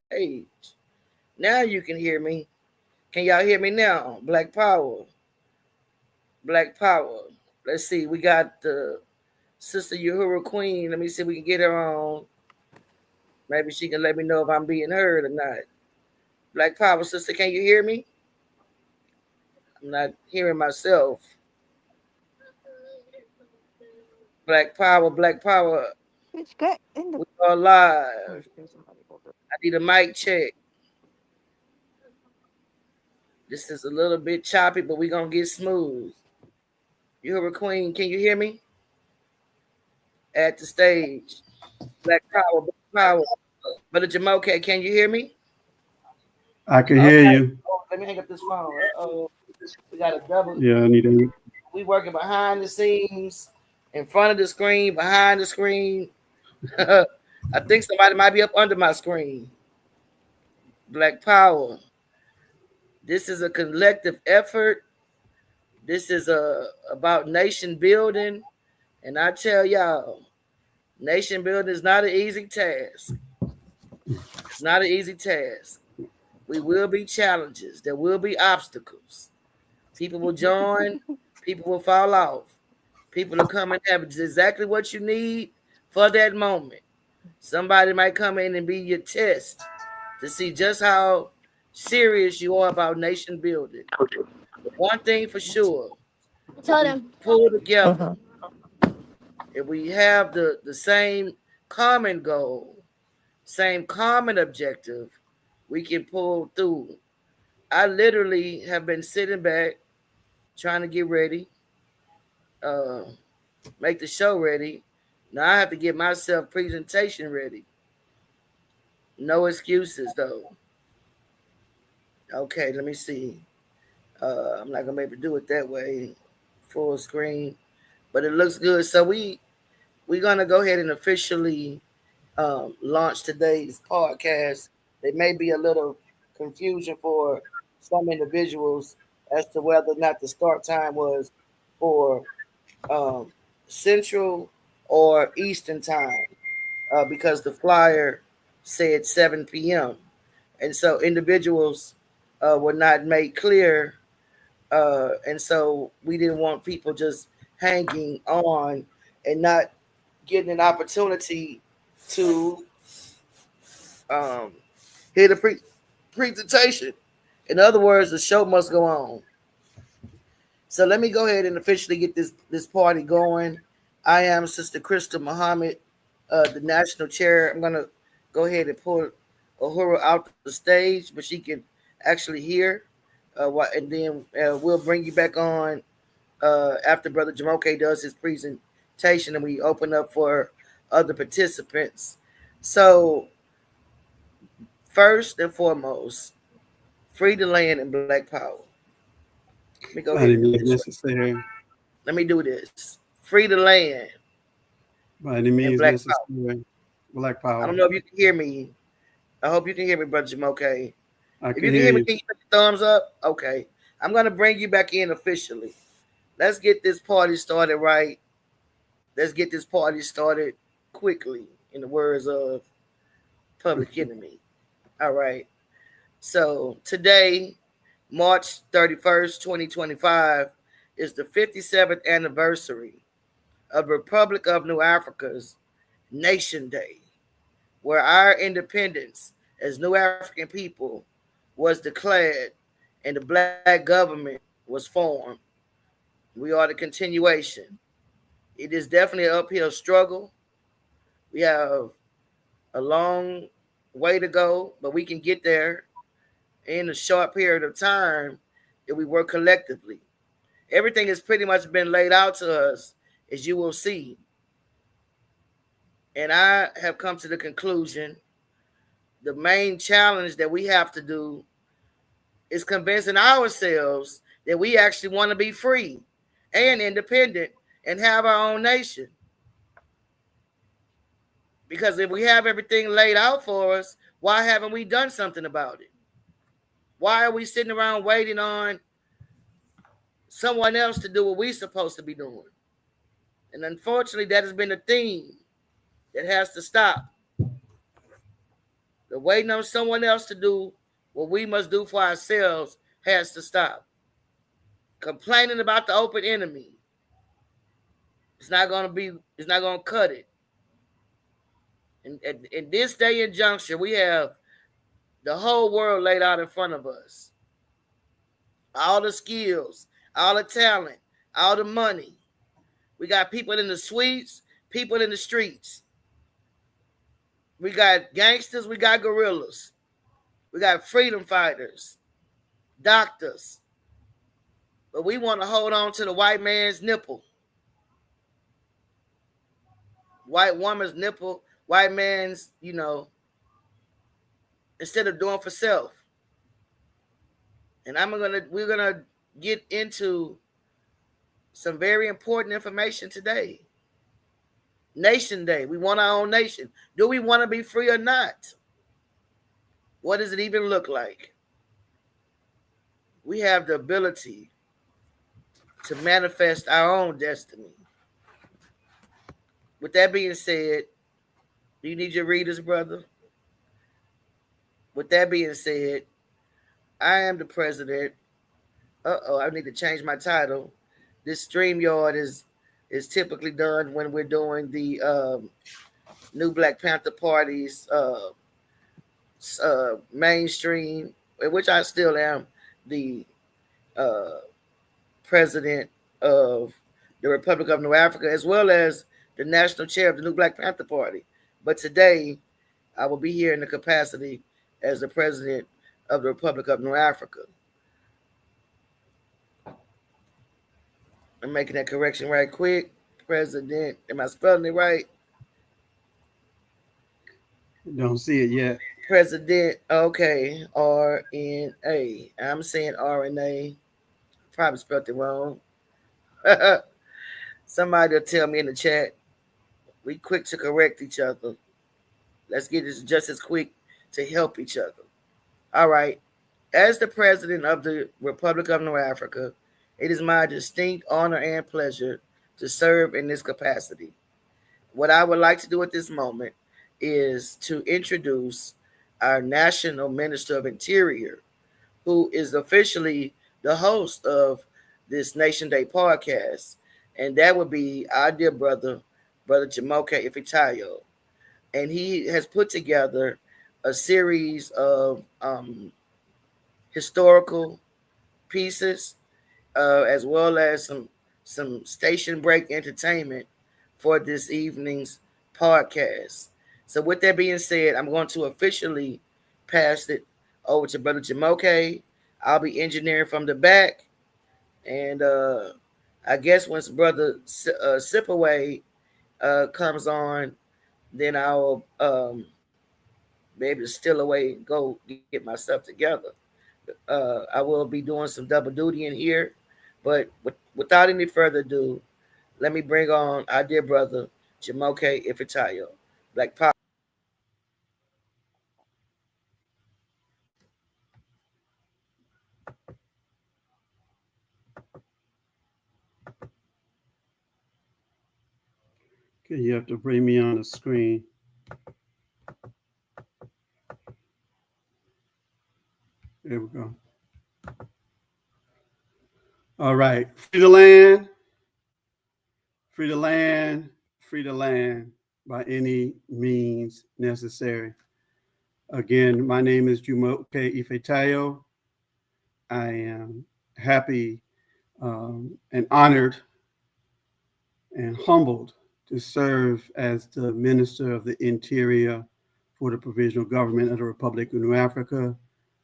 stage. Now you can hear me. Can y'all hear me now? Black Power. Black Power. Let's see. We got the Sister Uhura Queen. Let me see if we can get her on. Maybe she can let me know if I'm being heard or not. Black Power, sister, can you hear me? I'm not hearing myself. Black Power, Black Power. Bitch, get in the. We are Oh, live. there's somebody older. I need a mic check. This is a little bit choppy, but we're going to get smooth. Uhura Queen, can you hear me? At the stage. Black Power, Black Power. Brother Jamoke, can you hear me? I can All hear right. you. Oh, let me hang up this phone. Oh, we got a double. Yeah, I need to. We working behind the scenes, in front of the screen, behind the screen. I think somebody might be up under my screen. Black Power. This is a collective effort. This is about nation building. And I tell y'all, nation building is not an easy task. It's not an easy task. We will be challenges. There will be obstacles. People will join. People will fall off. People will come and have exactly what you need for that moment. Somebody might come in and be your test to see just how serious you are about nation building. But one thing for sure, if Tell we them. pull together, if we have the same common goal, same common objective, we can pull through. I literally have been sitting back trying to get ready, uh, make the show ready. Now I have to get myself presentation ready. No excuses though. Okay, let me see. I'm not gonna be able to do it that way, full screen, but it looks good. So we're gonna go ahead and officially launch today's podcast. There may be a little confusion for some individuals as to whether or not the start time was for um, Central or Eastern time, because the flyer said 7 p.m. And so individuals were not made clear, and so we didn't want people just hanging on and not getting an opportunity to um, hear the presentation. In other words, the show must go on. So let me go ahead and officially get this party going. I am Sister Crystal Muhammad, the national chair. I'm gonna go ahead and pull Uhura out the stage, but she can actually hear. And then we'll bring you back on after Brother Jamoke does his presentation, and we open up for other participants. So first and foremost, free the land and black power. Let me go ahead By and any do means this. necessary. Let me do this. Free the land By any and means black power. necessary. Black I power. don't know if you can hear me. I hope you can hear me, Brother Jamoke. I If can you can hear hear me, you. can you put the thumbs up? Okay. I'm gonna bring you back in officially. Let's get this party started right. Let's get this party started quickly, in the words of Public Enemy. All right. So today, March 31st, 2025, is the 57th anniversary of the Republic of New Africa's Nation Day, where our independence as New African people was declared and the black government was formed. We are the continuation. It is definitely an uphill struggle. We have a long way to go, but we can get there in a short period of time if we work collectively. Everything has pretty much been laid out to us, as you will see. And I have come to the conclusion the main challenge that we have to do is convincing ourselves that we actually want to be free and independent and have our own nation. Because if we have everything laid out for us, why haven't we done something about it? Why are we sitting around waiting on someone else to do what we're supposed to be doing? And unfortunately, that has been a theme that has to stop. The waiting on someone else to do what we must do for ourselves has to stop. Complaining about the open enemy, it's not gonna be. It's not gonna cut it. In this day and juncture, we have the whole world laid out in front of us. All the skills, all the talent, all the money. We got people in the suites, people in the streets. We got gangsters, we got gorillas. We got freedom fighters, doctors. But we want to hold on to the white man's nipple. White woman's nipple, white man's, instead of doing for self. And we're gonna get into some very important information today. Nation Day. We want our own nation. Do we want to be free or not? What does it even look like? We have the ability to manifest our own destiny. With that being said, do you need your readers, brother? With that being said, I am the president. I need to change my title. This StreamYard is typically done when we're doing the new Black Panther Party's mainstream, in which I still am the uh, president of the Republic of North Africa, as well as the national chair of the new Black Panther Party. But today, I will be here in the capacity as the president of the Republic of North Africa. I'm making that correction right quick. President, am I spelling it right? Don't see it yet. President, okay, RNA. I'm saying RNA. Probably spelled it wrong. Somebody will tell me in the chat. We quick to correct each other. Let's get this just as quick to help each other. All right. As the president of the Republic of North Africa, it is my distinct honor and pleasure to serve in this capacity. What I would like to do at this moment is to introduce our National Minister of Interior, who is officially the host of this Nation Day podcast. And that would be our dear Brother Jamoke Ifitayo. And he has put together a series of historical pieces, as well as some station break entertainment for this evening's podcast. So, with that being said, I'm going to officially pass it over to Brother Jamoke. I'll be engineering from the back, and I guess once Brother Sipaway comes on, then I'll be able to steal away and go get myself together. I will be doing some double duty in here, but without any further ado, let me bring on our dear brother Jamoke Ifitayo. Black Power. Okay, you have to bring me on the screen. There we go. All right. Free the land. Free the land. Free the land by any means necessary. Again, my name is Jumoke Ifetayo. I am happy and honored and humbled to serve as the Minister of the Interior for the Provisional Government of the Republic of North Africa,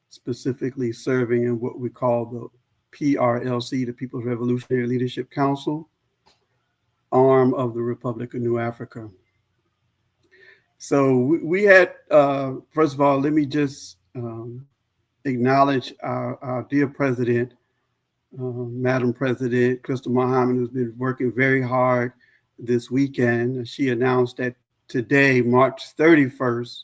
specifically serving in what we call the PRLC, the People's Revolutionary Leadership Council, arm of the Republic of North Africa. So we had, first of all, let me just acknowledge our dear President, Madam President Crystal Muhammad, who's been working very hard this weekend. She announced that today, March 31st,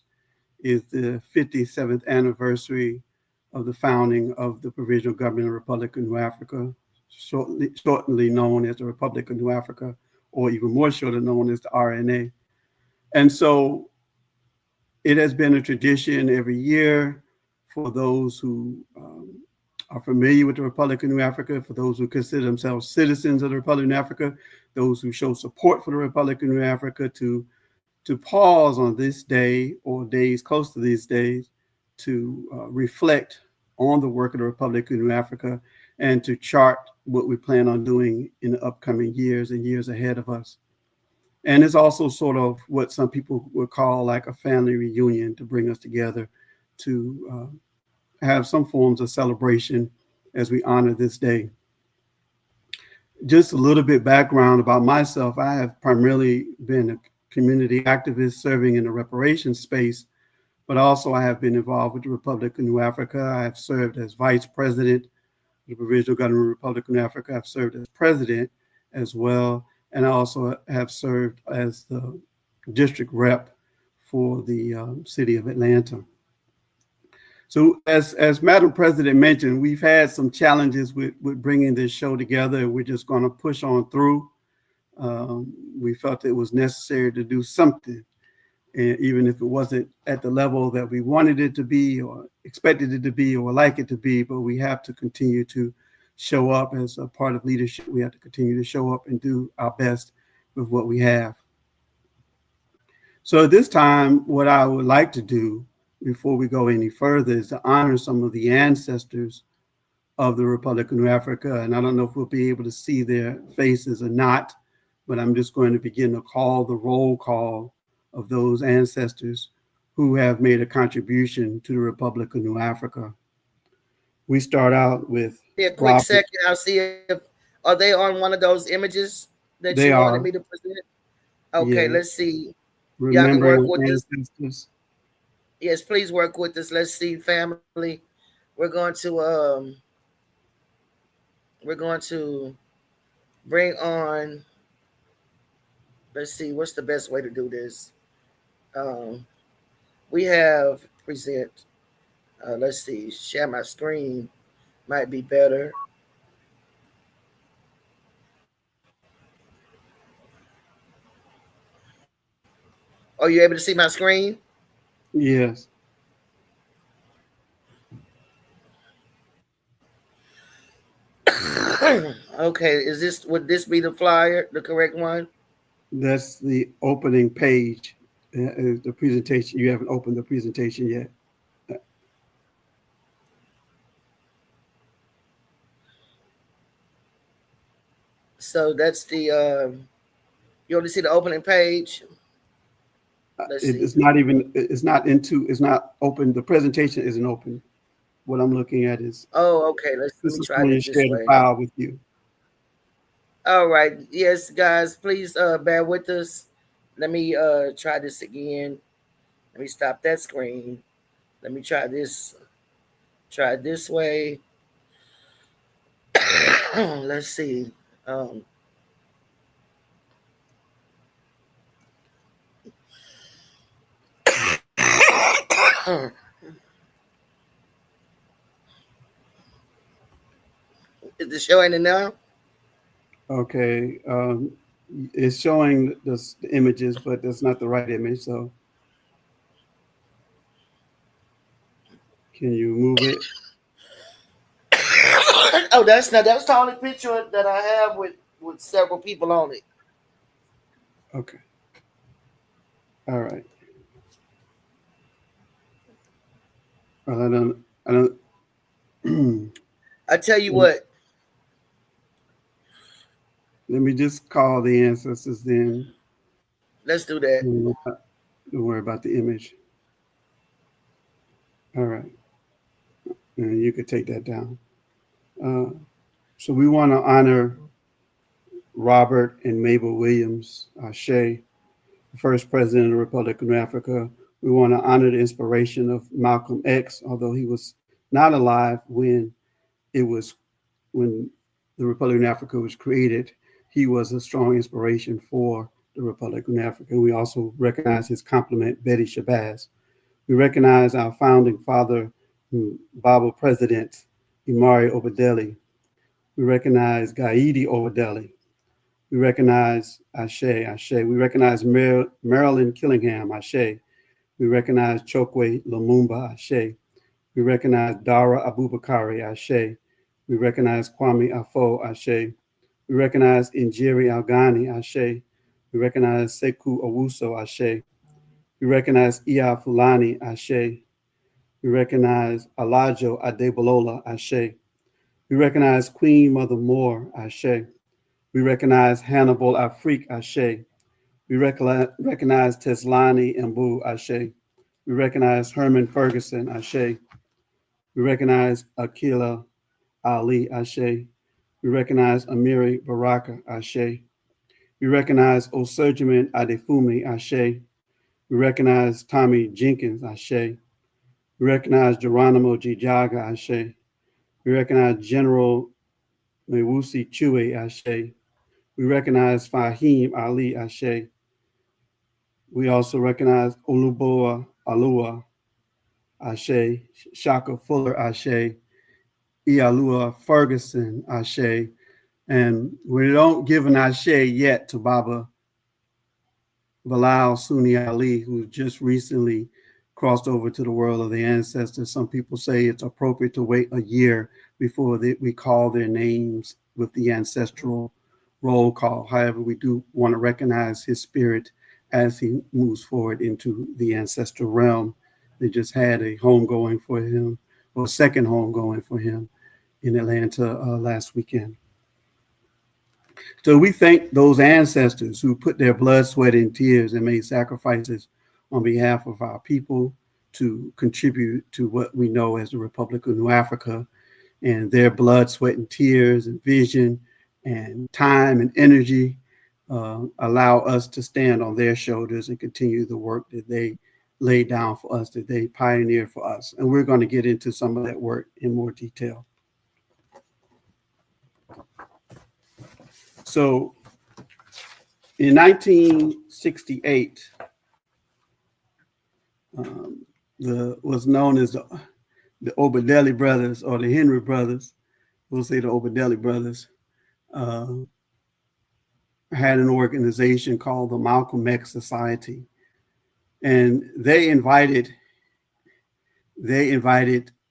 is the 57th anniversary of the founding of the Provisional Government of the Republic of North Africa, shortly known as the Republic of North Africa, or even more shortly known as the RNA. And so It has been a tradition every year for those who are familiar with the Republic of New Africa, for those who consider themselves citizens of the Republic of New Africa, those who show support for the Republic of New Africa, to pause on this day or days close to these days to reflect on the work of the Republic of New Africa and to chart what we plan on doing in the upcoming years and years ahead of us. And it's also sort of what some people would call like a family reunion to bring us together to have some forms of celebration as we honor this day. Just a little bit background about myself. I have primarily been a community activist serving in the reparations space, but also I have been involved with the Republic of New Africa. I have served as vice president of the Provisional Government of the Republic of New Africa. I've served as president as well, and I also have served as the district rep for the city of Atlanta. So as Madam President mentioned, we've had some challenges with bringing this show together. We're just going to push on through. We felt it was necessary to do something, and even if it wasn't at the level that we wanted it to be or expected it to be or like it to be, but we have to continue to show up as a part of leadership. We have to continue to show up and do our best with what we have. So at this time, what I would like to do before we go any further is to honor some of the ancestors of the Republic of New Africa. And I don't know if we'll be able to see their faces or not, but I'm just going to begin to call the roll call of those ancestors who have made a contribution to the Republic of New Africa. We start out with A quick Robert. second. I'll see if are they on one of those images that They you wanted are, me to present. Okay, yeah, let's see. Y'all can work remembering with us. ancestors. Yes, please work with us. Let's see, family. We're going to we're going to bring on. Let's see, what's the best way to do this? Um, we have present. Let's see, share my screen might be better. Are you able to see my screen? Yes, Okay, is this would this be the flyer, the correct one? that's the opening page. The presentation, you haven't opened the presentation yet. So that's the you only see the opening page. Let's see. It's not even, it's not open. The presentation isn't open. What I'm looking at is, Oh, okay. Let this me is try going to this share this the way. file with you. All right. Yes, guys, please bear with us. Let me try this again. Let me stop that screen. Let me try this. Try it this way. Let's see. Um, is the show ending now? Okay. It's showing the images, but that's not the right image. So can you move it? Oh, that's the only picture that I have with several people on it. Okay. All right. Well, I don't, I tell you what. let me just call the ancestors then. Let's do that. Don't worry about the image. All right. And you could take that down. Uh, so we want to honor Robert and Mabel Williams, Shea, the first president of the Republic of Africa. We want to honor the inspiration of Malcolm X, although he was not alive it was when the Republic of Africa was created. He was a strong inspiration for the Republic of Africa. We also recognize his complement, Betty Shabazz. We recognize our founding father, Bible President Imari Obadeli. We recognize Gaidi Obadeli. We recognize Ashe. We recognize Marilyn Killingham, Ashe. We recognize Chokwe Lumumba Ashe. We recognize Dara Abubakari Ashe. We recognize Kwame Afo Ashe. We recognize Injiri Algani Ashe. We recognize Sekou Owusu Ashe. We recognize Iya Fulani Ashe. We recognize Alajo Adebolola Ashe. We recognize Queen Mother Moore Ashe. We recognize Hannibal Afrik Ashe. We recognize Teslani Mbu Ashe. We recognize Herman Ferguson Ashe. We recognize Akila Ali Ashe. We recognize Amiri Baraka Ashe. We recognize Osurgiman Adefumi Ashe. We recognize Tommy Jenkins Ashe. We recognize Geronimo Jijaga Ashe. We recognize General Mewusi Chue Ashe. We recognize Fahim Ali Ashe. We also recognize Oluboa Alua Ashe, Shaka Fuller Ashe, Ialua Ferguson Ashe, and we don't give an Ashe yet to Baba Bilal Sunni Ali, who just recently crossed over to the world of the ancestors. Some people say it's appropriate to wait a year before we call their names with the ancestral roll call. However, we do want to recognize his spirit as he moves forward into the ancestral realm. They just had a homegoing for him, or a second homegoing for him in Atlanta last weekend. So we thank those ancestors who put their blood, sweat, and tears and made sacrifices on behalf of our people to contribute to what we know as the Republic of New Africa. And their blood, sweat, and tears and vision and time and energy allow us to stand on their shoulders and continue the work that they laid down for us, that they pioneered for us. And we're going to get into some of that work in more detail. So in 1968, was known as the Obadeli brothers, or the Henry brothers, we'll say the Obadeli brothers, had an organization called the Malcolm X Society. And they invited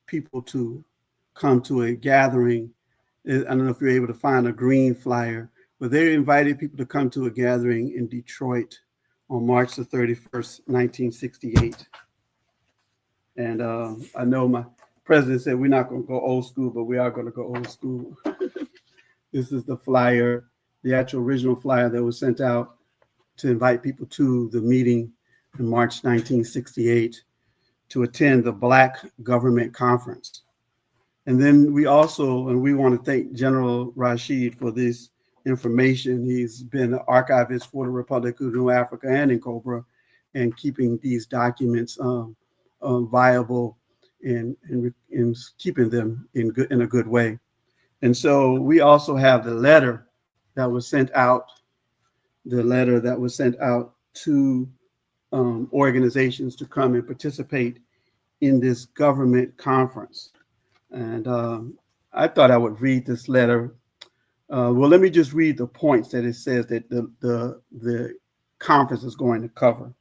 people to come to a gathering. I don't know if you're able to find a green flyer, but they invited people to come to a gathering in Detroit on March the 31st, 1968. And I know my president said we're not going to go old school, but we are going to go old school. This is the flyer, the actual original flyer that was sent out to invite people to the meeting in March 1968 to attend the Black Government Conference. And then we want to thank General Rashid for this information. He's been an archivist for the Republic of New Africa and in Cobra, and keeping these documents viable and keeping them in a good way. And so we also have the letter that was sent out to organizations to come and participate in this government conference. And I thought I would read this letter. Well, let me just read the points that it says that the conference is going to cover.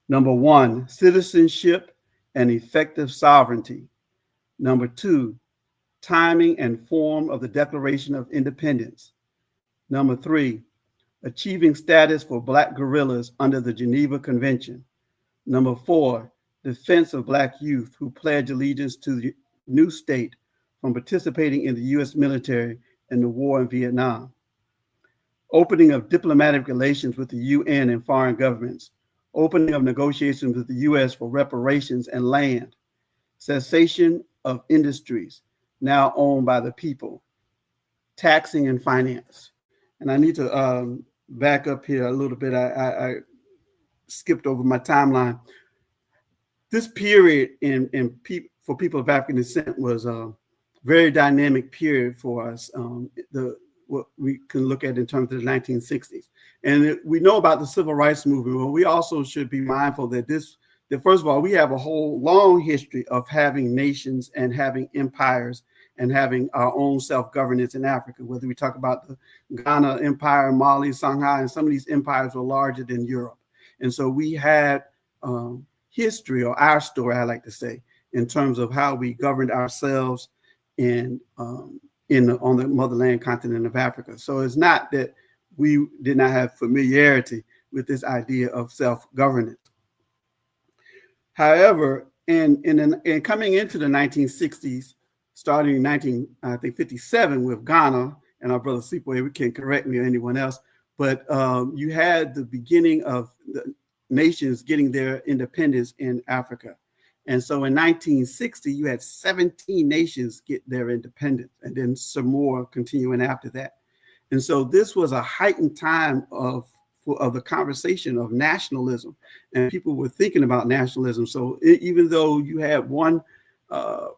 Number 1, citizenship and effective sovereignty. Number 2, timing and form of the Declaration of Independence. Number 3, achieving status for Black guerrillas under the Geneva Convention. Number 4, defense of Black youth who pledge allegiance to the new state from participating in the U.S. military in the war in Vietnam. Opening of diplomatic relations with the UN and foreign governments. Opening of negotiations with the U.S. for reparations and land. Cessation of industries now owned by the people. Taxing and finance. And I need to back up here a little bit. I skipped over my timeline. This period for people of African descent was a very dynamic period for us. What we can look at in terms of the 1960s. And we know about the civil rights movement, but we also should be mindful that first of all, we have a whole long history of having nations and having empires and having our own self-governance in Africa, whether we talk about the Ghana Empire, Mali, Songhai, and some of these empires were larger than Europe. And so we had history, or our story, I like to say, in terms of how we governed ourselves in on the motherland continent of Africa. So it's not that we did not have familiarity with this idea of self-governance. However, in coming into the 1960s, starting in 1957 with Ghana, and our brother Sleepaway can correct me or anyone else, but you had the beginning of the nations getting their independence in Africa. And so in 1960, you had 17 nations get their independence, and then some more continuing after that. And so this was a heightened time of the conversation of nationalism, and people were thinking about nationalism. So even though you had one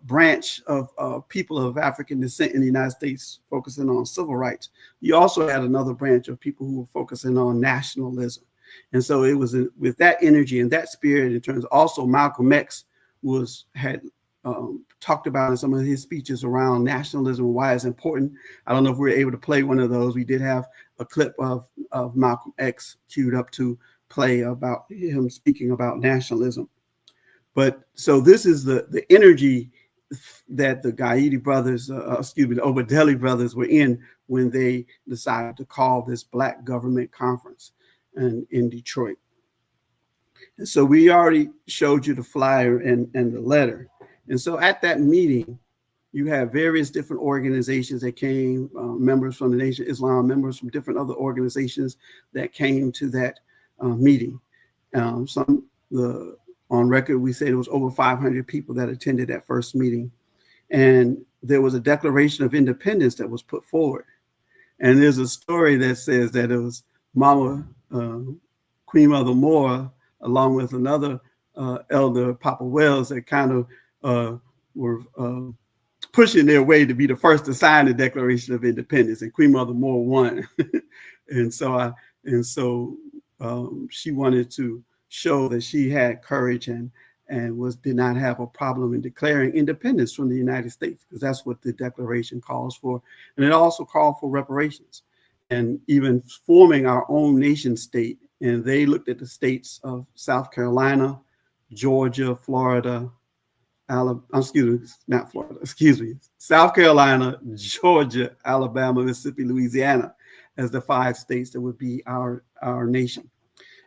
branch of people of African descent in the United States focusing on civil rights, you also had another branch of people who were focusing on nationalism. And so it was with that energy and that spirit in terms of, also Malcolm X had talked about in some of his speeches around nationalism and why it's important. I don't know if we were able to play one of those. We did have a clip of Malcolm X queued up to play about him speaking about nationalism. But so this is the energy that the Gaidi brothers, the Obadeli brothers were in when they decided to call this Black Government Conference in Detroit. And so we already showed you the flyer and the letter. And so at that meeting, you have various different organizations that came, members from the Nation of Islam, members from different other organizations that came to that meeting. On record, we said it was over 500 people that attended that first meeting. And there was a Declaration of Independence that was put forward. And there's a story that says that it was Mama, Queen Mother Moore, along with another elder, Papa Wells, that kind of were pushing their way to be the first to sign the Declaration of Independence, and Queen Mother Moore won. and so she wanted to show that she had courage and did not have a problem in declaring independence from the United States, because that's what the Declaration calls for. And it also called for reparations and even forming our own nation state. And they looked at the states of South Carolina, Georgia, Florida, South Carolina, Georgia, Alabama, Mississippi, Louisiana as the 5 states that would be our nation.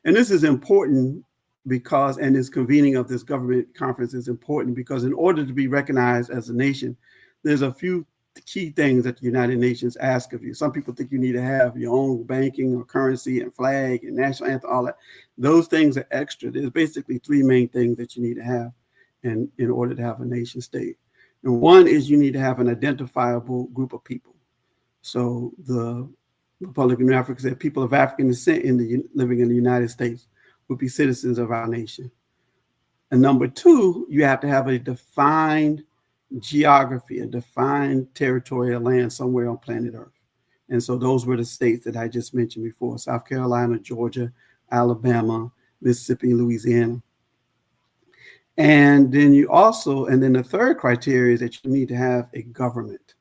And this is important because, and this convening of this government conference is important because in order to be recognized as a nation, there's a few key things that the United Nations ask of you. Some people think you need to have your own banking or currency and flag and national anthem, all that. Those things are extra. There's basically 3 main things that you need to have in order to have a nation state. And one is you need to have an identifiable group of people. So the Republic of Africa said people of African descent living in the United States would be citizens of our nation. And number 2, you have to have a defined geography, a defined territorial land somewhere on planet Earth. And so those were the states that I just mentioned before: South Carolina, Georgia, Alabama, Mississippi, Louisiana. And then the third criteria is that you need to have a government.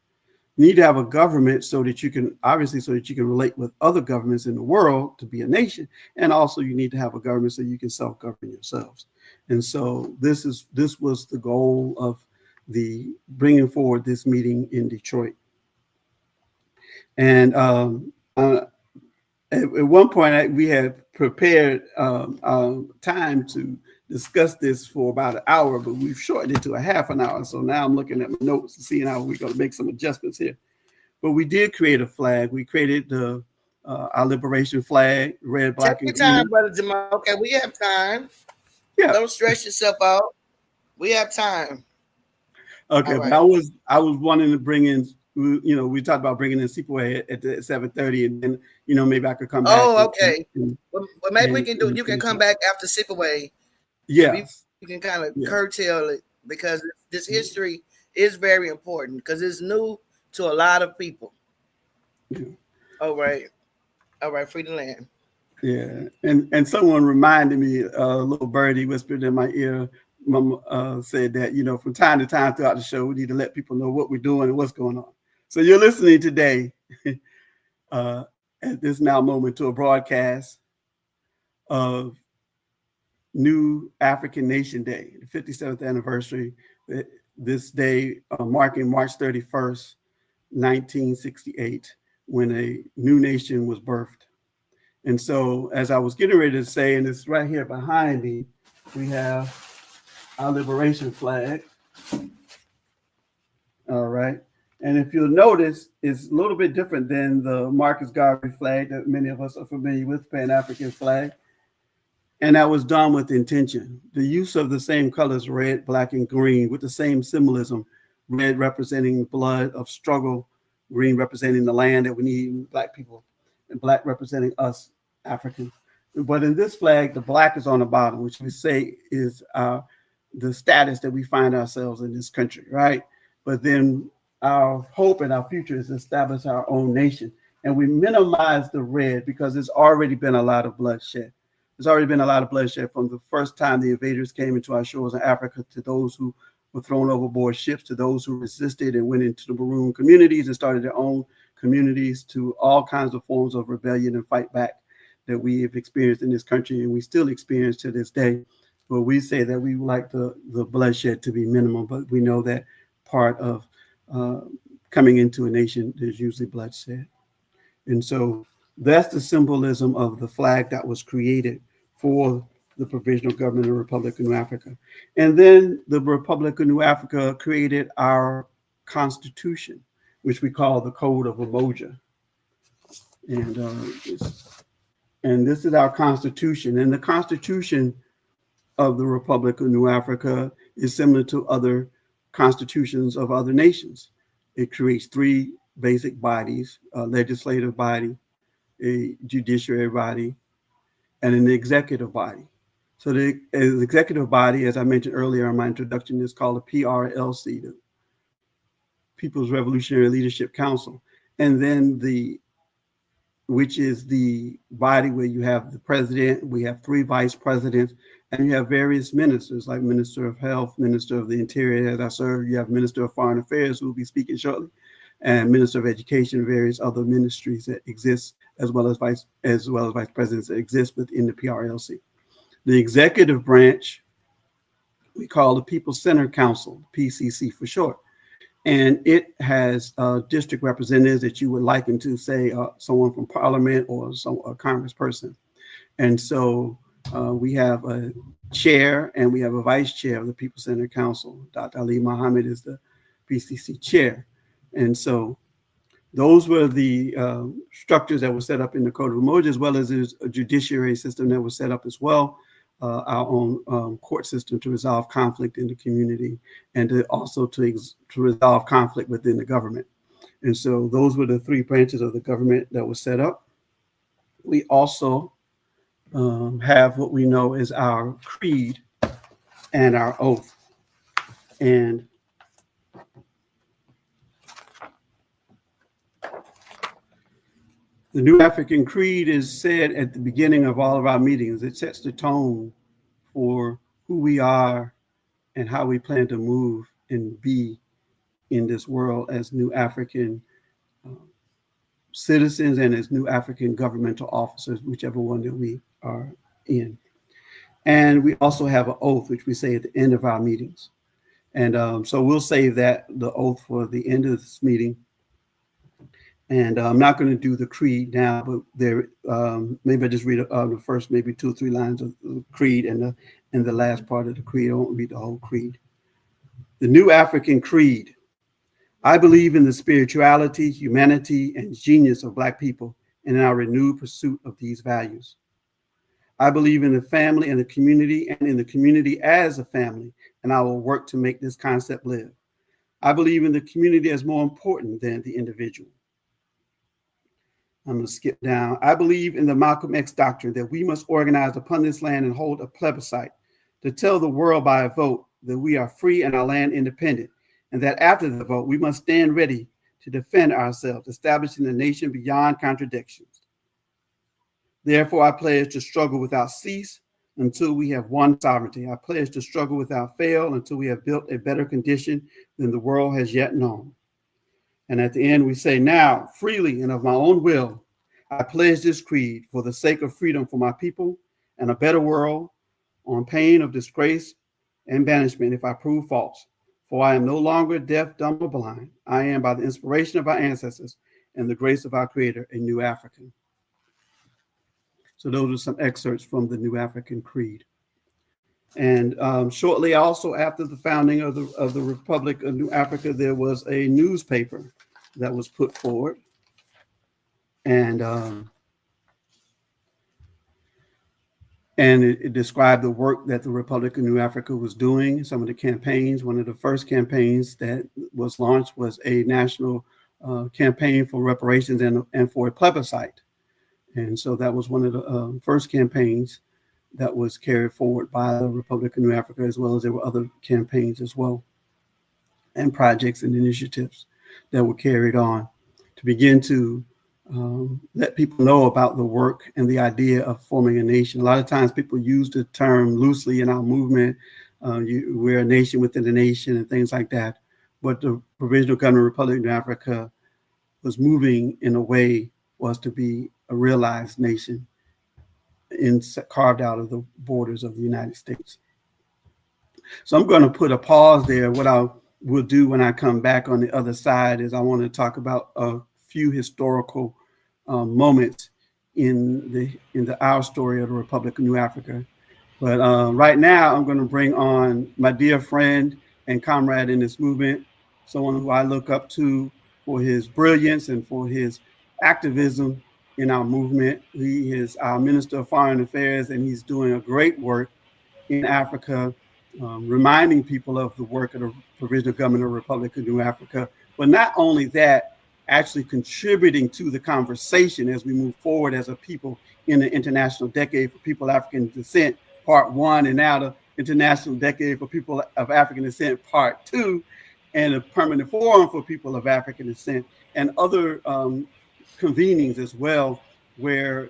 You need to have a government so that you can relate with other governments in the world to be a nation. And also you need to have a government so you can self-govern yourselves. And so this was the goal of the bringing forward this meeting in Detroit. And at one point we had prepared time to discuss this for about an hour, but we've shortened it to a half an hour. So now I'm looking at my notes and seeing how we're going to make some adjustments here. But we did create a flag. We created our liberation flag, red, black, Take and your green. time, Brother Jamal. Okay, we have time. Yeah. Don't stress yourself out. We have time. Okay, right. But I was wanting to bring in, we talked about bringing in Sleepaway at 7:30, and then maybe I could come back. Oh, okay. Well, maybe we can do. You can come back after Sleepaway. Yeah, you can kind of curtail it because this history is very important because it's new to a lot of people. Yeah. All right, free the land. Yeah, and someone reminded me, a little birdie whispered in my ear. Mama said that from time to time throughout the show we need to let people know what we're doing and what's going on. So you're listening today at this now moment to a broadcast of New African Nation Day, the 57th anniversary. This day marking March 31st, 1968, when a new nation was birthed. And so, as I was getting ready to say, and it's right here behind me, we have our liberation flag. All right. And if you'll notice, it's a little bit different than the Marcus Garvey flag that many of us are familiar with, Pan-African flag. And that was done with intention. The use of the same colors, red, black, and green, with the same symbolism, red representing blood of struggle, green representing the land that we need, black people, and black representing us, Africans. But in this flag, the black is on the bottom, which we say is the status that we find ourselves in this country, right? But then our hope and our future is to establish our own nation. And we minimize the red because there's already been a lot of bloodshed. There's already been a lot of bloodshed from the first time the invaders came into our shores in Africa, to those who were thrown overboard ships, to those who resisted and went into the maroon communities and started their own communities, to all kinds of forms of rebellion and fight back that we have experienced in this country and we still experience to this day. But we say that we would like the bloodshed to be minimal, but we know that part of coming into a nation, there's usually bloodshed. And so that's the symbolism of the flag that was created for the Provisional Government of the Republic of New Africa. And then the Republic of New Africa created our Constitution, which we call the Code of Umoja. And this is our Constitution. And the Constitution of the Republic of New Africa is similar to other constitutions of other nations. It creates three basic bodies: a legislative body, a judiciary body, and an executive body. So the executive body, as I mentioned earlier in my introduction, is called the PRLC, the People's Revolutionary Leadership Council. And then which is the body where you have the president, we have three vice presidents, and you have various ministers, like Minister of Health, Minister of the Interior, as I serve, you have Minister of Foreign Affairs, who will be speaking shortly, and Minister of Education, various other ministries that exist, as well as vice presidents that exist within the PRLC. The executive branch, we call the People Centered Council, PCC for short. And it has district representatives that you would liken to, say, someone from Parliament or a congressperson. And so we have a chair and we have a vice chair of the People Centered Council. Dr. Ali Muhammad is the PCC chair. And so those were the structures that were set up in the Code of Umoja, as well as there's a judiciary system that was set up as well, our own court system to resolve conflict in the community, and to resolve conflict within the government. And so those were the three branches of the government that was set up. We also have what we know as our creed and our oath. And the New African Creed is said at the beginning of all of our meetings. It sets the tone for who we are and how we plan to move and be in this world as New African citizens and as New African governmental officers, whichever one that we are in. And we also have an oath, which we say at the end of our meetings. And so we'll save the oath for the end of this meeting. And I'm not going to do the creed now, but there maybe I just read the first maybe 2 or 3 lines of the creed and the last part of the creed. I won't read the whole creed. The New African Creed. I believe in the spirituality, humanity, and genius of Black people and in our renewed pursuit of these values. I believe in the family and the community, and in the community as a family, and I will work to make this concept live. I believe in the community as more important than the individual. I'm going to skip down. I believe in the Malcolm X doctrine that we must organize upon this land and hold a plebiscite to tell the world by a vote that we are free and our land independent, and that after the vote, we must stand ready to defend ourselves, establishing a nation beyond contradictions. Therefore, I pledge to struggle without cease until we have won sovereignty. I pledge to struggle without fail until we have built a better condition than the world has yet known. And at the end, we say, now, freely and of my own will, I pledge this creed for the sake of freedom for my people and a better world, on pain of disgrace and banishment if I prove false. For I am no longer deaf, dumb, or blind. I am, by the inspiration of our ancestors and the grace of our Creator, a new African. So those are some excerpts from the New African Creed. And shortly also after the founding of the Republic of New Africa, there was a newspaper that was put forward, and it described the work that the Republic of New Africa was doing. Some of the campaigns. One of the first campaigns that was launched was a national campaign for reparations and for a plebiscite, and so that was one of the first campaigns that was carried forward by the Republic of New Africa, as well as there were other campaigns as well, and projects and initiatives that were carried on to begin to let people know about the work and the idea of forming a nation. A lot of times people use the term loosely in our movement. We're a nation within a nation and things like that. But the Provisional Government Republic of Africa was moving in a way was to be a realized nation carved out of the borders of the United States. So I'm going to put a pause there. What I will do when I come back on the other side is I want to talk about a few historical moments in the our story of the Republic of New Africa. But right now, I'm going to bring on my dear friend and comrade in this movement, someone who I look up to for his brilliance and for his activism in our movement. He is our Minister of Foreign Affairs, and he's doing a great work in Africa, reminding people of the work of the Provisional Government of the Republic of New Africa. But not only that, actually contributing to the conversation as we move forward as a people in the International Decade for People of African Descent, Part 1, and now the International Decade for People of African Descent, Part 2, and a Permanent Forum for People of African Descent, and other convenings as well, where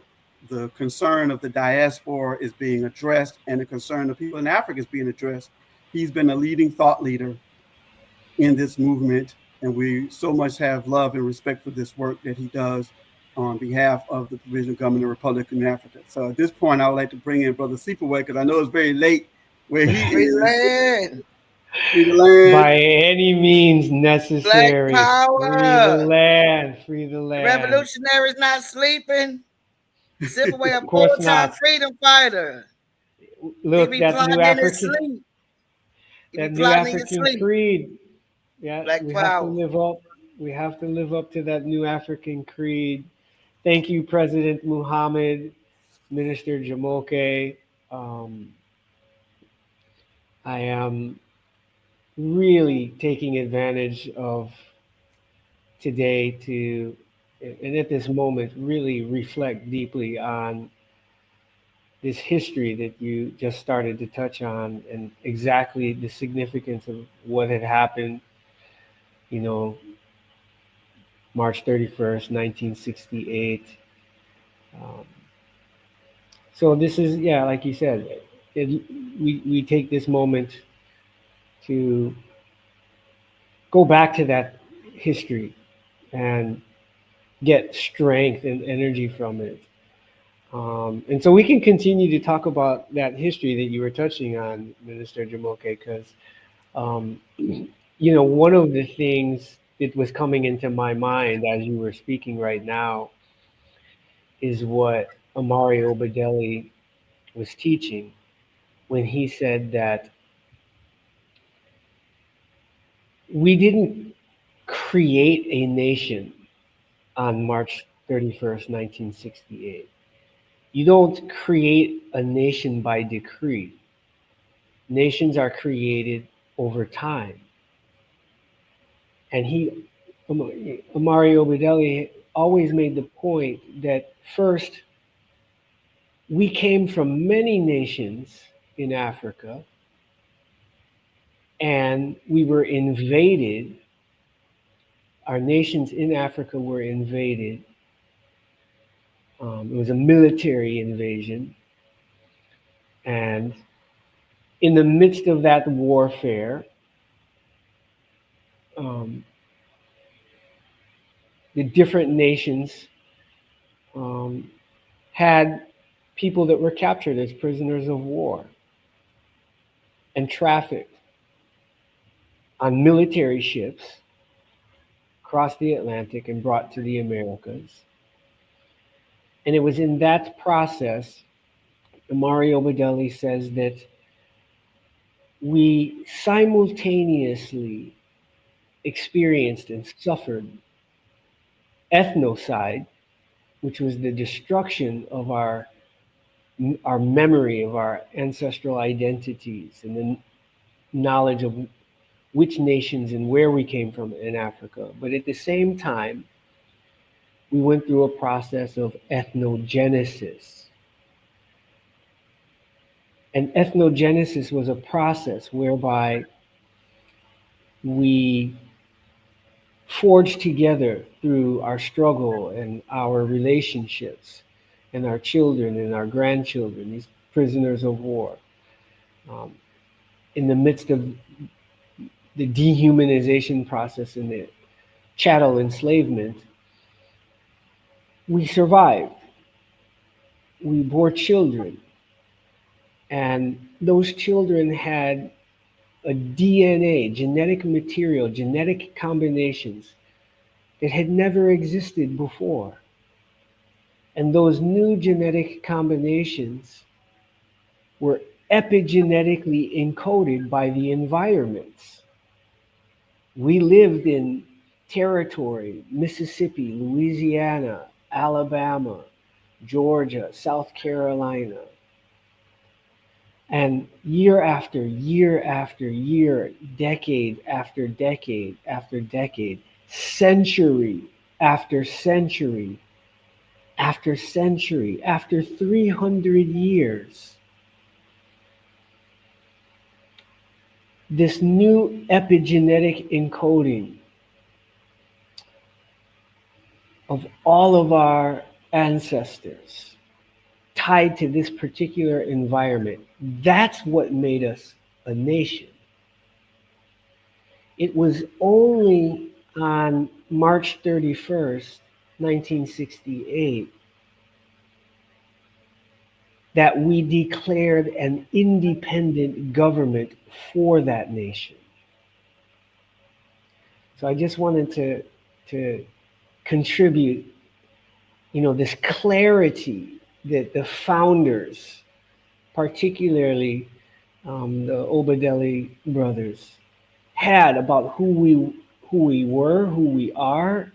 the concern of the diaspora is being addressed and the concern of people in Africa is being addressed. He's been a leading thought leader in this movement, and we so much have love and respect for this work that he does on behalf of the Provisional Government of the Republic of Africa. So at this point, I would like to bring in Brother Seepaway, because I know it's very late where he Free is. land. Free the land. By any means Black necessary. Free the power. land. Free the The land. revolutionaries not sleeping. Simply a Of course full-time not. freedom fighter. He Look, be plotting in his sleep. He be That new plotting in his African sleep. creed. Yeah, Black we have to power. live up. We have to live up to that new African creed. Thank you, President Muhammad, Minister Jamoke. Um, I am really taking advantage of today to, and at this moment, really reflect deeply on this history that you just started to touch on and exactly the significance of what had happened, you know, March 31st, 1968. Um, so this is, yeah, like you said, it, we take this moment to go back to that history and get strength and energy from it. And so we can continue to talk about that history that you were touching on, Minister Jamoke, because, um, one of the things that was coming into my mind as you were speaking right now is what Amari Obadeli was teaching when he said that we didn't create a nation on March 31st, 1968. You don't create a nation by decree. Nations are created over time. And Amari Obadeli, always made the point that first, we came from many nations in Africa, and we were invaded. Our nations in Africa were invaded. It was a military invasion. And in the midst of that warfare, um, the different nations um, had people that were captured as prisoners of war. and trafficked on military ships across the Atlantic and brought to the Americas. And it was in that process, Mario Bedelli says, that we simultaneously experienced and suffered ethnocide, which was the destruction of our memory of our ancestral identities and the knowledge of which nations and where we came from in Africa. But at the same time, we went through a process of ethnogenesis. And ethnogenesis was a process whereby we forged together through our struggle and our relationships and our children and our grandchildren, these prisoners of war, um, in the midst of the dehumanization process and the chattel enslavement, we survived. We bore children, and those children had a DNA, genetic material, genetic combinations that had never existed before. And those new genetic combinations were epigenetically encoded by the environments. We lived in territory, Mississippi, Louisiana, Alabama, Georgia, South Carolina. And year after year after year, decade after decade after decade, century after century after century, after 300 years, this new epigenetic encoding of all of our ancestors tied to this particular environment, that's what made us a nation. It was only on March 31st, 1968, that we declared an independent government for that nation. So I just wanted to contribute, this clarity that the founders, particularly the Obedelli brothers, had about who we were, who we are,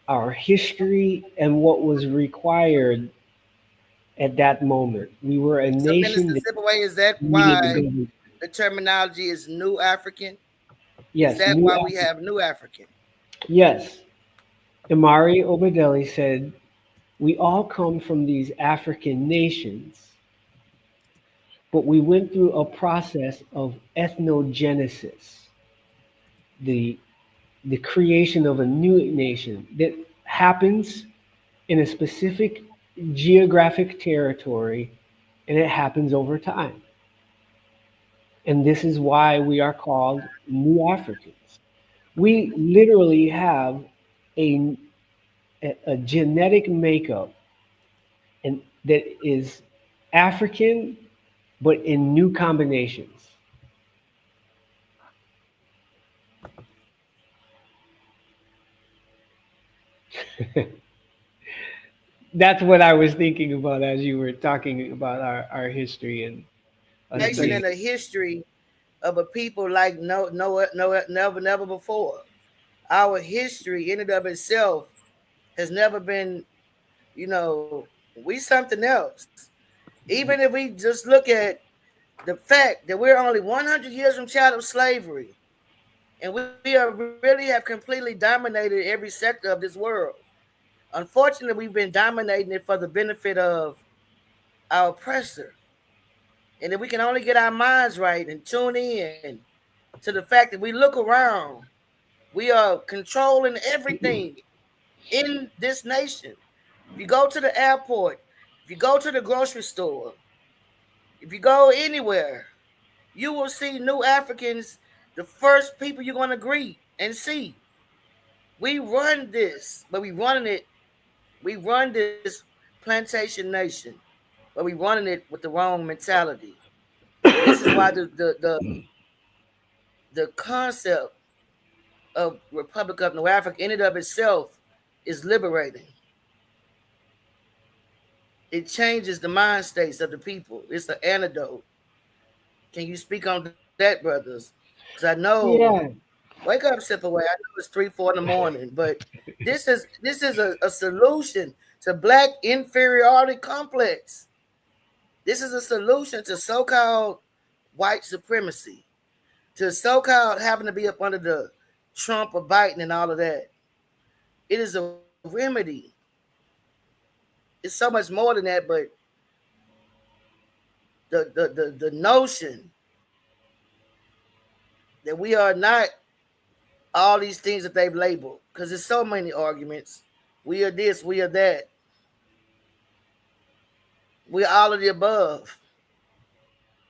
our history, and what was required at that moment. We were a So, Minister nation that Sipaway, is that needed a why government. the terminology is New African? Is Yes, that New why we Africa. have New African? Yes, Imari Obedelli said, we all come from these African nations, but we went through a process of ethnogenesis, the, the creation of a new nation that happens in a specific geographic territory, and it happens over time. And this is why we are called New Africans. We literally have a, a genetic makeup and that is African, but in new combinations. That's what I was thinking about as you were talking about our history and us Nation being. and a history of a people like never before. Our history in and of itself has never been, you know, we something else. Even if we just look at the fact that we're only 100 years from chattel slavery, and we are really have completely dominated every sector of this world. Unfortunately, we've been dominating it for the benefit of our oppressor. And if we can only get our minds right and tune in to the fact that we look around, we are controlling everything in this nation. If you go to the airport, if you go to the grocery store, if you go anywhere, you will see new Africans, the first people you're going to greet and see. We run this, but we run this plantation nation, but we running it with the wrong mentality. This is why the concept of Republic of North Africa in and of itself is liberating. It changes the mind states of the people. It's an antidote. Can you speak on that, brothers? Because I know, Yeah, wake up, sip away. I know it's 3, 4 in the morning, but this is a solution to black inferiority complex. This is a solution to so-called white supremacy, to so-called having to be up under the Trump or Biden and all of that. It is a remedy. It's so much more than that, but the notion that we are not all these things that they've labeled, because there's so many arguments. We are this, we are that. We're all of the above.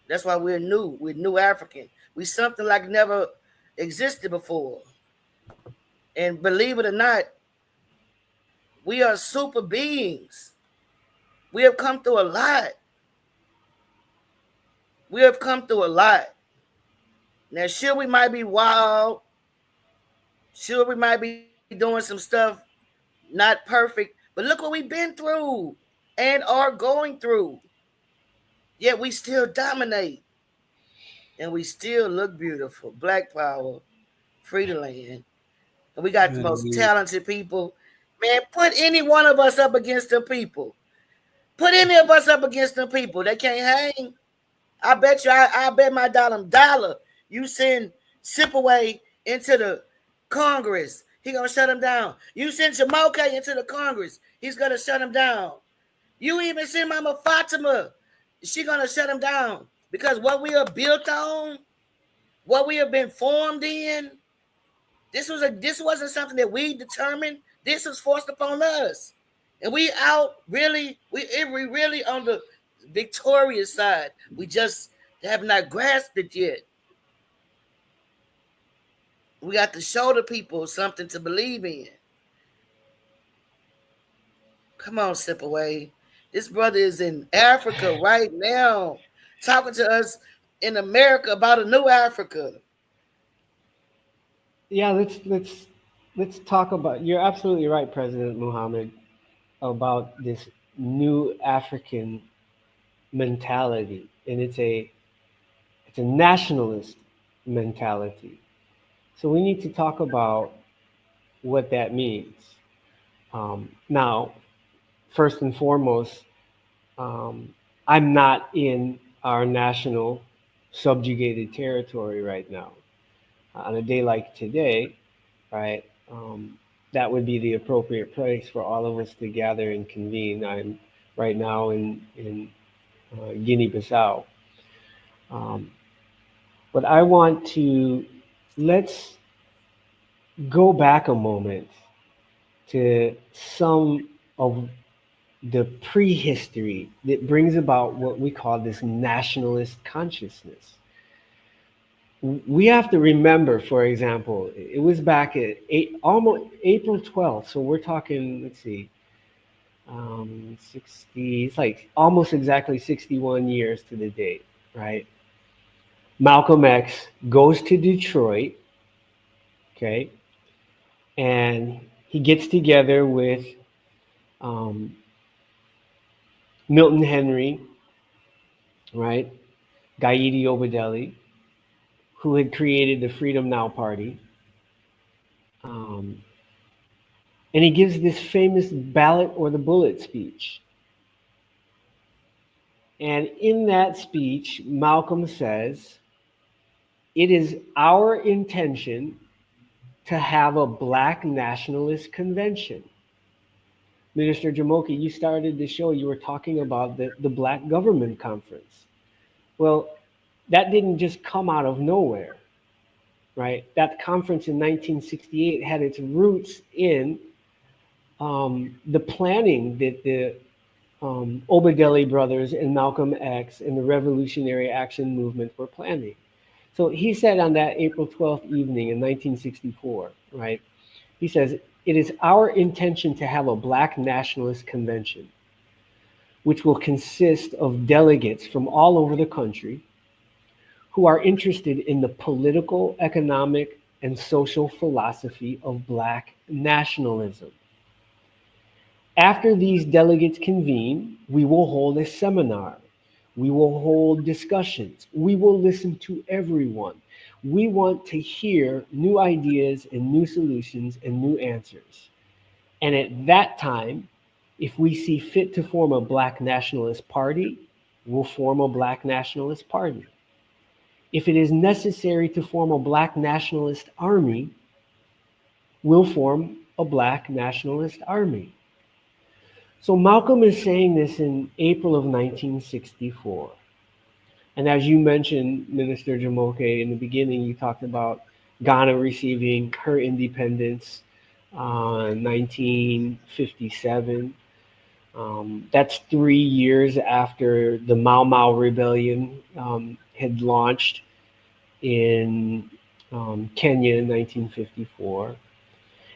That's why we're new. We're new African. We something like never existed before. And believe it or not, we are super beings. We have come through a lot. We have come through a lot. Now, sure, we might be wild. Sure, we might be doing some stuff not perfect. But look what we've been through and are going through. Yet we still dominate. And we still look beautiful. Black power, free the land. And we got the most Hallelujah. talented people. Man, put any one of us up against them people. Put any of us up against them people. They can't hang. I bet you, I bet my dollar. You send Sipaway into the Congress, he gonna shut him down. You send Jamoke into the Congress, he's gonna shut him down. You even send Mama Fatima, she gonna shut him down. Because what we are built on, what we have been formed in, this wasn't something that we determined. This was forced upon us. And we out really, we really on the victorious side. We just have not grasped it yet. We got to show the people something to believe in. Come on, sip away. This brother is in Africa right now, talking to us in America about a new Africa. yeah. Let's talk about. You're absolutely right, President Muhammad, about this new African mentality, and it's a nationalist mentality. So we need to talk about what that means. Now, first and foremost, um, I'm not in our national subjugated territory right now. On a day like today, right, that would be the appropriate place for all of us to gather and convene. I'm right now in Guinea-Bissau. Um, but I want to let's go back a moment to some of the prehistory that brings about what we call this nationalist consciousness. We have to remember, for example, it was back at almost April 12th. So we're talking, let's see, 60, it's like almost exactly 61 years to the date, right? Malcolm X goes to Detroit, okay, and he gets together with um, Milton Henry, right? Gaidi Obadeli, who had created the Freedom Now Party. Um, and he gives this famous ballot or the bullet speech. And in that speech, Malcolm says, it is our intention to have a black nationalist convention. Minister Jamoki, you started the show, you were talking about the Black Government Conference. Well, that didn't just come out of nowhere, right? That conference in 1968 had its roots in the planning that the Obadeli brothers and Malcolm X and the Revolutionary Action Movement were planning. So he said on that April 12th evening in 1964, right? He says, it is our intention to have a black nationalist convention, which will consist of delegates from all over the country, who are interested in the political, economic, and social philosophy of Black nationalism. After these delegates convene, we will hold a seminar. We will hold discussions. We will listen to everyone. We want to hear new ideas and new solutions and new answers. And at that time, if we see fit to form a Black nationalist party, we'll form a Black nationalist party. If it is necessary to form a Black nationalist army, we'll form a Black nationalist army. So Malcolm is saying this in April of 1964. And as you mentioned, Minister Jamoke, in the beginning, you talked about Ghana receiving her independence in 1957. That's 3 years after the Mau Mau Rebellion had launched in Kenya in 1954.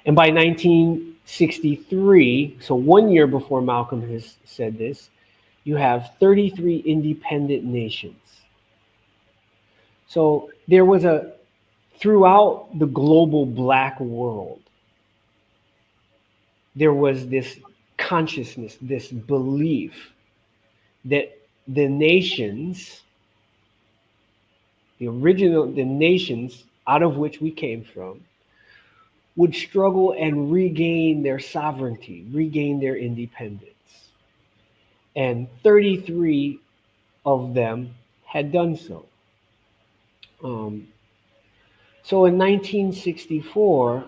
And by 1963, so 1 year before Malcolm has said this, you have 33 independent nations. So there was throughout the global Black world, there was this consciousness, this belief that the nations, the nations out of which we came from, would struggle and regain their sovereignty, regain their independence. And 33 of them had done so. Um, so in 1964,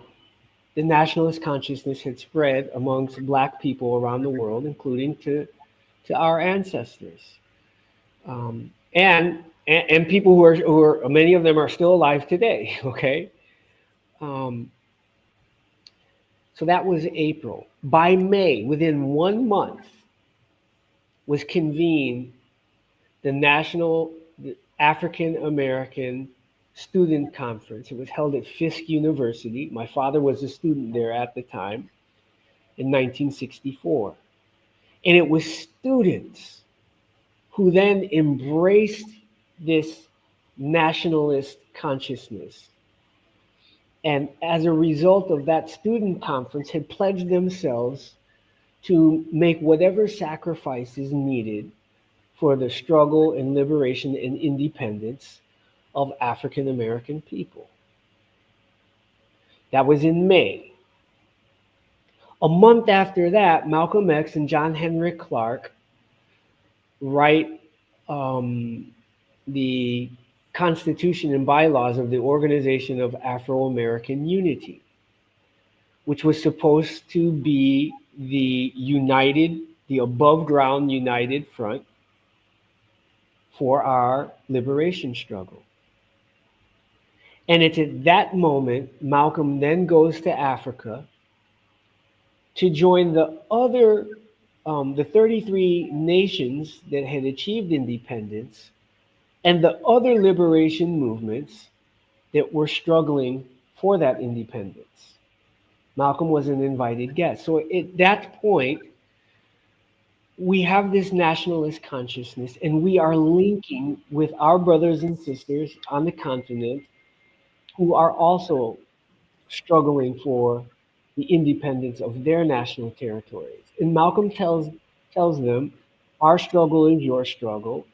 the nationalist consciousness had spread amongst Black people around the world, including to our ancestors. And people who are, many of them are still alive today, okay? Um, so that was April. By May, within 1 month, was convened the National African American Student Conference. It was held at Fisk University. My father was a student there at the time in 1964. And it was students who then embraced this nationalist consciousness. And as a result of that student conference, had pledged themselves to make whatever sacrifices needed for the struggle and liberation and independence of African American people. That was in May. A month after that, Malcolm X and John Henrik Clark write the Constitution and bylaws of the Organization of Afro American Unity, which was supposed to be the above ground united front for our liberation struggle. And it's at that moment Malcolm then goes to Africa to join the 33 nations that had achieved independence and the other liberation movements that were struggling for that independence. Malcolm was an invited guest. So at that point, we have this nationalist consciousness, and we are linking with our brothers and sisters on the continent who are also struggling for the independence of their national territories. And Malcolm tells them, our struggle is your struggle,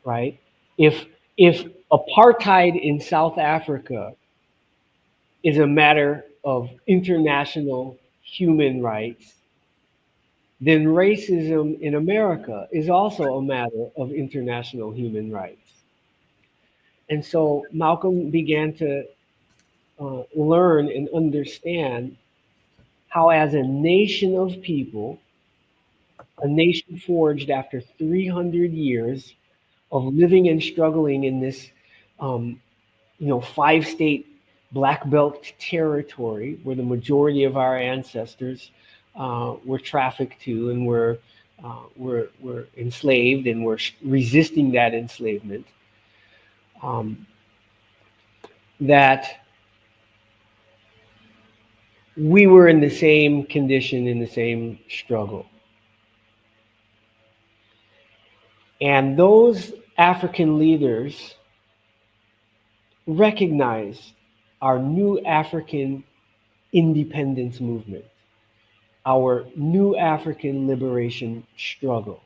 right? If if apartheid in South Africa is a matter of international human rights, then racism in America is also a matter of international human rights. And so Malcolm began to learn and understand how, as a nation of people, a nation forged after 300 years of living and struggling in this, um, 5 state black belt territory where the majority of our ancestors were trafficked to and were enslaved and were resisting that enslavement. Um, that we were in the same condition, in the same struggle. And those African leaders recognized our new African independence movement, our new African liberation struggle.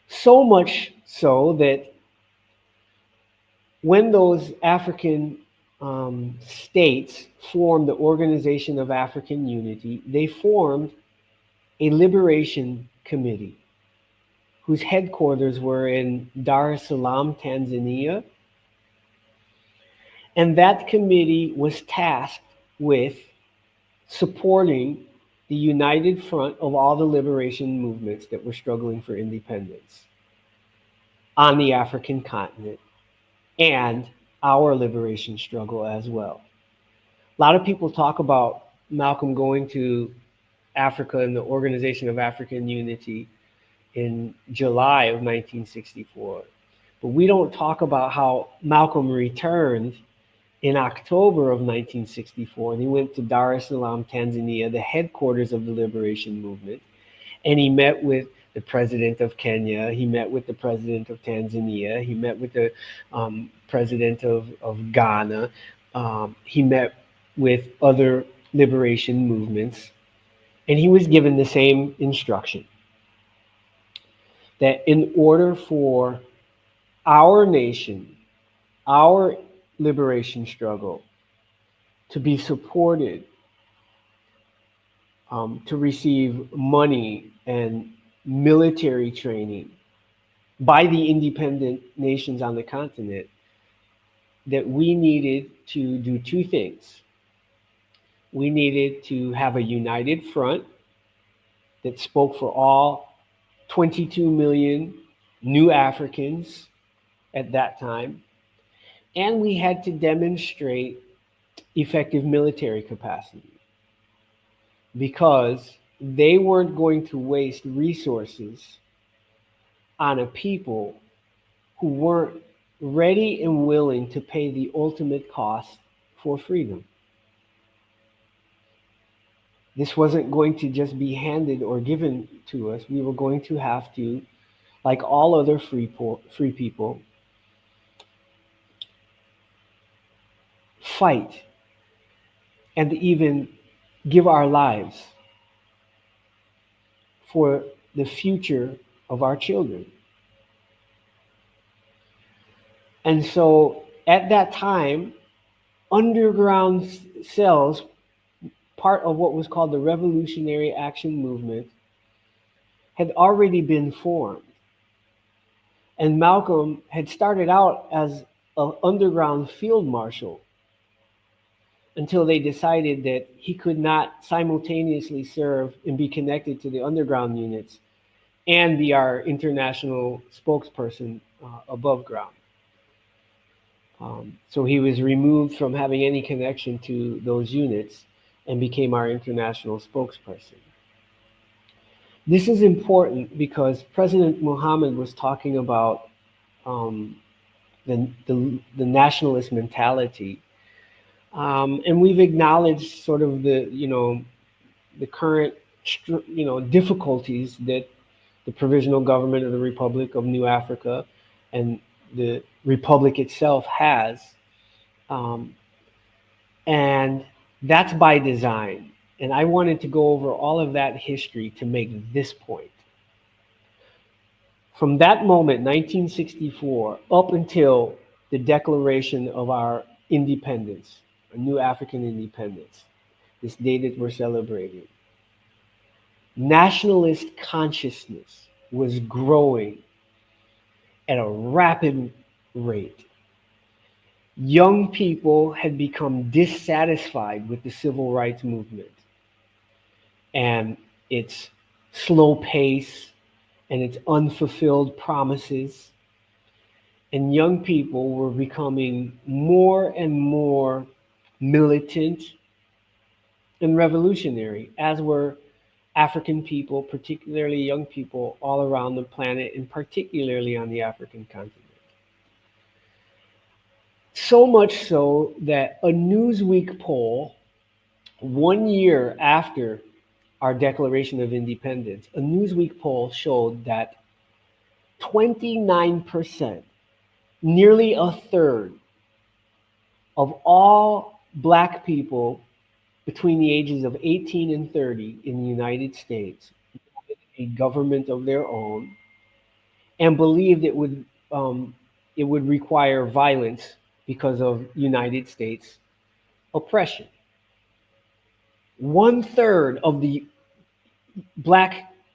So much so that when those African states formed the Organization of African Unity, they formed a liberation committee whose headquarters were in Dar es Salaam, Tanzania. And that committee was tasked with supporting the united front of all the liberation movements that were struggling for independence on the African continent and our liberation struggle as well. A lot of people talk about Malcolm going to Africa and the Organization of African Unity in July of 1964. But we don't talk about how Malcolm returned in October of 1964, and he went to Dar es Salaam, Tanzania, the headquarters of the liberation movement, and he met with the president of Kenya, he met with the president of Tanzania, he met with the president of Ghana, he met with other liberation movements, and he was given the same instruction that in order for our nation, our liberation struggle to be supported, to receive money and military training by the independent nations on the continent, that we needed to do two things. We needed to have a united front that spoke for all 22 million new Africans at that time, and we had to demonstrate effective military capacity because they weren't going to waste resources on a people who weren't ready and willing to pay the ultimate cost for freedom. This wasn't going to just be handed or given to us. We were going to have to, like all other free people, fight and even give our lives for the future of our children. And so at that time, underground cells, part of what was called the Revolutionary Action Movement, had already been formed. And Malcolm had started out as an underground field marshal until they decided that he could not simultaneously serve and be connected to the underground units and be our international spokesperson above ground. So he was removed from having any connection to those units and became our international spokesperson. This is important because President Muhammad was talking about the nationalist mentality, and we've acknowledged sort of the current difficulties that the provisional government of the Republic of New Africa and the republic itself has, and that's by design. And I wanted to go over all of that history to make this point. From that moment, 1964, up until the declaration of our independence, a new African independence, this day that we're celebrating, nationalist consciousness was growing at a rapid rate. Young people had become dissatisfied with the civil rights movement and its slow pace and its unfulfilled promises. And young people were becoming more and more militant and revolutionary, as were African people, particularly young people all around the planet, and particularly on the African continent. So much so that a Newsweek poll, 1 year after our Declaration of Independence, a Newsweek poll showed that 29%, nearly a third of all black people between the ages of 18 and 30 in the United States a government of their own and believed it would require violence because of United States oppression. One third of the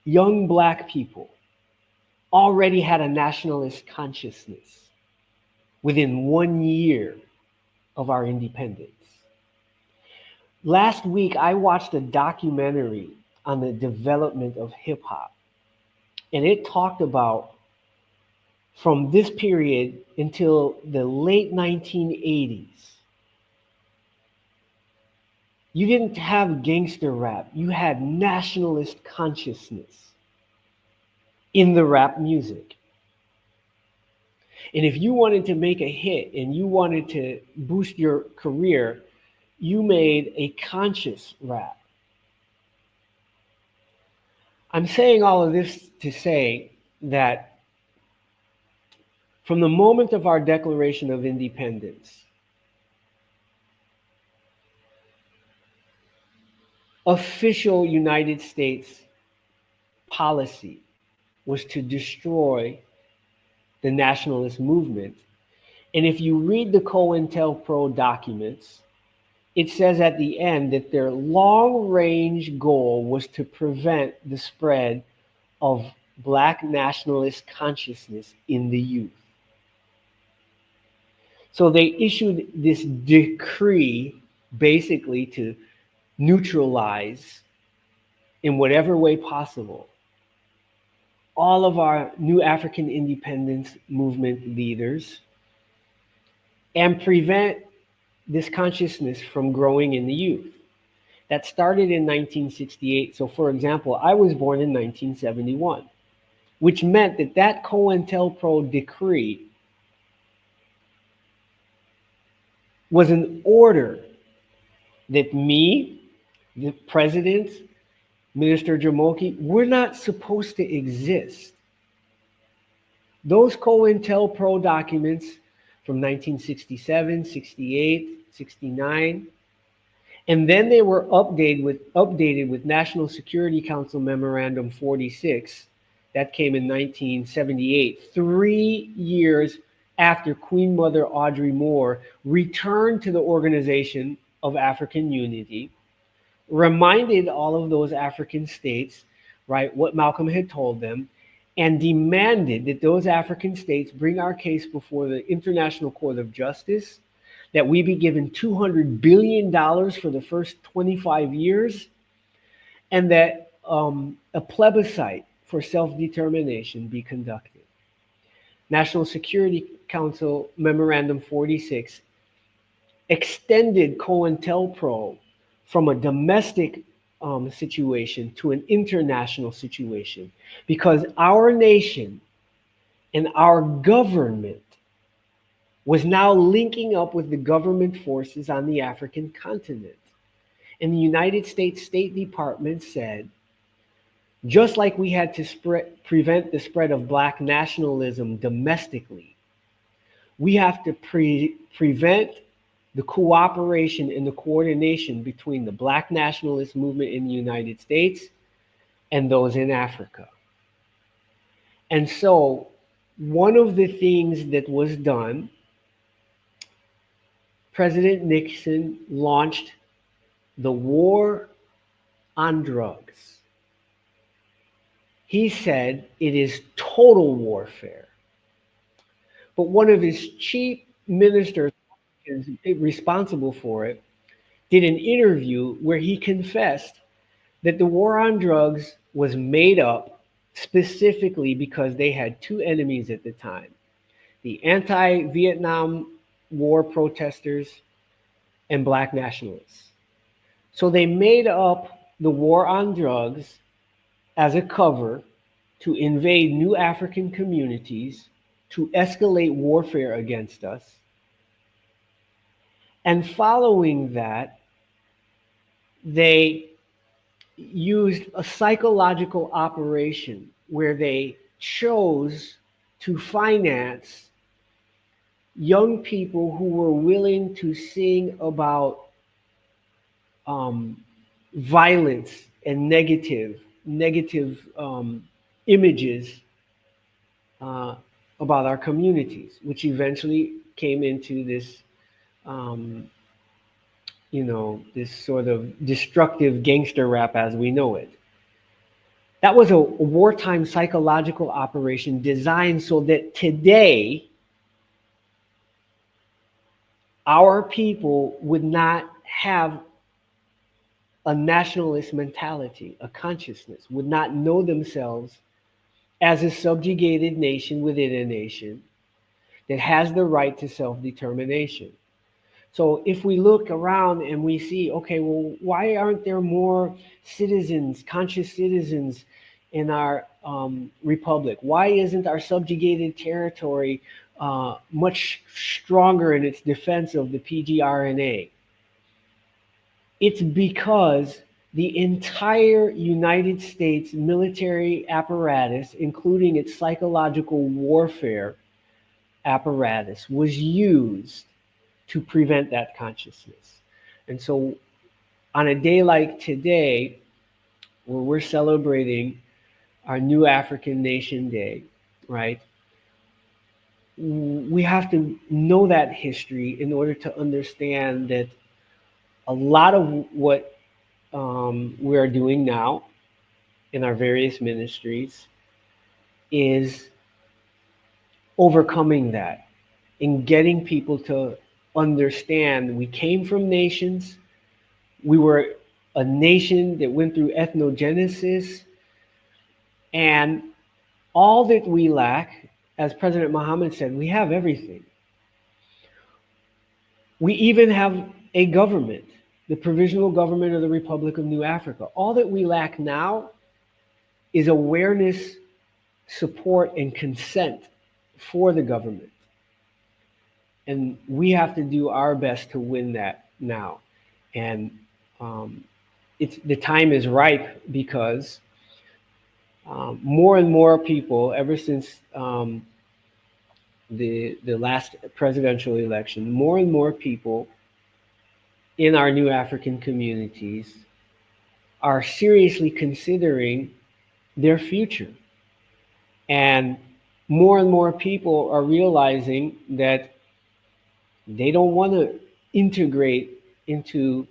young black people already had a nationalist consciousness within 1 year of our independence. Last week, I watched a documentary on the development of hip hop, and it talked about from this period until the late 1980s. You didn't have gangster rap, you had nationalist consciousness in the rap music. And if you wanted to make a hit and you wanted to boost your career, you made a conscious rap. I'm saying all of this to say that from the moment of our Declaration of Independence, official United States policy was to destroy the nationalist movement. And if you read the COINTELPRO documents, it says at the end that their long range goal was to prevent the spread of black nationalist consciousness in the youth. So they issued this decree basically to neutralize in whatever way possible all of our new African independence movement leaders and prevent this consciousness from growing in the youth. That started in 1968. So, for example, I was born in 1971, which meant that that COINTELPRO decree was an order that me, the president, Minister Jamoki, we're not supposed to exist. Those COINTELPRO documents from 1967, 68, 69, and then they were updated with National Security Council Memorandum 46 that came in 1978, 3 years after Queen Mother Audrey Moore returned to the Organization of African Unity, reminded all of those African states, right, what Malcolm had told them, and demanded that those African states bring our case before the International Court of Justice, that we be given $200 billion for the first 25 years, and that a plebiscite for self-determination be conducted. National Security Council Memorandum 46 extended COINTELPRO from a domestic situation to an international situation because our nation and our government was now linking up with the government forces on the African continent. And the United States State Department said, just like we had to prevent the spread of black nationalism domestically, we have to prevent the cooperation and the coordination between the black nationalist movement in the United States and those in Africa. And so one of the things that was done, President Nixon launched the war on drugs. He said it is total warfare. But one of his chief ministers responsible for it did an interview where he confessed that the war on drugs was made up specifically because they had two enemies at the time: the anti-Vietnam War protesters and black nationalists. So they made up the war on drugs as a cover to invade new African communities, to escalate warfare against us. And following that, they used a psychological operation where they chose to finance young people who were willing to sing about um, violence and negative images uh, about our communities, which eventually came into this, um, this sort of destructive gangster rap as we know it. That was a wartime psychological operation designed so that today our people would not have a nationalist mentality, a consciousness, would not know themselves as a subjugated nation within a nation that has the right to self determination. So if we look around and we see, okay, well, why aren't there more citizens, conscious citizens in our republic? Why isn't our subjugated territory much stronger in its defense of the PGRNA? It's because the entire United States military apparatus, including its psychological warfare apparatus, was used to prevent that consciousness. And so, on a day like today, where we're celebrating our new African Nation Day, right? We have to know that history in order to understand that a lot of what we are doing now in our various ministries is overcoming that and getting people to understand we came from nations. We were a nation that went through ethnogenesis, and all that we lack, as President Muhammad said, we have everything. We even have a government, the Provisional Government of the Republic of New Africa. All that we lack now is awareness, support, and consent for the government. And we have to do our best to win that now. And um, the time is ripe because more and more people, ever since the last presidential election, more and more people in our new African communities are seriously considering their future. And more people are realizing that they don't want to integrate into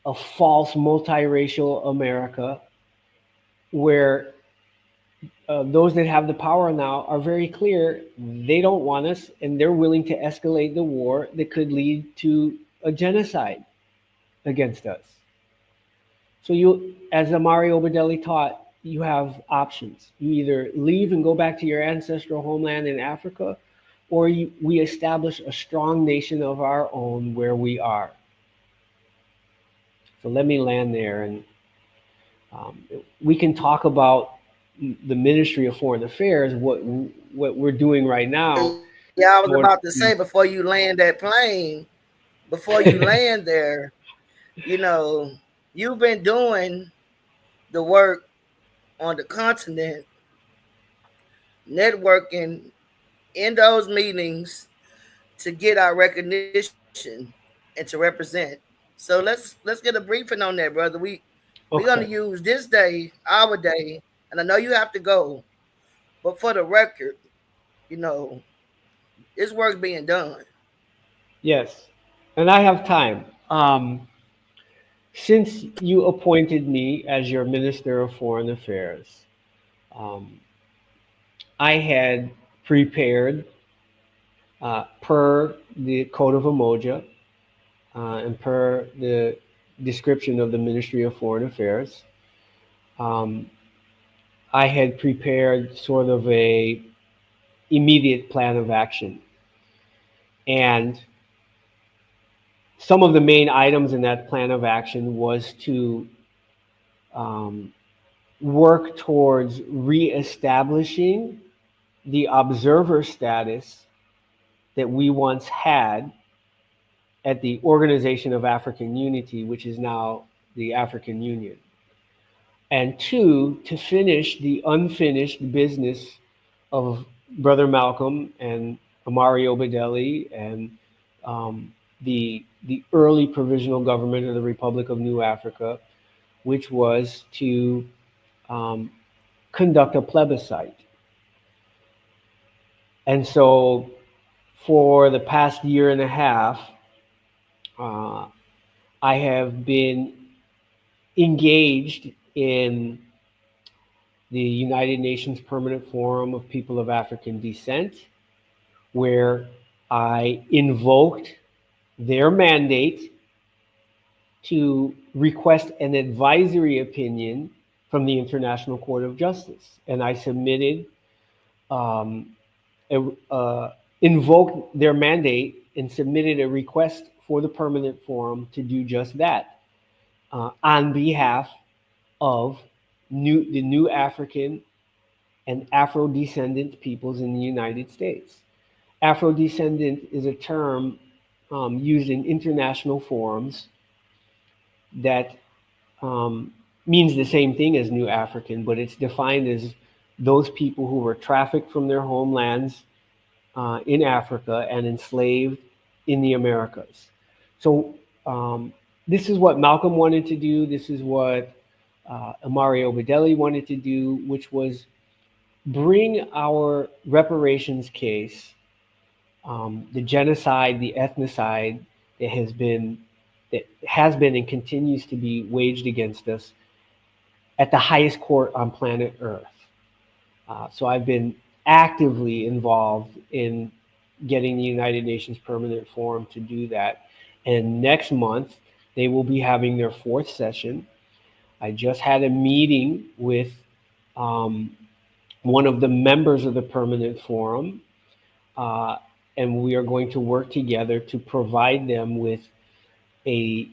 a false multiracial America where those that have the power now are very clear they don't want us and they're willing to escalate the war that could lead to a genocide against us. So you, as Amari Obadeli taught, you have options. You either leave and go back to your ancestral homeland in Africa, or we establish a strong nation of our own where we are. So let me land there, and we can talk about the Ministry of Foreign Affairs, what we're doing right now. Yeah, I was In order about to to, say before you land that plane, before you land there, you know, you've been doing the work on the continent, networking in those meetings to get our recognition and to represent. So let's get a briefing on that, brother. We're gonna okay, use this day, our day, and I know you have to go, but for the record, you know, this work's being done. yes, and I have time. Since you appointed me as your Minister of Foreign Affairs, um, I had prepared, per the Code of Umoja and per the description of the Ministry of Foreign Affairs, um, I had prepared sort of a immediate plan of action. And some of the main items in that plan of action was to um, work towards reestablishing the observer status that we once had at the Organization of African Unity, which is now the African Union. And two, to finish the unfinished business of Brother Malcolm and Amari Obadeli and the early provisional government of the Republic of New Africa, which was to um, conduct a plebiscite. And so, for the past year and a half, uh, I have been engaged in the United Nations Permanent Forum of People of African Descent, where I invoked their mandate to request an advisory opinion from the International Court of Justice. And I submitted, um, invoked their mandate and submitted a request for the permanent forum to do just that on behalf of the new African and Afro descendant peoples in the United States. Afro descendant is a term used in international forums that um, means the same thing as New African, but it's defined as those people who were trafficked from their homelands in Africa and enslaved in the Americas. So this is what Malcolm wanted to do. This is what Amari Obadeli wanted to do, which was bring our reparations case, the genocide, the ethnocide that has been and continues to be waged against us at the highest court on planet Earth. So I've been actively involved in getting the United Nations Permanent Forum to do that. And next month, they will be having their fourth session. I just had a meeting with um, one of the members of the Permanent Forum, uh, and we are going to work together to provide them with a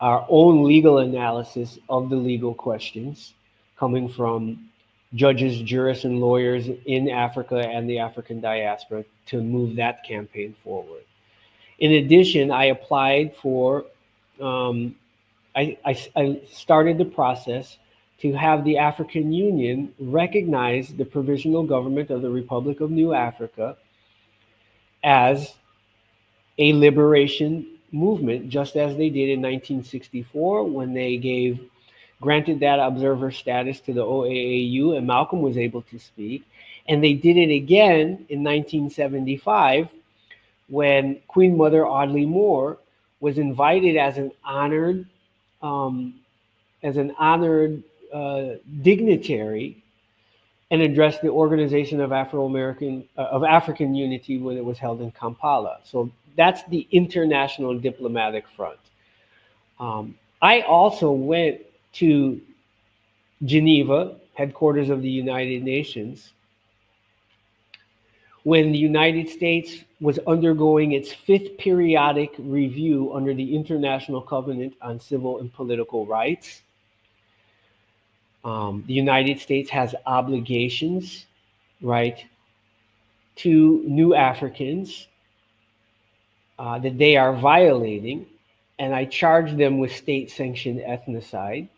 our own legal analysis of the legal questions coming from judges, jurists, and lawyers in Africa and the African diaspora to move that campaign forward. In addition, I applied for, um, I started the process to have the African Union recognize the provisional government of the Republic of New Africa as a liberation movement, just as they did in 1964 when they granted that observer status to the OAAU and Malcolm was able to speak. And they did it again in 1975 when Queen Mother Audley Moore was invited um, as an honored dignitary and addressed the Organization of of African Unity when it was held in Kampala. So that's the international diplomatic front. I also went to Geneva, headquarters of the United Nations, when the United States was undergoing its fifth periodic review under the International Covenant on Civil and Political Rights. The United States has obligations, right, to new Africans that they are violating, and I charge them with state sanctioned ethnocide.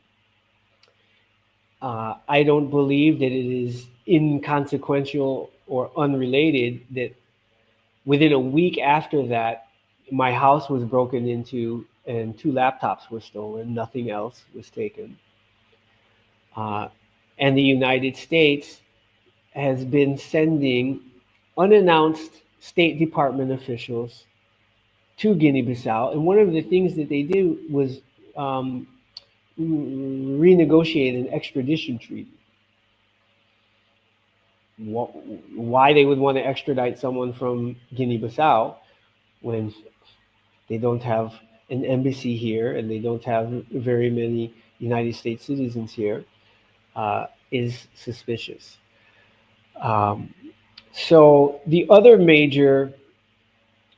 I don't believe that it is inconsequential or unrelated that within a week after that, my house was broken into and two laptops were stolen. Nothing else was taken. Uh, and the United States has been sending unannounced State Department officials to Guinea-Bissau. And one of the things that they did was um, renegotiate an extradition treaty. Why they would want to extradite someone from Guinea-Bissau when they don't have an embassy here and they don't have very many United States citizens here is suspicious. Um, so the other major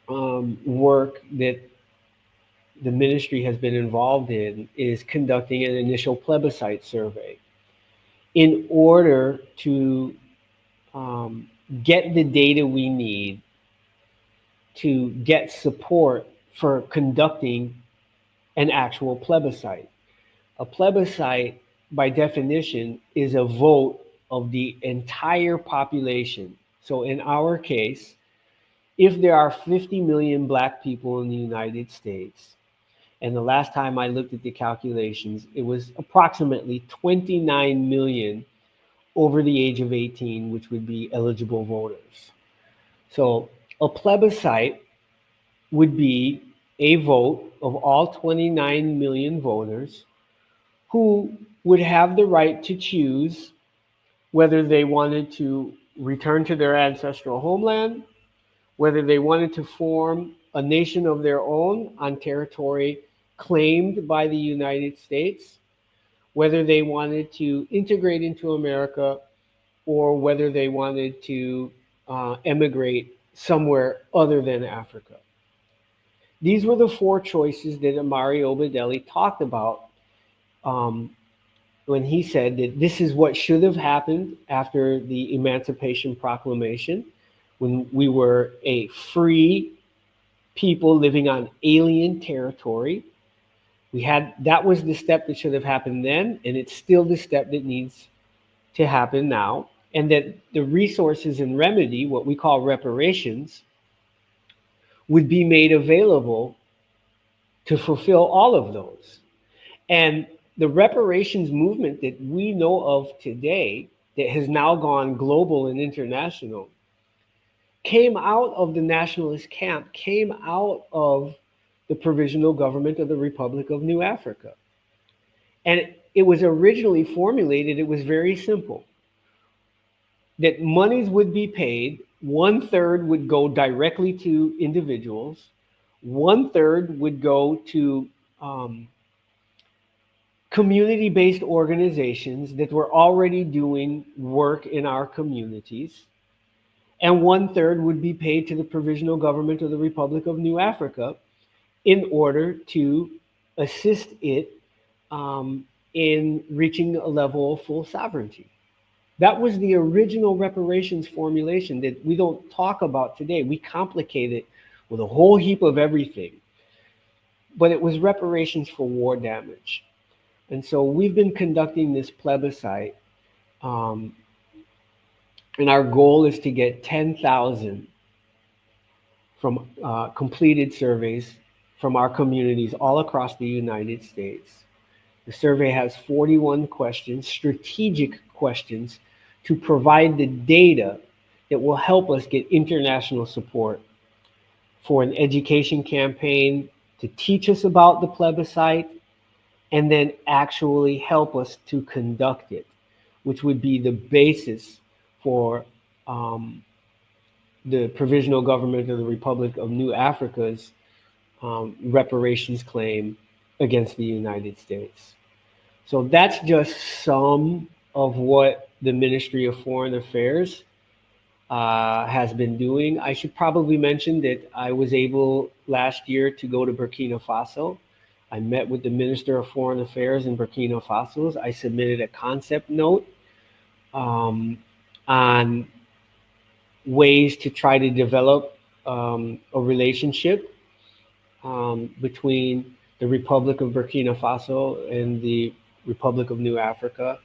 work that the ministry has been involved in is conducting an initial plebiscite survey in order to um, get the data we need to get support for conducting an actual plebiscite. A plebiscite, by definition, is a vote of the entire population. So in our case, if there are 50 million black people in the United States, and the last time I looked at the calculations, it was approximately 29 million over the age of 18, which would be eligible voters. So a plebiscite would be a vote of all 29 million voters who would have the right to choose whether they wanted to return to their ancestral homeland, whether they wanted to form a nation of their own on territory claimed by the United States, whether they wanted to integrate into America, or whether they wanted to emigrate somewhere other than Africa. These were the four choices that Amari Obadelli talked about um, when he said that this is what should have happened after the Emancipation Proclamation, when we were a free people living on alien territory. We had that was the step that should have happened then, and it's still the step that needs to happen now. And that the resources and remedy, what we call reparations, would be made available to fulfill all of those. And the reparations movement that we know of today, that has now gone global and international, came out of the nationalist camp, came out of the provisional government of the Republic of New Africa. And it was originally formulated, it was very simple, that monies would be paid, one third would go directly to individuals, one third would go to community based organizations that were already doing work in our communities, and one third would be paid to the provisional government of the Republic of New Africa in order to assist it um, in reaching a level of full sovereignty. That was the original reparations formulation that we don't talk about today. We complicate it with a whole heap of everything. But it was reparations for war damage. And so we've been conducting this plebiscite, um, and our goal is to get 10,000 from completed surveys from our communities all across the United States. The survey has 41 questions, strategic questions, to provide the data that will help us get international support for an education campaign to teach us about the plebiscite and then actually help us to conduct it, which would be the basis for um, the provisional government of the Republic of New Africa's reparations claim against the United States. So that's just some of what the Ministry of Foreign Affairs has been doing. I should probably mention that I was able last year to go to Burkina Faso. I met with the Minister of Foreign Affairs in Burkina Faso. I submitted a concept note um, on ways to try to develop a relationship between the Republic of Burkina Faso and the Republic of New Africa.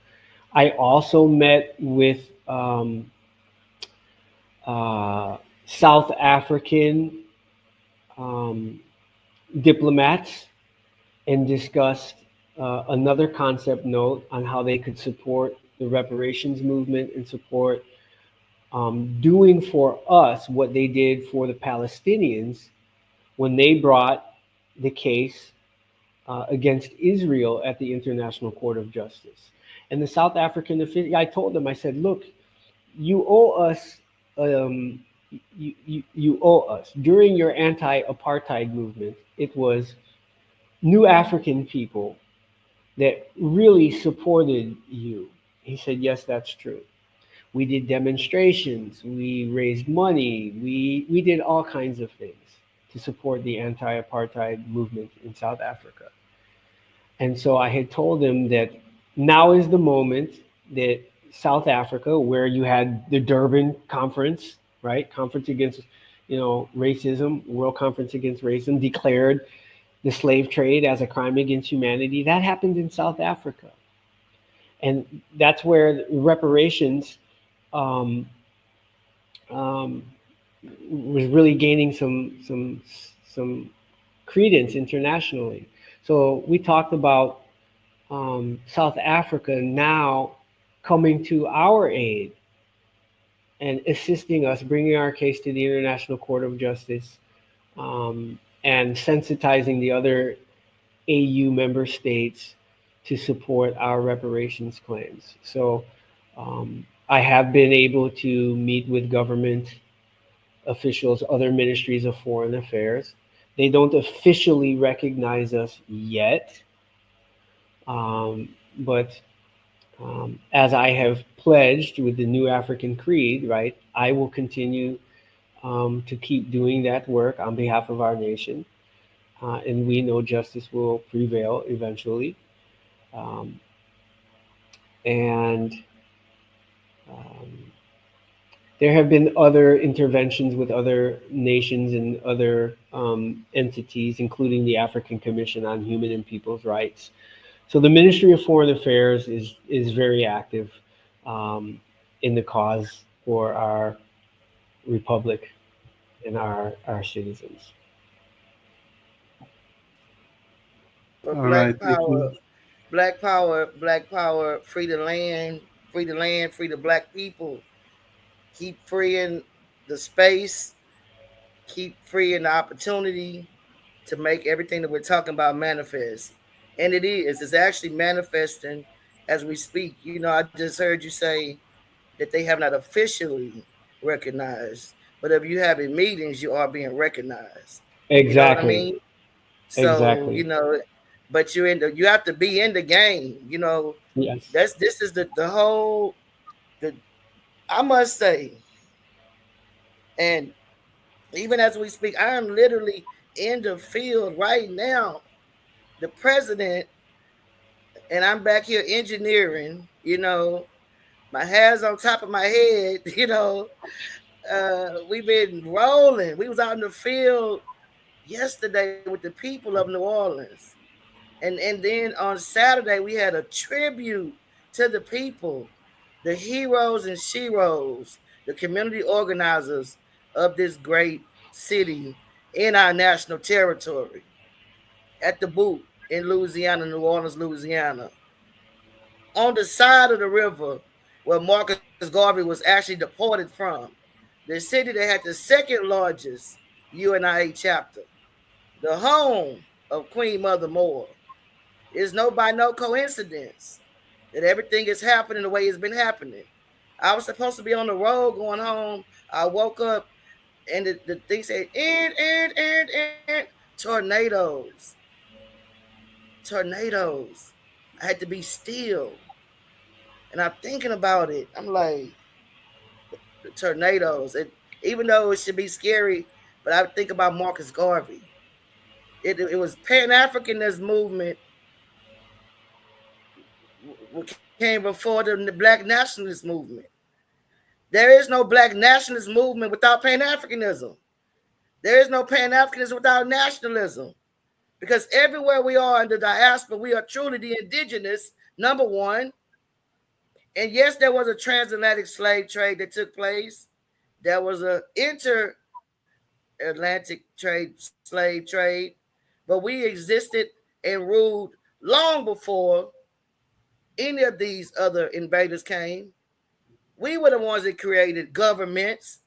I also met with South African um, diplomats and discussed another concept note on how they could support the reparations movement and support doing for us what they did for the Palestinians when they brought the case against Israel at the International Court of Justice. And the South African official, I told them, I said, look, you owe us, you owe us. During your anti-apartheid movement, it was new African people that really supported you. He said, yes, that's true. We did demonstrations, we raised money, we did all kinds of things to support the anti-apartheid movement in South Africa. And so I had told him that now is the moment that South Africa, where you had the Durban Conference, right? Conference against, racism, World Conference Against Racism, declared the slave trade as a crime against humanity. That happened in South Africa. And that's where reparations um, um, was really gaining some credence internationally. So we talked about South Africa now coming to our aid and assisting us, bringing our case to the International Court of Justice, and sensitizing the other AU member states to support our reparations claims. So I have been able to meet with government officials, other ministries of foreign affairs. They don't officially recognize us yet, but as I have pledged with the New African Creed, right, I will continue to keep doing that work on behalf of our nation. And we know justice will prevail eventually. Um, and um, there have been other interventions with other nations and other entities, including the African Commission on Human and People's Rights. So the Ministry of Foreign Affairs is very active um, in the cause for our republic and our citizens. For All right. Black Thank Power, you. Black Power, Black Power, free the land, free the land, free the black people. Keep freeing the space, keep freeing the opportunity to make everything that we're talking about manifest. And it is. It's actually manifesting as we speak. You know, I just heard you say that they have not officially recognized, but if you having meetings, you are being recognized. You know what I Exactly. mean? So, Exactly. but you have to be in the game. Yes. This is the whole the I must say, and even as we speak, I am literally in the field right now. The president and I'm back here engineering. My hair's on top of my head. We've been rolling. We was out in the field yesterday with the people of New Orleans. And then on Saturday we had a tribute to the people, the heroes and sheroes, the community organizers of this great city in our national territory at the boot in Louisiana, New Orleans, Louisiana, on the side of the river where Marcus Garvey was actually deported from, the city that had the second largest UNIA chapter, the home of Queen Mother Moore. It's by no coincidence that everything is happening the way it's been happening. I was supposed to be on the road going home. I woke up and the thing said, and tornadoes. Tornadoes. I had to be still. And I'm thinking about it. I'm like, the tornadoes. Even though it should be scary, but I think about Marcus Garvey. It was Pan Africanist movement came before the Black Nationalist movement. There is no Black Nationalist movement without Pan Africanism. There is no Pan Africanism without nationalism. Because everywhere we are in the diaspora, we are truly the indigenous, number one. And yes, there was a transatlantic slave trade that took place. There was a inter-Atlantic slave trade, but we existed and ruled long before any of these other invaders came. We were the ones that created governments.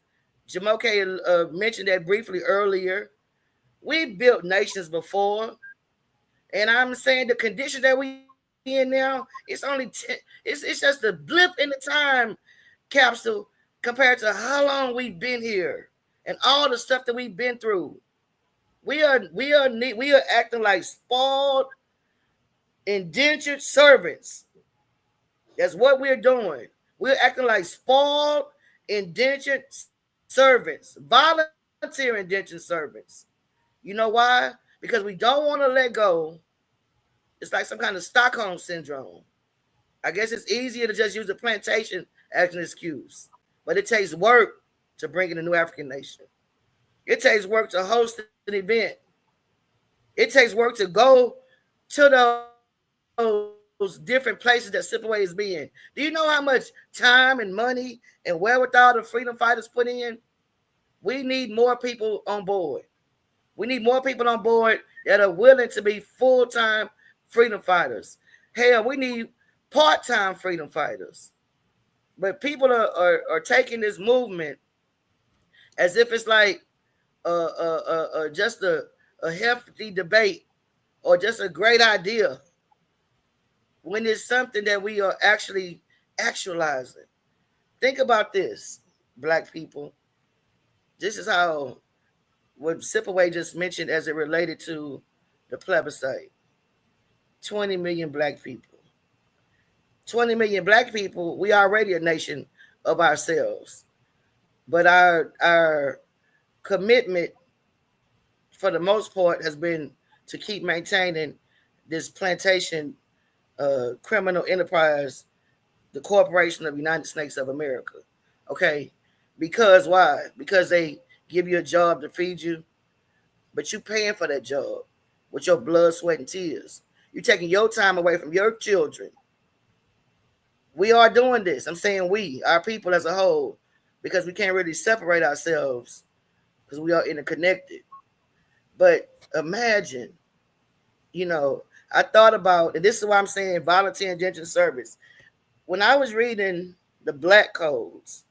Jamoke mentioned that briefly earlier. We built nations before, and I'm saying the condition that we in now, it's just a blip in the time capsule compared to how long we've been here and all the stuff that we've been through. We are acting like spoiled, indentured servants. That's what we're doing. We're acting like spoiled, indentured servants, volunteer indentured servants. You know why? Because we don't want to let go. It's like some kind of Stockholm syndrome. I guess it's easier to just use the plantation as an excuse, but it takes work to bring in a new African nation. It takes work to host an event. It takes work to go to those different places that Simple Way is being. Do you know how much time and money and wherewithal the freedom fighters put in? We need more people on board. We need more people on board that are willing to be full time freedom fighters. Hell, we need part time freedom fighters. But people are taking this movement as if it's like just a hefty debate or just a great idea when it's something that we are actually actualizing. Think about this, black people. This is how what Sipaway just mentioned as it related to the plebiscite. 20 million black people. 20 million black people, we already a nation of ourselves. But our commitment for the most part has been to keep maintaining this plantation criminal enterprise, the Corporation of United Snakes of America. Okay? Because why? Because they give you a job to feed you, but you paying for that job with your blood, sweat, and tears. You're taking your time away from your children. We are doing this. I'm saying we, our people as a whole, because we can't really separate ourselves because we are interconnected. But imagine, you know, I thought about, and this is why I'm saying volunteer indentured service. When I was reading the black codes,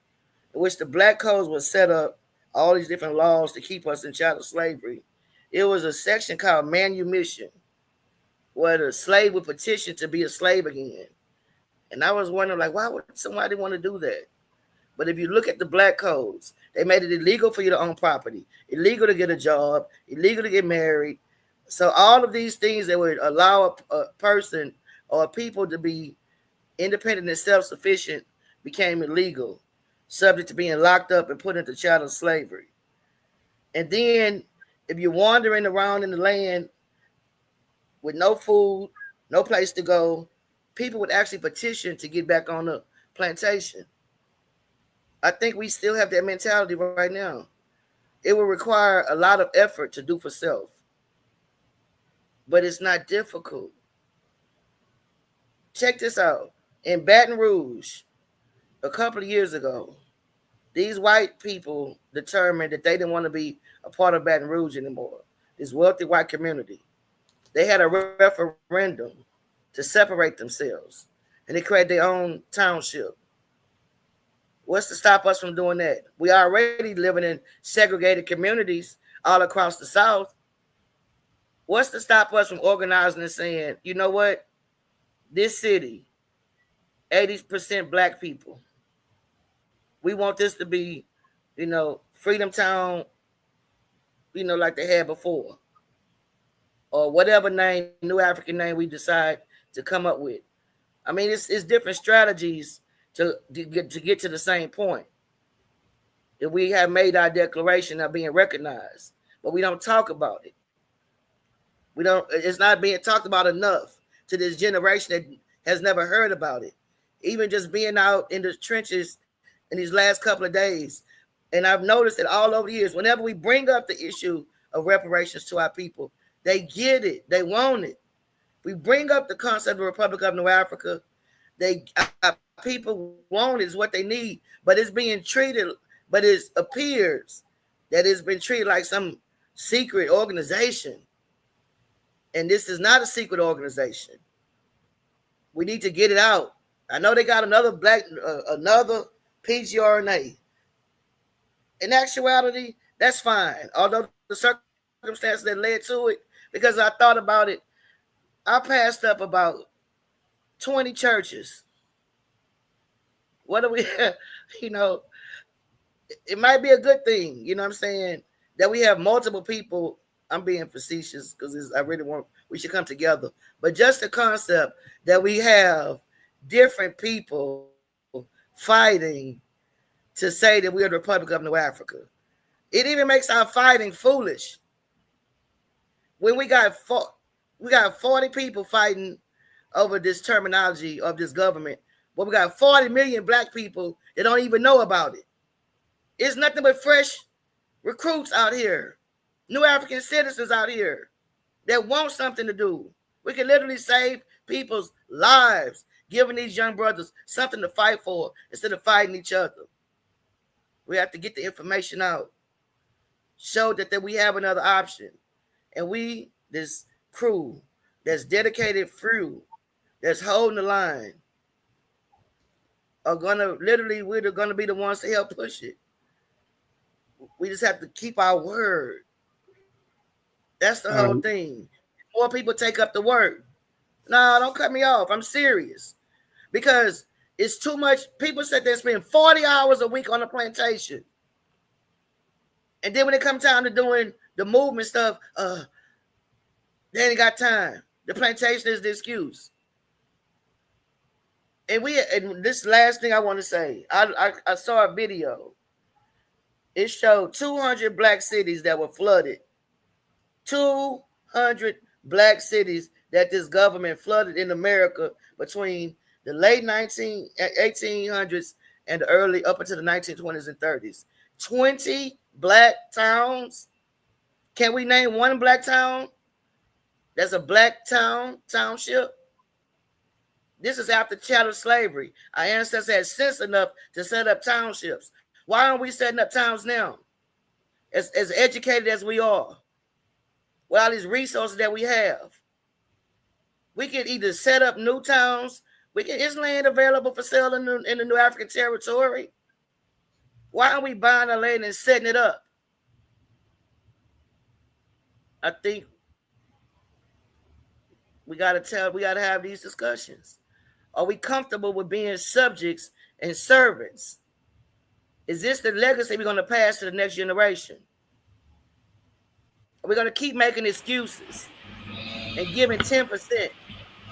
in which the black codes was set up, all these different laws to keep us in chattel slavery, it was a section called manumission, where the slave would petition to be a slave again. And I was wondering, like, why would somebody want to do that? But if you look at the black codes, they made it illegal for you to own property, illegal to get a job, illegal to get married. So all of these things that would allow a person or a people to be independent and self-sufficient became illegal, subject to being locked up and put into chattel slavery. And then if you're wandering around in the land with no food, no place to go, people would actually petition to get back on the plantation. I think we still have that mentality right now. It will require a lot of effort to do for self, but it's not difficult. Check this out. In Baton Rouge, a couple of years ago, these white people determined that they didn't want to be a part of Baton Rouge anymore, this wealthy white community. They had a referendum to separate themselves, and they created their own township. What's to stop us from doing that? We are already living in segregated communities all across the South. What's to stop us from organizing and saying, you know what? This city, 80% black people. We want this to be, Freedom Town, like they had before. Or whatever name, new African name we decide to come up with. I mean, it's different strategies to get to the same point. If we have made our declaration of being recognized, but we don't talk about it. We don't. It's not being talked about enough to this generation that has never heard about it. Even just being out in the trenches in these last couple of days, and I've noticed that all over the years, whenever we bring up the issue of reparations to our people, they get it. They want it. We bring up the concept of the Republic of New Africa. Our people want it, is what they need, but it's being treated, but it appears that it's been treated like some secret organization, and this is not a secret organization. We need to get it out. I know they got another PGRNA. In actuality, that's fine. Although the circumstances that led to it, because I thought about it, I passed up about 20 churches. What do we have? You know, it might be a good thing, you know what I'm saying, that we have multiple people. I'm being facetious because I really want we should come together. But just the concept that we have different people fighting to say that we are the Republic of New Africa. It even makes our fighting foolish. When we got 40 people fighting over this terminology of this government, but we got 40 million black people that don't even know about it. It's nothing but fresh recruits out here, new African citizens out here that want something to do. We can literally save people's lives, giving these young brothers something to fight for instead of fighting each other. We have to get the information out. showed that we have another option. And we, this crew that's dedicated through, that's holding the line, are gonna literally, we're gonna be the ones to help push it. We just have to keep our word. That's the whole Um, thing. More people take up the word. No, don't cut me off. I'm serious. Because it's too much. People said they spend 40 hours a week on a plantation. And then when it comes time to doing the movement stuff, they ain't got time. The plantation is the excuse. And this last thing I want to say, I saw a video. It showed 200 black cities that were flooded. 200 black cities that this government flooded in America between the late 1800s and the early up until the 1920s and 30s. 20 black towns. Can we name one black town that's a black township? This is after chattel slavery. Our ancestors had sense enough to set up townships. Why aren't we setting up towns now? As educated as we are, with all these resources that we have, we can either set up new towns. Is land available for sale in the new African territory? Why aren't we buying the land and setting it up? I think we gotta have these discussions. Are we comfortable with being subjects and servants? Is this the legacy we're going to pass to the next generation? Are we going to keep making excuses and giving 10%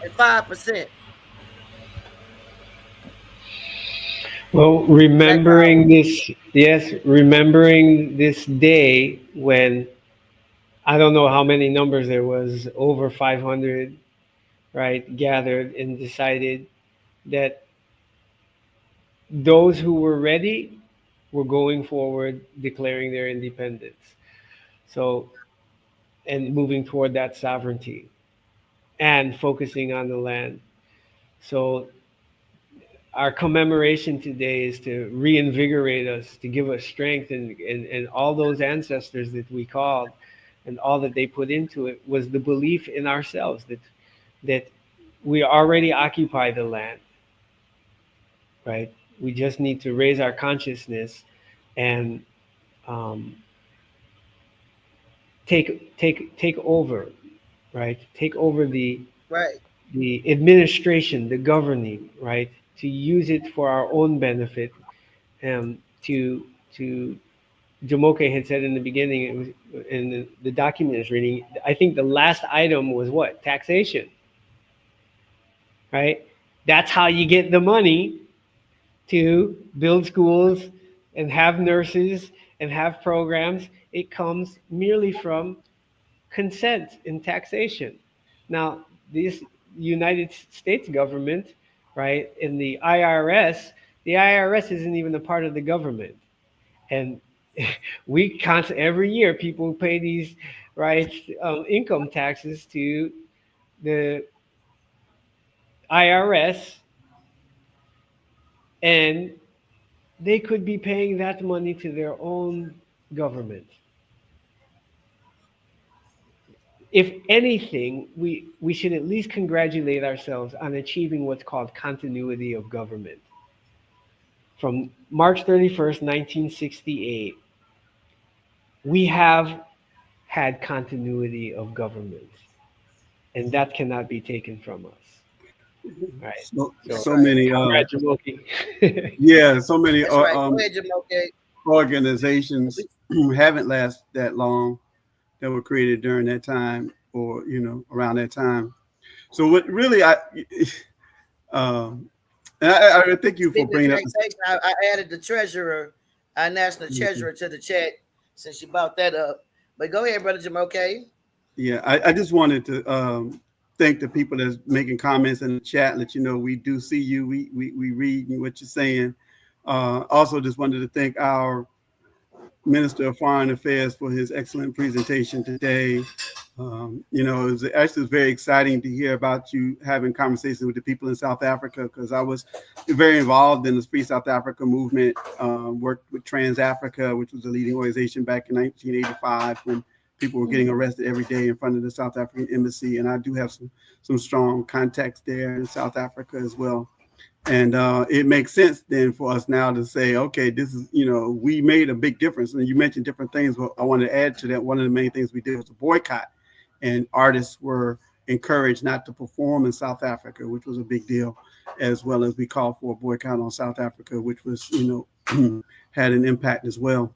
and 5%? Well, Black power. remembering this, yes, remembering this day when I don't know how many numbers there was, over 500, right, gathered and decided that those who were ready were going forward, declaring their independence. So, and moving toward that sovereignty and focusing on the land. So, our commemoration today is to reinvigorate us, to give us strength, and all those ancestors that we called and all that they put into it was the belief in ourselves that we already occupy the land, right? We just need to raise our consciousness and um, take over, right? Take over Right, the administration, the governing, right? To use it for our own benefit, to Jamoke had said in the beginning, it was in the document is reading. I think the last item was what? Taxation, right? That's how you get the money to build schools and have nurses and have programs. It comes merely from consent in taxation. Now, this United States government, right, in the IRS isn't even a part of the government. And we constantly, every year, people pay these, right, income taxes to the IRS, and they could be paying that money to their own government. If anything, we should at least congratulate ourselves on achieving what's called continuity of government. From March 31st, 1968, we have had continuity of government, and that cannot be taken from us. Right. So, that's so right. many, congratulations. yeah, so many That's right. Go ahead, Jamoke. organizations haven't lasted that long that were created during that time or around that time. So what really um, and I thank you for Speaking of bringing up. taxation, I added the treasurer, our national treasurer, to the chat since you brought that up. But go ahead, brother Jamoke. Yeah, I just wanted to thank the people that's making comments in the chat. Let you know we do see you. We read what you're saying. Also, just wanted to thank our Minister of Foreign Affairs for his excellent presentation today. It was actually very exciting to hear about you having conversations with the people in South Africa because I was very involved in the Free South Africa movement. Worked with Trans Africa, which was a leading organization back in 1985 when people were getting arrested every day in front of the South African embassy, and I do have some strong contacts there in South Africa as well. And it makes sense then for us now to say, okay, this is, we made a big difference. And you mentioned different things. But I want to add to that. One of the main things we did was a boycott, and artists were encouraged not to perform in South Africa, which was a big deal, as well as we called for a boycott on South Africa, which was, had an impact as well.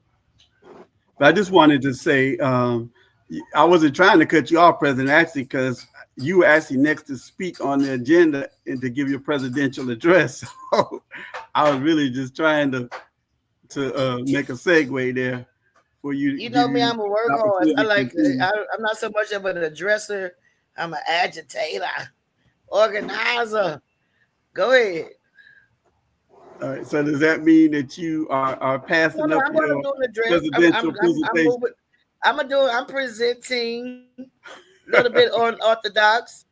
But I just wanted to say, I wasn't trying to cut you off, President, actually, because you were actually next to speak on the agenda and to give your presidential address. So I was really just trying to make a segue there for you to You give know me, you I'm a the workhorse. I opportunity to like. continue. I'm not so much of an addresser. I'm an agitator, organizer. Go ahead. All right. So does that mean that you are passing up I'm gonna your do an address. presidential I'm presentation? moving. I'm gonna do. I'm presenting a little bit unorthodox,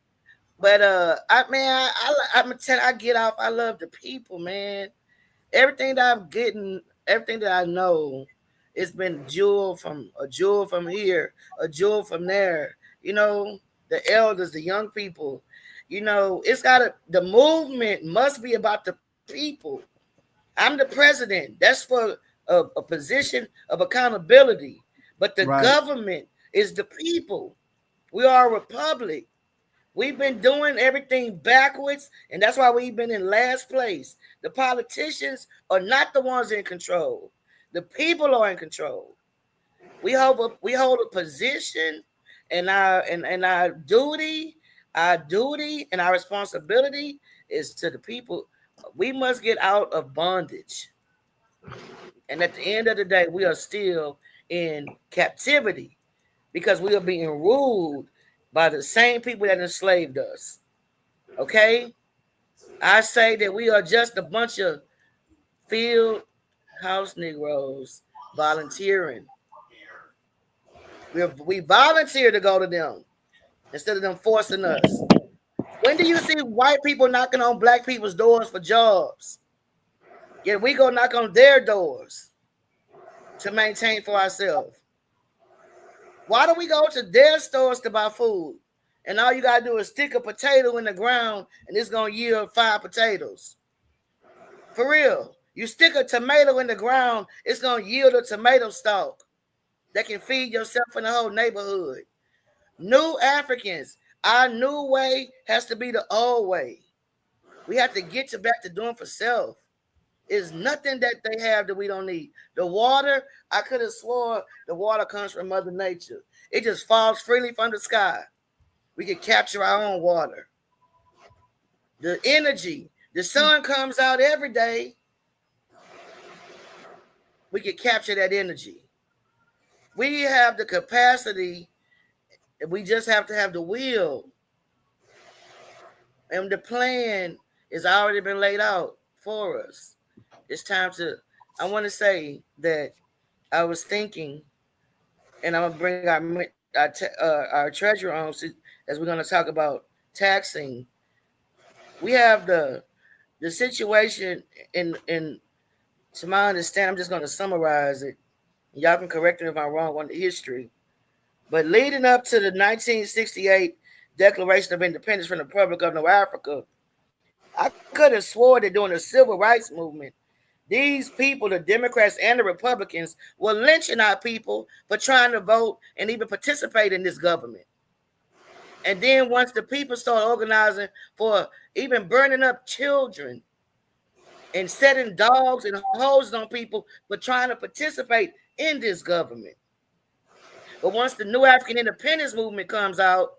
but I'm gonna tell. I get off. I love the people, man. Everything that I'm getting, everything that I know, it's been jewel from here, a jewel from there. The elders, the young people. It's gotta. The movement must be about the people. I'm the president. That's for a position of accountability. But the Right. government is the people. We are a republic. We've been doing everything backwards, and that's why we've been in last place. The politicians are not the ones in control. The people are in control. We hold a position, and our duty and our responsibility is to the people. We must get out of bondage. And at the end of the day, we are still in captivity because we are being ruled by the same people that enslaved us. Okay? I say that we are just a bunch of field house Negroes volunteering. We volunteer to go to them instead of them forcing us. When do you see white people knocking on black people's doors for jobs? Yet we go knock on their doors to maintain for ourselves. Why do we go to their stores to buy food? And all you gotta do is stick a potato in the ground and it's gonna yield 5 potatoes. For real. You stick a tomato in the ground, it's gonna yield a tomato stalk that can feed yourself and the whole neighborhood. New Africans, our new way has to be the old way. We have to get to back to doing for self. Is nothing that they have that we don't need. The water, I could have swore the water comes from Mother Nature. It just falls freely from the sky. We can capture our own water. The energy, the sun comes out every day. We can capture that energy. We have the capacity, and we just have to have the will. And the plan has already been laid out for us. It's time to. I want to say that I was thinking, and I'm gonna bring our treasurer on as we're gonna talk about taxing. We have the situation in to my understanding. I'm just gonna summarize it. Y'all can correct me if I'm wrong on the history. But leading up to the 1968 Declaration of Independence from the Republic of North Africa, I could have swore that during the civil rights movement, these people, the Democrats and the Republicans, were lynching our people for trying to vote and even participate in this government. And then once the people started organizing for even burning up children and setting dogs and hoses on people for trying to participate in this government. But once the new African independence movement comes out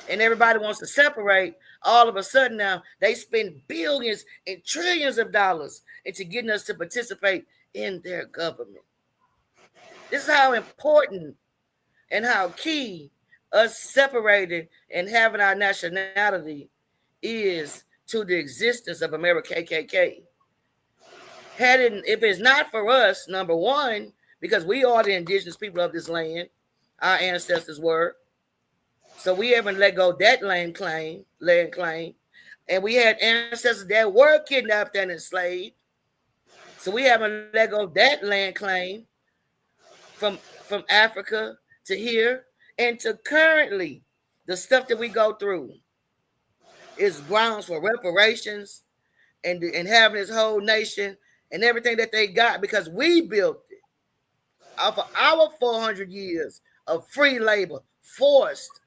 and everybody wants to separate, all of a sudden now they spend billions and trillions of dollars into getting us to participate in their government. This is how important and how key us separating and having our nationality is to the existence of America KKK. If it's not for us, number one, because we are the indigenous people of this land, our ancestors were. So we haven't let go of that land claim. And we had ancestors that were kidnapped and enslaved. So we haven't let go of that land claim from Africa to here and to currently. The stuff that we go through is grounds for reparations and having this whole nation and everything that they got because we built it off of our 400 years of free labor, forced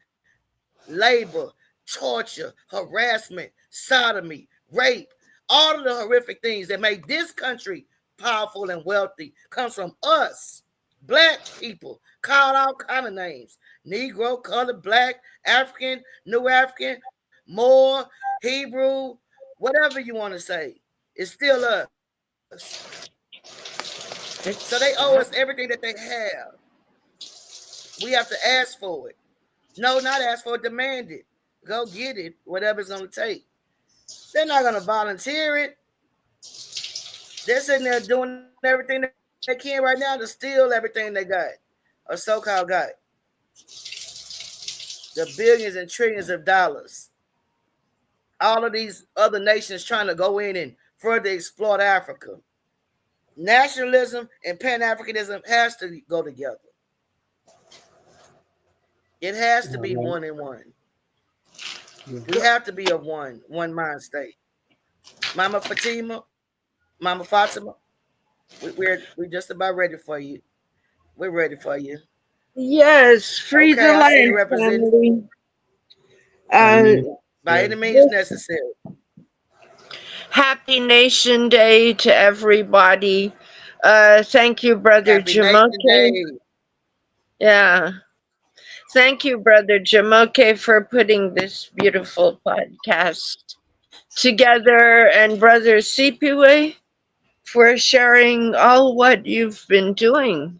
labor, torture, harassment, sodomy, rape, all of the horrific things that made this country powerful and wealthy comes from us. Black people called all kind of names: Negro, colored, black, African, New African, Moor, Hebrew, whatever you want to say. It's still us. So they owe us everything that they have. We have to ask for it. No, not ask for it, demand it. Go get it, whatever it's going to take. They're not going to volunteer it. They're sitting there doing everything they can right now to steal everything they got or so called got. The billions and trillions of dollars. All of these other nations trying to go in and further exploit Africa. Nationalism and Pan Africanism has to go together. It has to be Right. one and one. Yeah. We have to be of one mind state. Mama Fatima, Mama Fatima, we're just about ready for you. We're ready for you. Yes, free Okay, the I see you land, representing family. By any Uh, means by necessary. any means necessary. Happy Nation Day to everybody. Thank you, Brother Happy Nation Jamoke. Day. Yeah. Thank you, Brother Jamoke, for putting this beautiful podcast together, and Brother Sipiwe for sharing all what you've been doing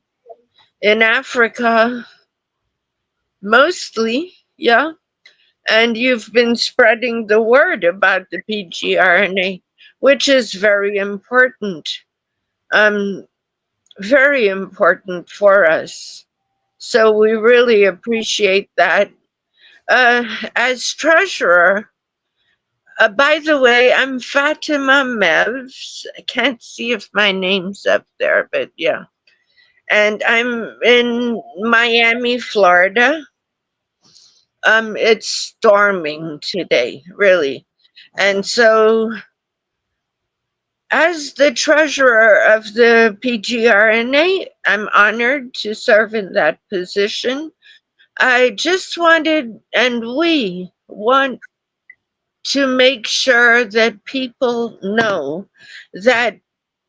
in Africa, mostly. Yeah. And you've been spreading the word about the PGRNA, which is very important. Um, very important for us. So we really appreciate that. Uh, as treasurer, by the way, I'm Fatima Mevs. I can't see if my name's up there, but yeah. And I'm in Miami, Florida. It's storming today, really. And so, as the treasurer of the PGRNA, I'm honored to serve in that position. I just wanted, and we want to make sure that people know that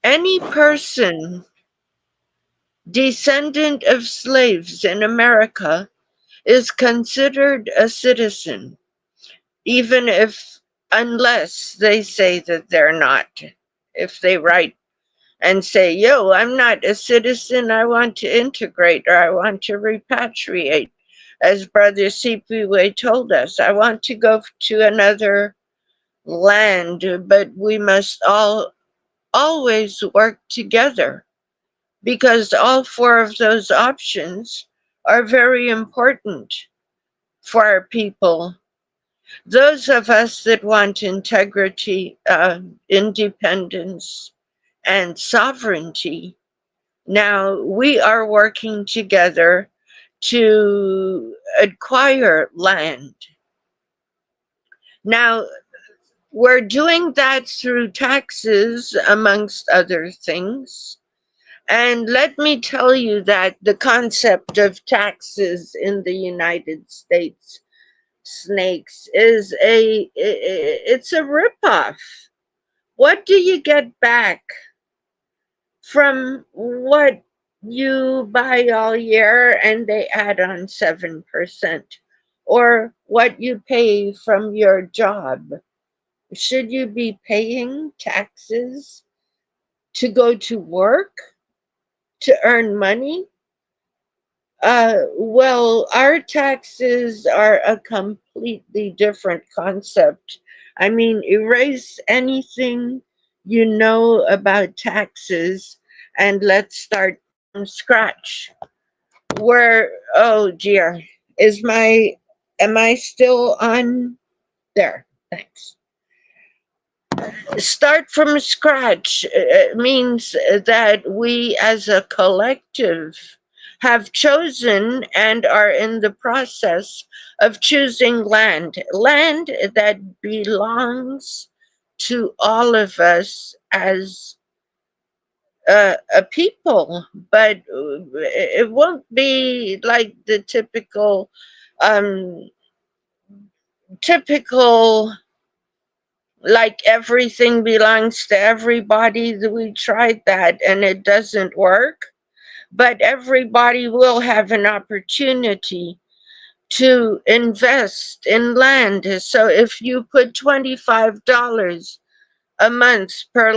any person descendant of slaves in America is considered a citizen, even if, unless they say that they're not. If they write and say, yo, I'm not a citizen, I want to integrate or I want to repatriate. As Brother Sipiwe told us, I want to go to another land, but we must all always work together because all four of those options are very important for our people. Those of us that want integrity, independence, and sovereignty. Now we are working together to acquire land. Now we're doing that through taxes, amongst other things. And let me tell you that the concept of taxes in the United States, snakes, is it's a ripoff. What do you get back from what you buy all year and they add on 7%, or what you pay from your job? Should you be paying taxes to go to work to earn money? Well, our taxes are a completely different concept. I mean, erase anything you know about taxes and let's start from scratch. Where, oh dear, is my, am I still on there? Thanks. Start from scratch means that we as a collective have chosen and are in the process of choosing land that belongs to all of us as a people, but it won't be like the um, typical, like everything belongs to everybody. We tried that and it doesn't work, but everybody will have an opportunity to invest in land. So if you put $25 a month for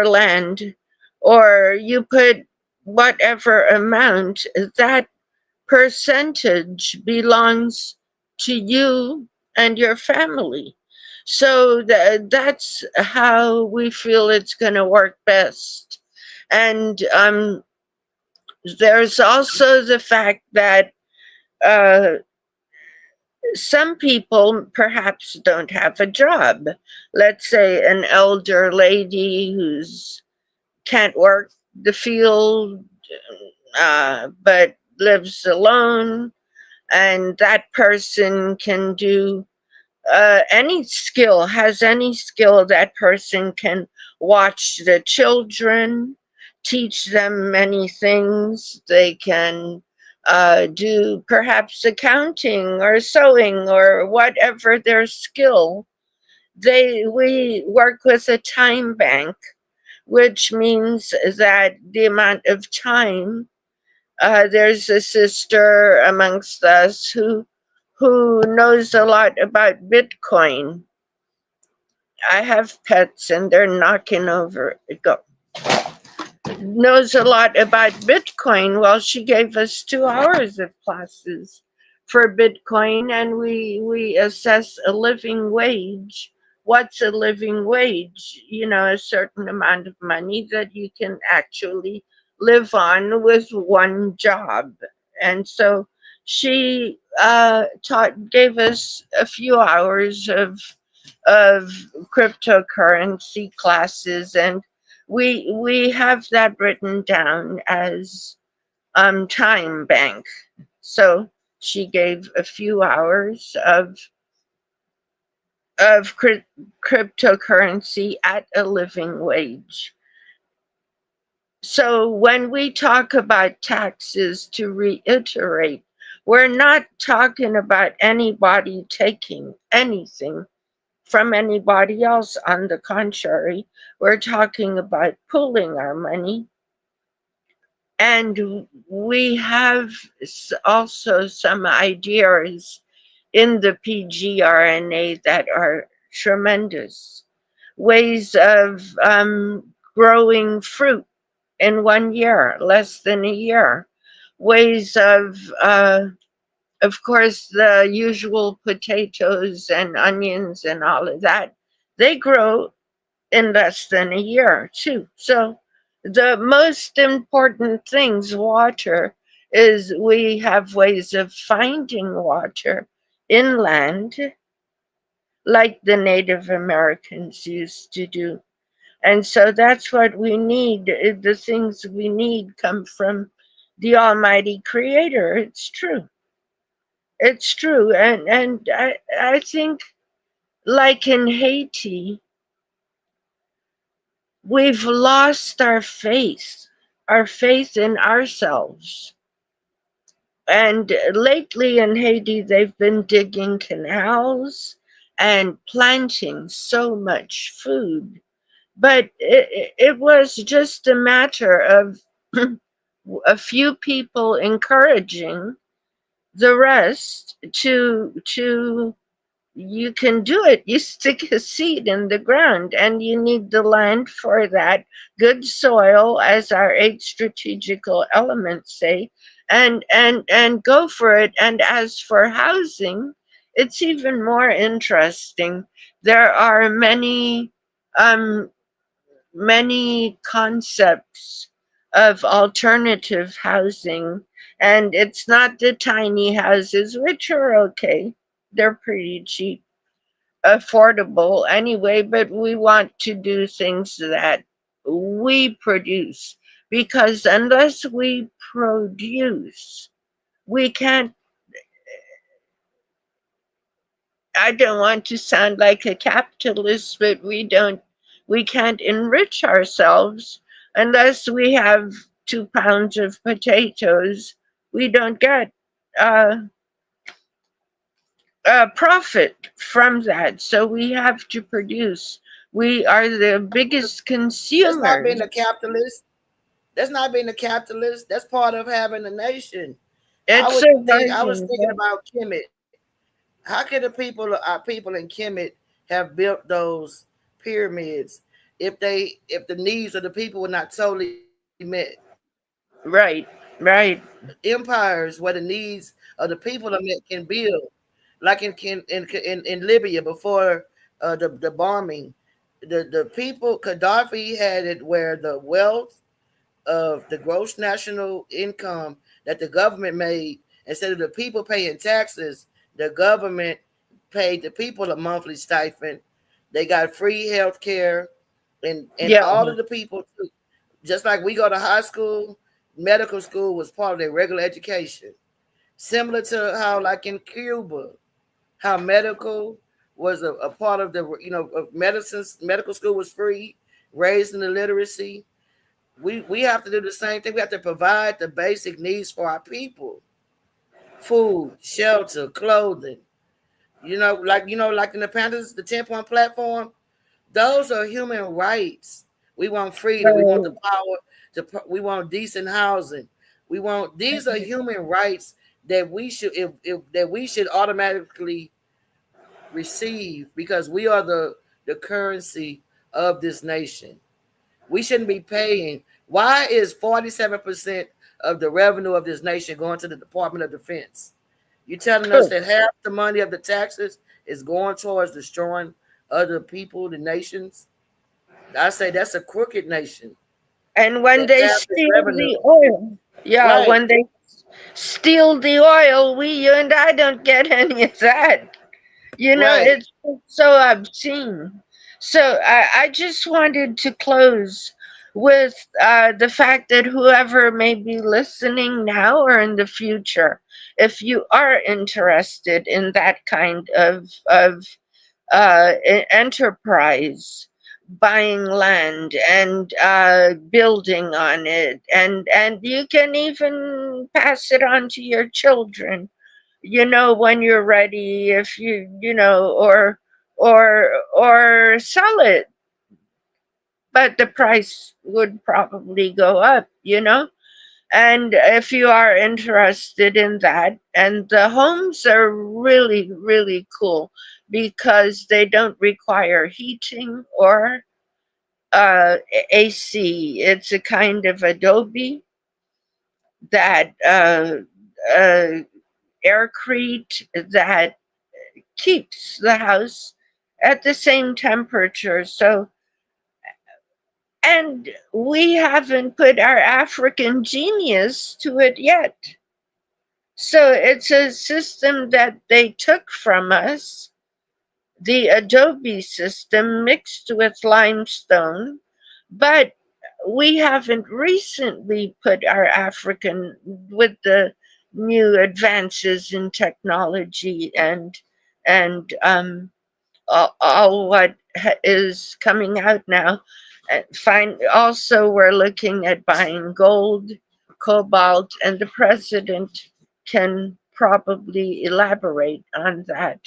land, or you put whatever amount, that percentage belongs to you and your family. So that's how we feel it's going to work best. And there's also the fact that uh, some people perhaps don't have a job. Let's say an elder lady who's can't work the field, but lives alone, and that person can do any skill, has any skill. That person can watch the children, teach them many things. They can do perhaps accounting or sewing or whatever their skill. We work with a time bank, which means that the amount of time, there's a sister amongst us who knows a lot about Bitcoin. I have pets and they're knocking over. Go. Knows a lot about Bitcoin. Well, she gave us 2 hours of classes for Bitcoin, and we assess a living wage. What's a living wage? You know, a certain amount of money that you can actually live on with one job. And so she gave us a few hours of cryptocurrency classes, and we have that written down as time bank. So she gave a few hours of cryptocurrency at a living wage. So when we talk about taxes, to reiterate, we're not talking about anybody taking anything from anybody else. On the contrary, we're talking about pooling our money. And we have also some ideas in the PGRNA that are tremendous. Ways of growing fruit in 1 year, less than a year. Ways of course, the usual potatoes and onions and all of that, they grow in less than a year too. So the most important things, water, is we have ways of finding water inland, like the Native Americans used to do. And so that's what we need. The things we need come from the Almighty Creator. It's true. It's true. And I think, like in Haiti, we've lost our faith in ourselves. And lately in Haiti, they've been digging canals and planting so much food. But it was just a matter of a few people encouraging the rest to you can do it. You stick a seed in the ground, and you need the land for that, good soil, as our 8 strategical elements say, and go for it. And as for housing, it's even more interesting. There are um many concepts of alternative housing And it's not the tiny houses, which are okay. They're pretty cheap, affordable anyway, but we want to do things that we produce, because unless we produce, we can't. I don't want to sound like a capitalist, but we can't enrich ourselves unless we have 2 pounds of potatoes. We don't get uh, a profit from that. So we have to produce. We are the biggest That's not being consumers. a capitalist. That's not being a capitalist. That's part of having a nation. It's I was surviving. thinking about Kemet. How could our people in Kemet have built those pyramids if the needs of the people were not totally met? Right, right. Empires where the needs of the people are met can build, like in Libya before the bombing. The people Gaddafi had it where the wealth of the gross national income that the government made, instead of the people paying taxes, the government paid the people a monthly stipend. They got free health care, and Yeah. all of the people too. Just like we go to high school, medical school was part of their regular education. Similar to how, like in Cuba, how medical was a part of the of medicines. Medical school was free, raising the literacy. We have to do the same thing. We have to provide the basic needs for our people: food, shelter, clothing. Like in the Panthers, the 10-point platform. Those are human rights. We want freedom. We want the Right. power. We want decent housing. We want these are human rights that we should if that we should automatically receive because we are the currency of this nation. We shouldn't be paying. Why is 47% of the revenue of this nation going to the Department of Defense? You telling us that half the money of the taxes is going towards destroying other people, the nations? I say that's a crooked nation And when that they have this steal revenue. the oil, yeah, Right, when they steal the oil, you and I don't get any of that. right. It's so obscene. So I just wanted to close with the fact that whoever may be listening now or in the future, if you are interested in that kind of enterprise, buying land and building on it, and you can even pass it on to your children, when you're ready, if or sell it, but the price would probably go up, and if you are interested in that, and the homes are really really cool because they don't require heating or AC. It's a kind of adobe that uh, aircrete that keeps the house at the same temperature. So, and we haven't put our African genius to it yet. So it's a system that they took from us, the adobe system mixed with limestone, but we haven't recently put our African with the new advances in technology and all what is coming out now. Find also we're looking at buying gold, cobalt, and the president can probably elaborate on that.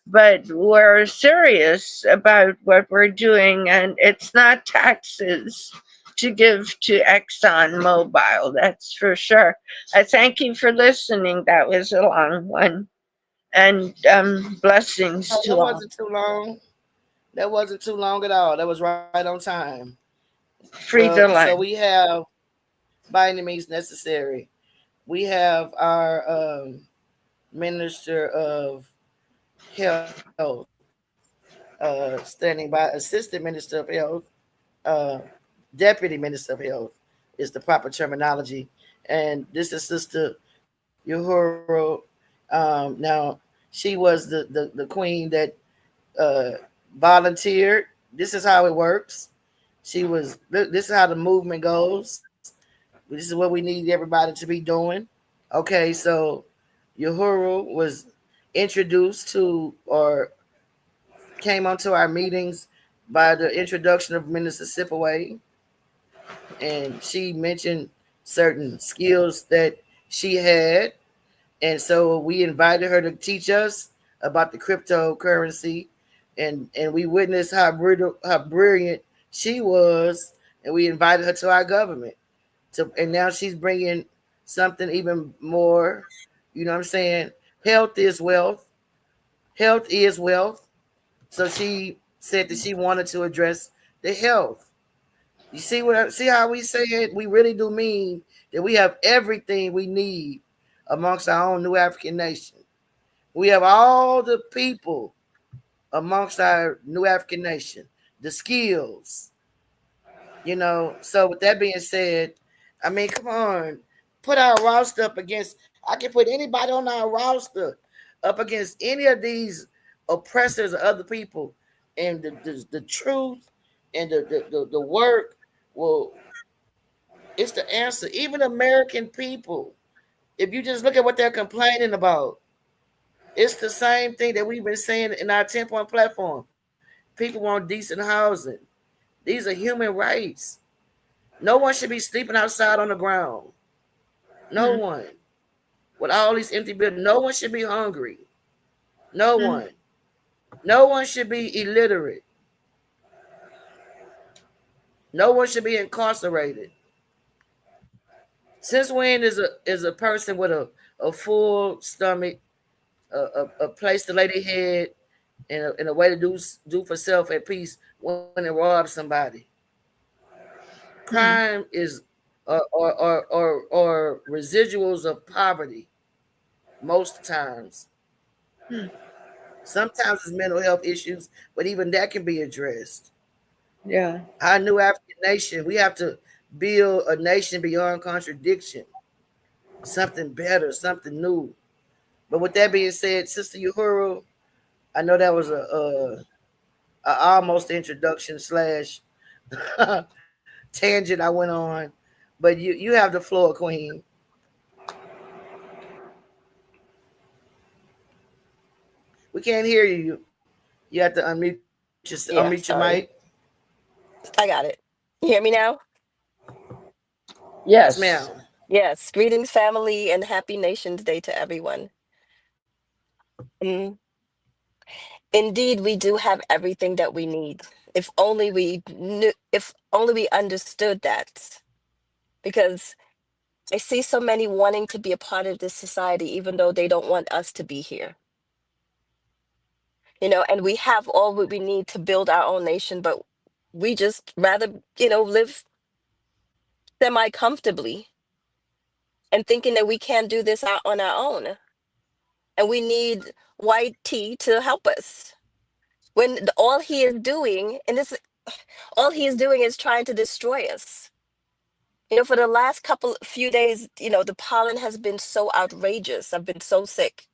But we're serious about what we're doing, and it's not taxes to give to Exxon Mobil, that's for sure. I thank you for listening. That was a long one, and blessings No, to that all. wasn't too long. That wasn't too long at all. That was right on time. Free Well, the so line. we have by any means necessary. We have our Minister of Health, standing by, Assistant Minister of Health, uh, Deputy Minister of Health is the proper terminology. And this is Sister Uhuru. Now she was the queen that uh, volunteered. This is how it works. She was. This is how the movement goes. This is what we need everybody to be doing. Okay, so Uhuru was introduced to or came onto our meetings by the introduction of Minister Sipaway, and she mentioned certain skills that she had, and so we invited her to teach us about the cryptocurrency, and we witnessed how brilliant she was, and we invited her to our government. And now she's bringing something even more. You know what I'm saying? Health is wealth. Health is wealth. So she said that she wanted to address the health. You see see how we say it? We really do mean that we have everything we need amongst our own new African nation. We have all the people amongst our new African nation, the skills, So with that being said, I mean, come on, put our roster up against. I can put anybody on our roster up against any of these oppressors or other people, and the truth and the work. Well, it's the answer. Even American people, if you just look at what they're complaining about, it's the same thing that we've been saying in our 10-point platform. People want decent housing. These are human rights. No one should be sleeping outside on the ground. No Hmm. one. With all these empty buildings, no one should be hungry. No Hmm. one. No one should be illiterate. No one should be incarcerated. Since when is a person with a full stomach, a place to lay their head, and a way to do for self at peace when they rob somebody? Hmm. Crime is or residuals of poverty most times. Hmm. Sometimes it's mental health issues, but even that can be addressed. Yeah. Our new African nation, we have to build a nation beyond contradiction, something better, something new. But with that being said, Sister Uhuru, I know that was a almost introduction slash tangent I went on, but you have the floor, Queen. We can't hear you. You have to unmute your Yeah, mic. sorry. I got it. You hear me now? Yes, Yes. ma'am. Yes. Greetings, family, and happy Nations Day to everyone. Mm, Indeed, we do have everything that we need. If only we knew, if only we understood that. Because I see so many wanting to be a part of this society, even though they don't want us to be here. And we have all what we need to build our own nation, but we just rather, live semi comfortably and thinking that we can't do this on our own. And we need white tea to help us. When all he is doing, and this, all he is doing is trying to destroy us. For the last few days, the pollen has been so outrageous. I've been so sick.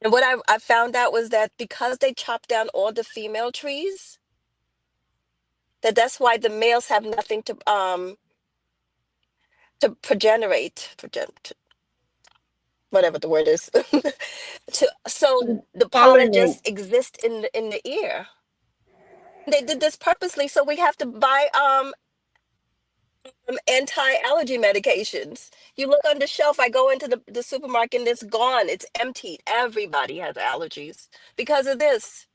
And what I found out was that because they chopped down all the female trees, that's why the males have nothing to whatever the word is. So the pollen Pollinate. just exists in the ear. They did this purposely, so we have to buy anti-allergy medications. You look on the shelf, I go into the supermarket and it's gone. It's empty. Everybody has allergies because of this.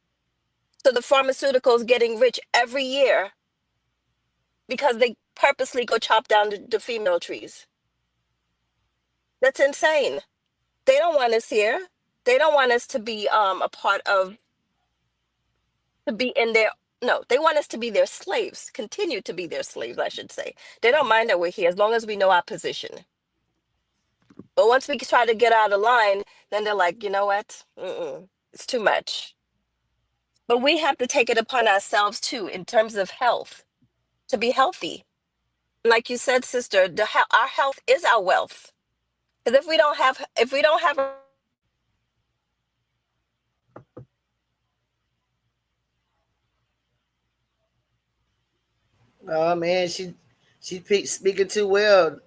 So the pharmaceuticals getting rich every year because they purposely go chop down the female trees. That's insane. They don't want us here. They don't want us to be a part of to be in their no, they want us to be their slaves, continue to be their slaves, I should say. They don't mind that we're here as long as we know our position. But once we try to get out of line, then they're like, you know what? It's too much. But we have to take it upon ourselves too, in terms of health, to be healthy. Like you said, sister, our health is our wealth. Because if we don't have our health, we don't have our children. Oh man, speaking too well.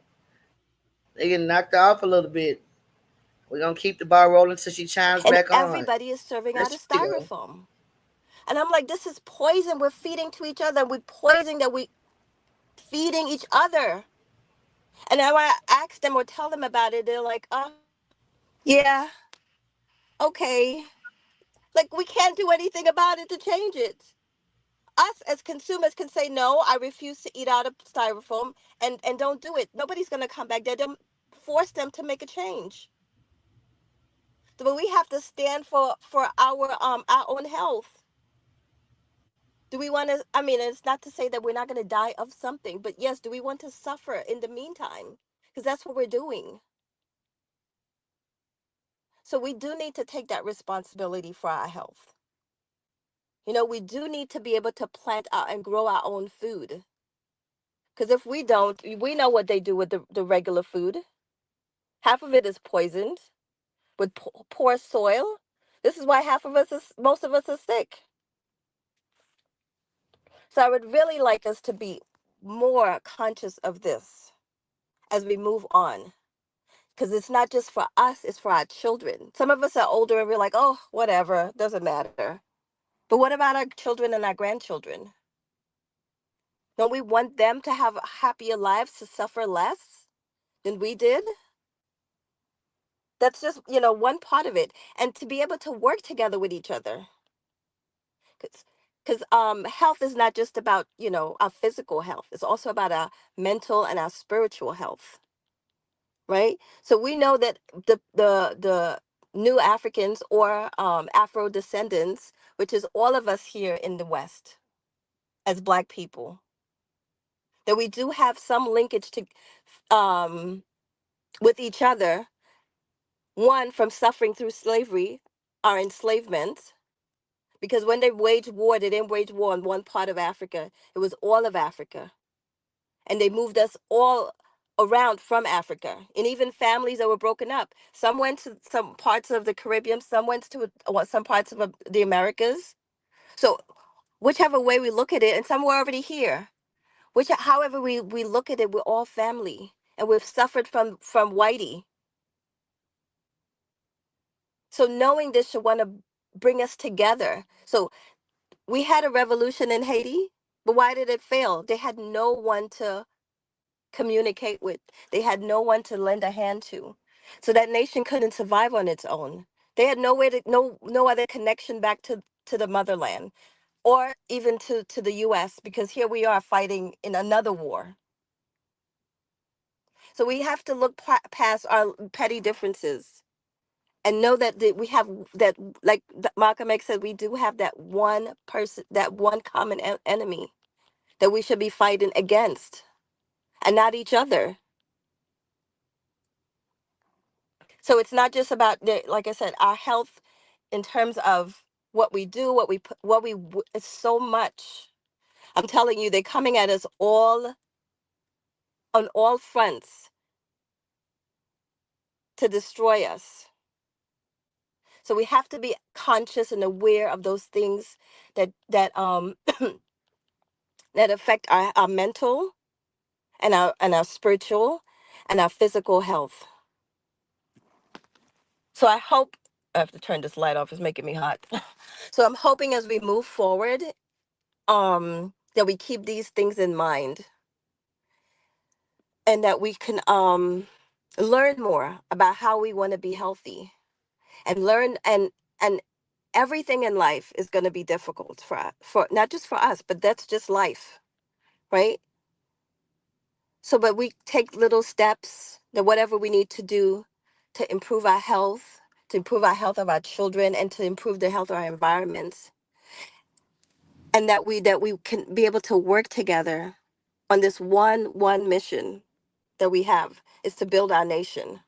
They getting knocked off a little bit. We're gonna keep the ball rolling till she chimes back And on. everybody is There serving she out of go. styrofoam. And I'm like, this is poison we're feeding to each other. We're poisoning that we feeding each other. And then when I ask them or tell them about it, they're like, yeah, okay. Like we can't do anything about it to change it. Us as consumers can say no, I refuse to eat out of styrofoam and don't do it. Nobody's gonna come back there. Don't force them to make a change. But we have to stand for our own health. Do we want to, I mean, it's not to say that we're not going to die of something, but yes, do we want to suffer in the meantime? Because that's what we're doing. So we do need to take that responsibility for our health. We do need to be able to plant out and grow our own food. Because if we don't, we know what they do with the regular food. Half of it is poisoned with poor soil. This is why most of us are sick. So I would really like us to be more conscious of this as we move on. Because it's not just for us, it's for our children. Some of us are older and we're like, oh, whatever, doesn't matter. But what about our children and our grandchildren? Don't we want them to have happier lives, to suffer less than we did? That's just, one part of it. And to be able to work together with each other. Because health is not just about, our physical health. It's also about our mental and our spiritual health, right? So we know that the new Africans or Afro descendants, which is all of us here in the West as Black people, that we do have some linkage to um, with each other. One, from suffering through slavery, our enslavement, because when they waged war, they didn't wage war on one part of Africa; it was all of Africa, and they moved us all around from Africa, and even families that were broken up. Some went to some parts of the Caribbean, some went to some parts of the Americas. So, whichever way we look at it, and some were already here. However we look at it, we're all family, and we've suffered from whitey. So knowing this should want to bring us together. So we had a revolution in Haiti, but why did it fail? They had no one to communicate with. They had no one to lend a hand to. So that nation couldn't survive on its own. They had no way to no other connection back to the motherland or even to the US, because here we are fighting in another war. So we have to look past our petty differences and know that we have that, like Malcolm X said, we do have that one person, that one common enemy that we should be fighting against, and not each other. So it's not just about like I said, our health in terms of what we do, what we put, it's so much. I'm telling you, they're coming at us all on all fronts to destroy us. So we have to be conscious and aware of those things that that affect our mental and our spiritual and our physical health. So I hope I have to turn this light off. It's making me hot. So I'm hoping as we move forward, that we keep these things in mind, and that we can learn more about how we want to be healthy, and learn and everything in life is going to be difficult for not just for us, but that's just life, right? So but we take little steps, that whatever we need to do to improve our health, to improve our health of our children, and to improve the health of our environments, and that we can be able to work together on this one mission that we have, is to build our nation.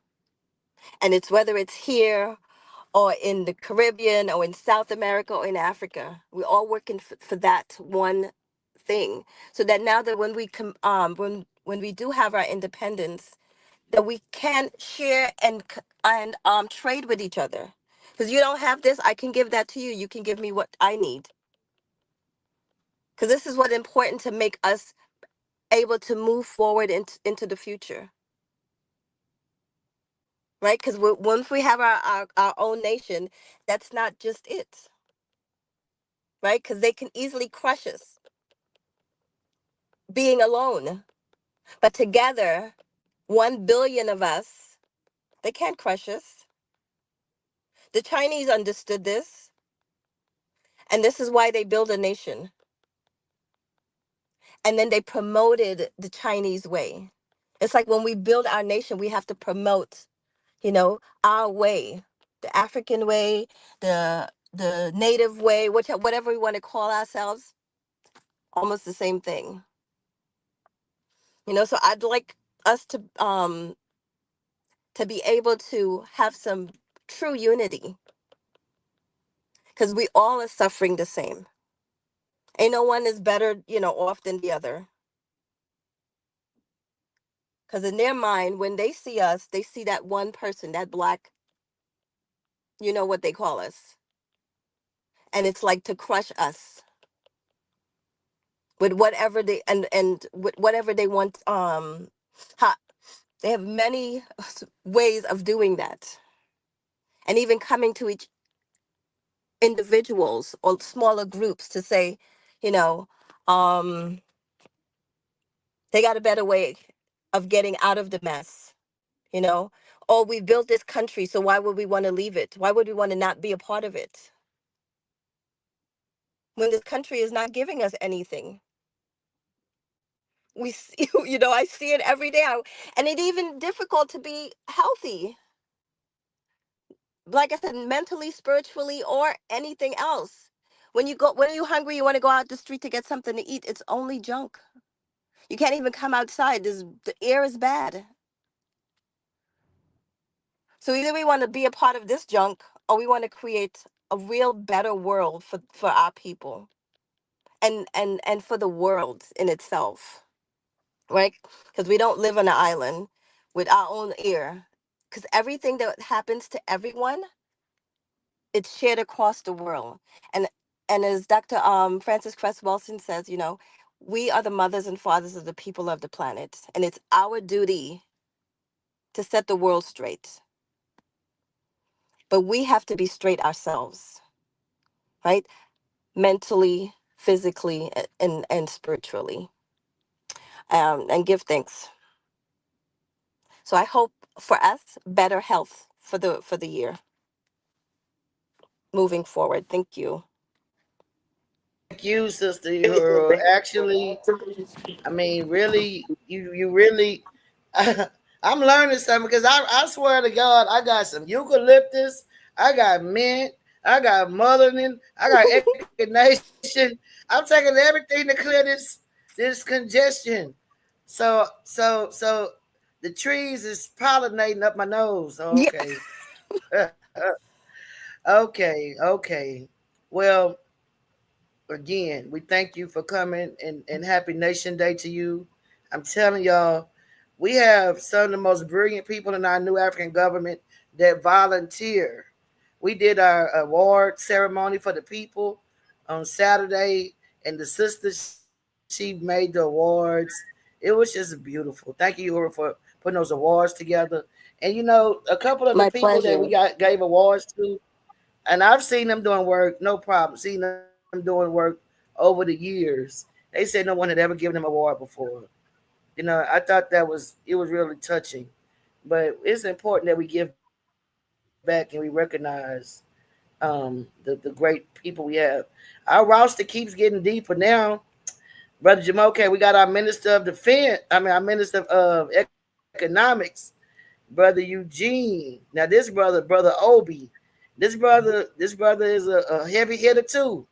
And it's whether it's here or in the Caribbean or in South America or in Africa, we're all working for that one thing. So that now that when we do have our independence, that we can share and trade with each other. Because you don't have this, I can give that to you. You can give me what I need. Because this is what's important to make us able to move forward into the future, right? Because once we have our own nation, that's not just it, right? Because they can easily crush us being alone. But together, 1 billion of us, they can't crush us. The Chinese understood this, and this is why they built a nation. And then they promoted the Chinese way. It's like when we build our nation, we have to promote, our way, the African way, the native way, whatever we want to call ourselves, almost the same thing. So I'd like us to be able to have some true unity, because we all are suffering the same. Ain't no one is better, off than the other. Because in their mind, when they see us, they see that one person, that black, what they call us. And it's like to crush us with whatever and with whatever they want. Ha, they have many ways of doing that. And even coming to each individuals or smaller groups to say, you know, um, they got a better way of getting out of the mess, you know? Oh, we built this country, so why would we want to leave it? Why would we want to not be a part of it when this country is not giving us anything? We see, I see it every day. And it's even difficult to be healthy, like I said, mentally, spiritually, or anything else. When you're hungry, you want to go out the street to get something to eat, it's only junk. You can't even come outside. The air is bad. So either we want to be a part of this junk, or we want to create a real better world for our people, and for the world in itself, right? Because we don't live on an island with our own air. Because everything that happens to everyone, it's shared across the world. And as Dr. Francis Cress Wilson says, we are the mothers and fathers of the people of the planet, and it's our duty to set the world straight. But we have to be straight ourselves, right? Mentally, physically, and spiritually, and give thanks. So I hope for us better health for the year moving forward. Thank you. Thank you, Sister Uhuru. Actually, I mean, really, you really, I'm learning something because I swear to God, I got some eucalyptus, I got mint, I got melanin, I got echinacea. I'm taking everything to clear this congestion. So the trees is pollinating up my nose. Oh, Yeah. okay, okay. Well, again, we thank you for coming, and happy Nation Day to you. I'm telling y'all, we have some of the most brilliant people in our new African government that volunteer. We did our award ceremony for the people on Saturday, and the sister, she made the awards. It was just beautiful. Thank you, Uhuru, for putting those awards together. And a couple of the My people that we pleasure. gave awards to, and I've seen them doing work, no problem. Seen them doing work over the years. They said no one had ever given them an award before. I thought it was really touching. But it's important that we give back and we recognize the great people we have. Our roster keeps getting deeper now. Brother Jamoke, we got our Minister of Defense. Our Minister of Economics, Brother Eugene. Now Brother Obi. This brother is a heavy hitter too.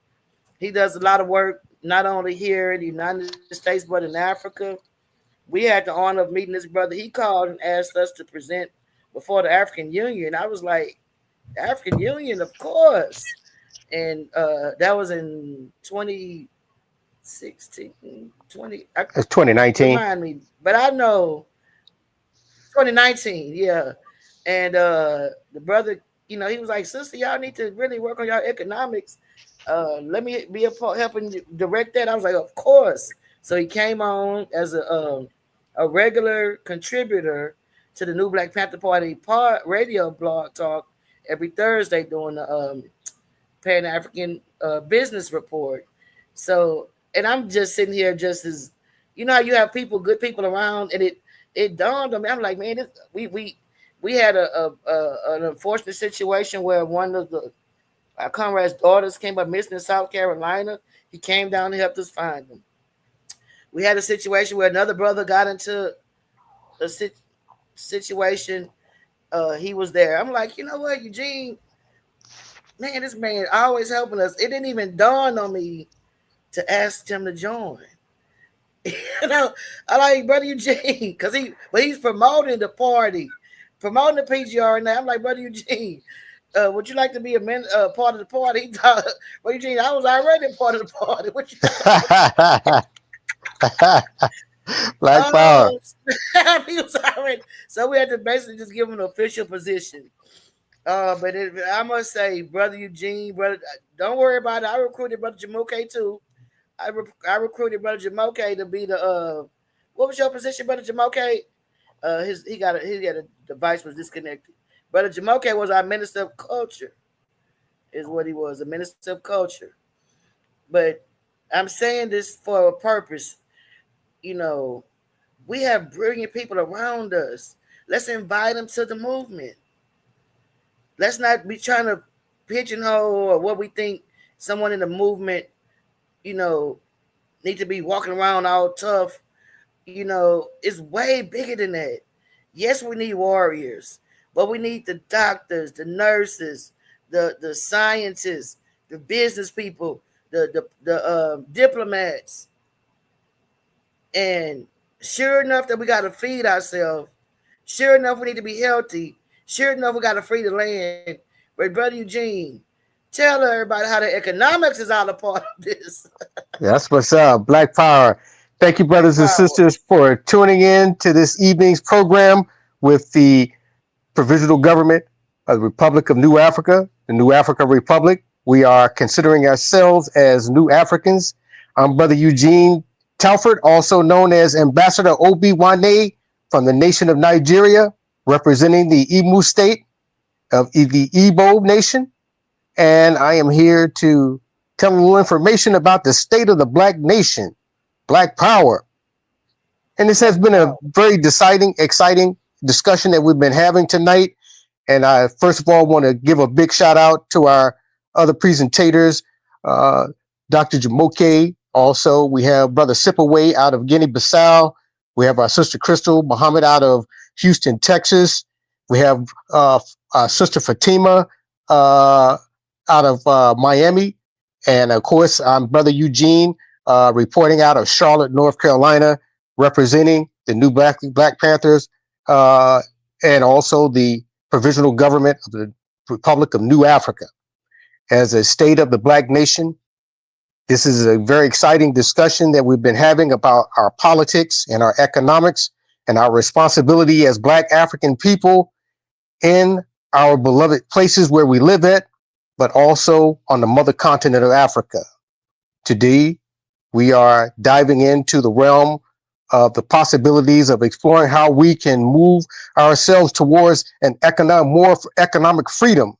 He does a lot of work not only here in the United States but in Africa. We had the honor of meeting this brother. He called and asked us to present before the African Union. I was like, the African Union, of course. And that was in 2016, 20. It's 2019. Remind me, but I know 2019, yeah. And the brother, he was like, "Sister, y'all need to really work on y'all economics. Let me be a part helping direct that." I was like, "Of course." So he came on as a regular contributor to the New Black Panther Party radio blog talk every Thursday during the Pan African business report. So, and I'm just sitting here just as, how you have people, good people around, and it dawned on me. I'm like, man, we had an unfortunate situation where one of our comrades' daughters came up missing in South Carolina. He came down and helped us find them. We had a situation where another brother got into a situation. He was there. I'm like, you know what, Eugene, man, this man always helping us. It didn't even dawn on me to ask him to join. I like Brother Eugene because he's promoting the party, promoting the PGR. And I'm like, Brother Eugene, would you like to be part of the party? He thought, well, Eugene, I was already a part of the party. What you talking Black power. about? He was already. So we had to basically just give him an official position. I must say, Brother Eugene, brother, don't worry about it. I recruited Brother Jamoke too. I recruited Brother Jamoke to be the what was your position, Brother Jamoke? He got a device was disconnected. Brother Jamoke was our minister of culture, is what he was, a minister of culture. But I'm saying this for a purpose. You know, we have brilliant people around us. Let's invite them to the movement. Let's not be trying to pigeonhole or what we think someone in the movement, you know, need to be walking around all tough. It's way bigger than that. Yes, we need warriors, but we need the doctors, the nurses, the scientists, the business people, the diplomats, and sure enough that we got to feed ourselves. Sure enough, we need to be healthy. Sure enough, we got to free the land. But Brother Eugene, tell everybody how the economics is all a part of this. That's what's up. Black power. Thank you, Black brothers and power. sisters, for tuning in to this evening's program with the provisional government of the Republic of New Africa, the New Africa Republic. We are considering ourselves as New Africans. I'm Brother Eugene Telford, also known as Ambassador Obi Wane from the nation of Nigeria, representing the Imo state of the Igbo nation. And I am here to tell a little information about the state of the Black nation, Black power. And this has Black been a power. very deciding, exciting discussion that we've been having tonight. And I, first of all, want to give a big shout out to our other presentators, uh, Dr. Jamoke. Also, we have Brother Sipaway out of Guinea-Bissau. We have our sister Crystal Muhammad out of Houston, Texas. We have our sister Fatima uh, out of Miami. And of course, I'm Brother Eugene reporting out of Charlotte, North Carolina, representing the new Black Panthers and also the provisional government of the Republic of New Africa. As a state of the Black nation, this is a very exciting discussion that we've been having about our politics and our economics and our responsibility as Black African people in our beloved places where we live at, but also on the mother continent of Africa. Today, we are diving into the realm of the possibilities of exploring how we can move ourselves towards more economic freedom.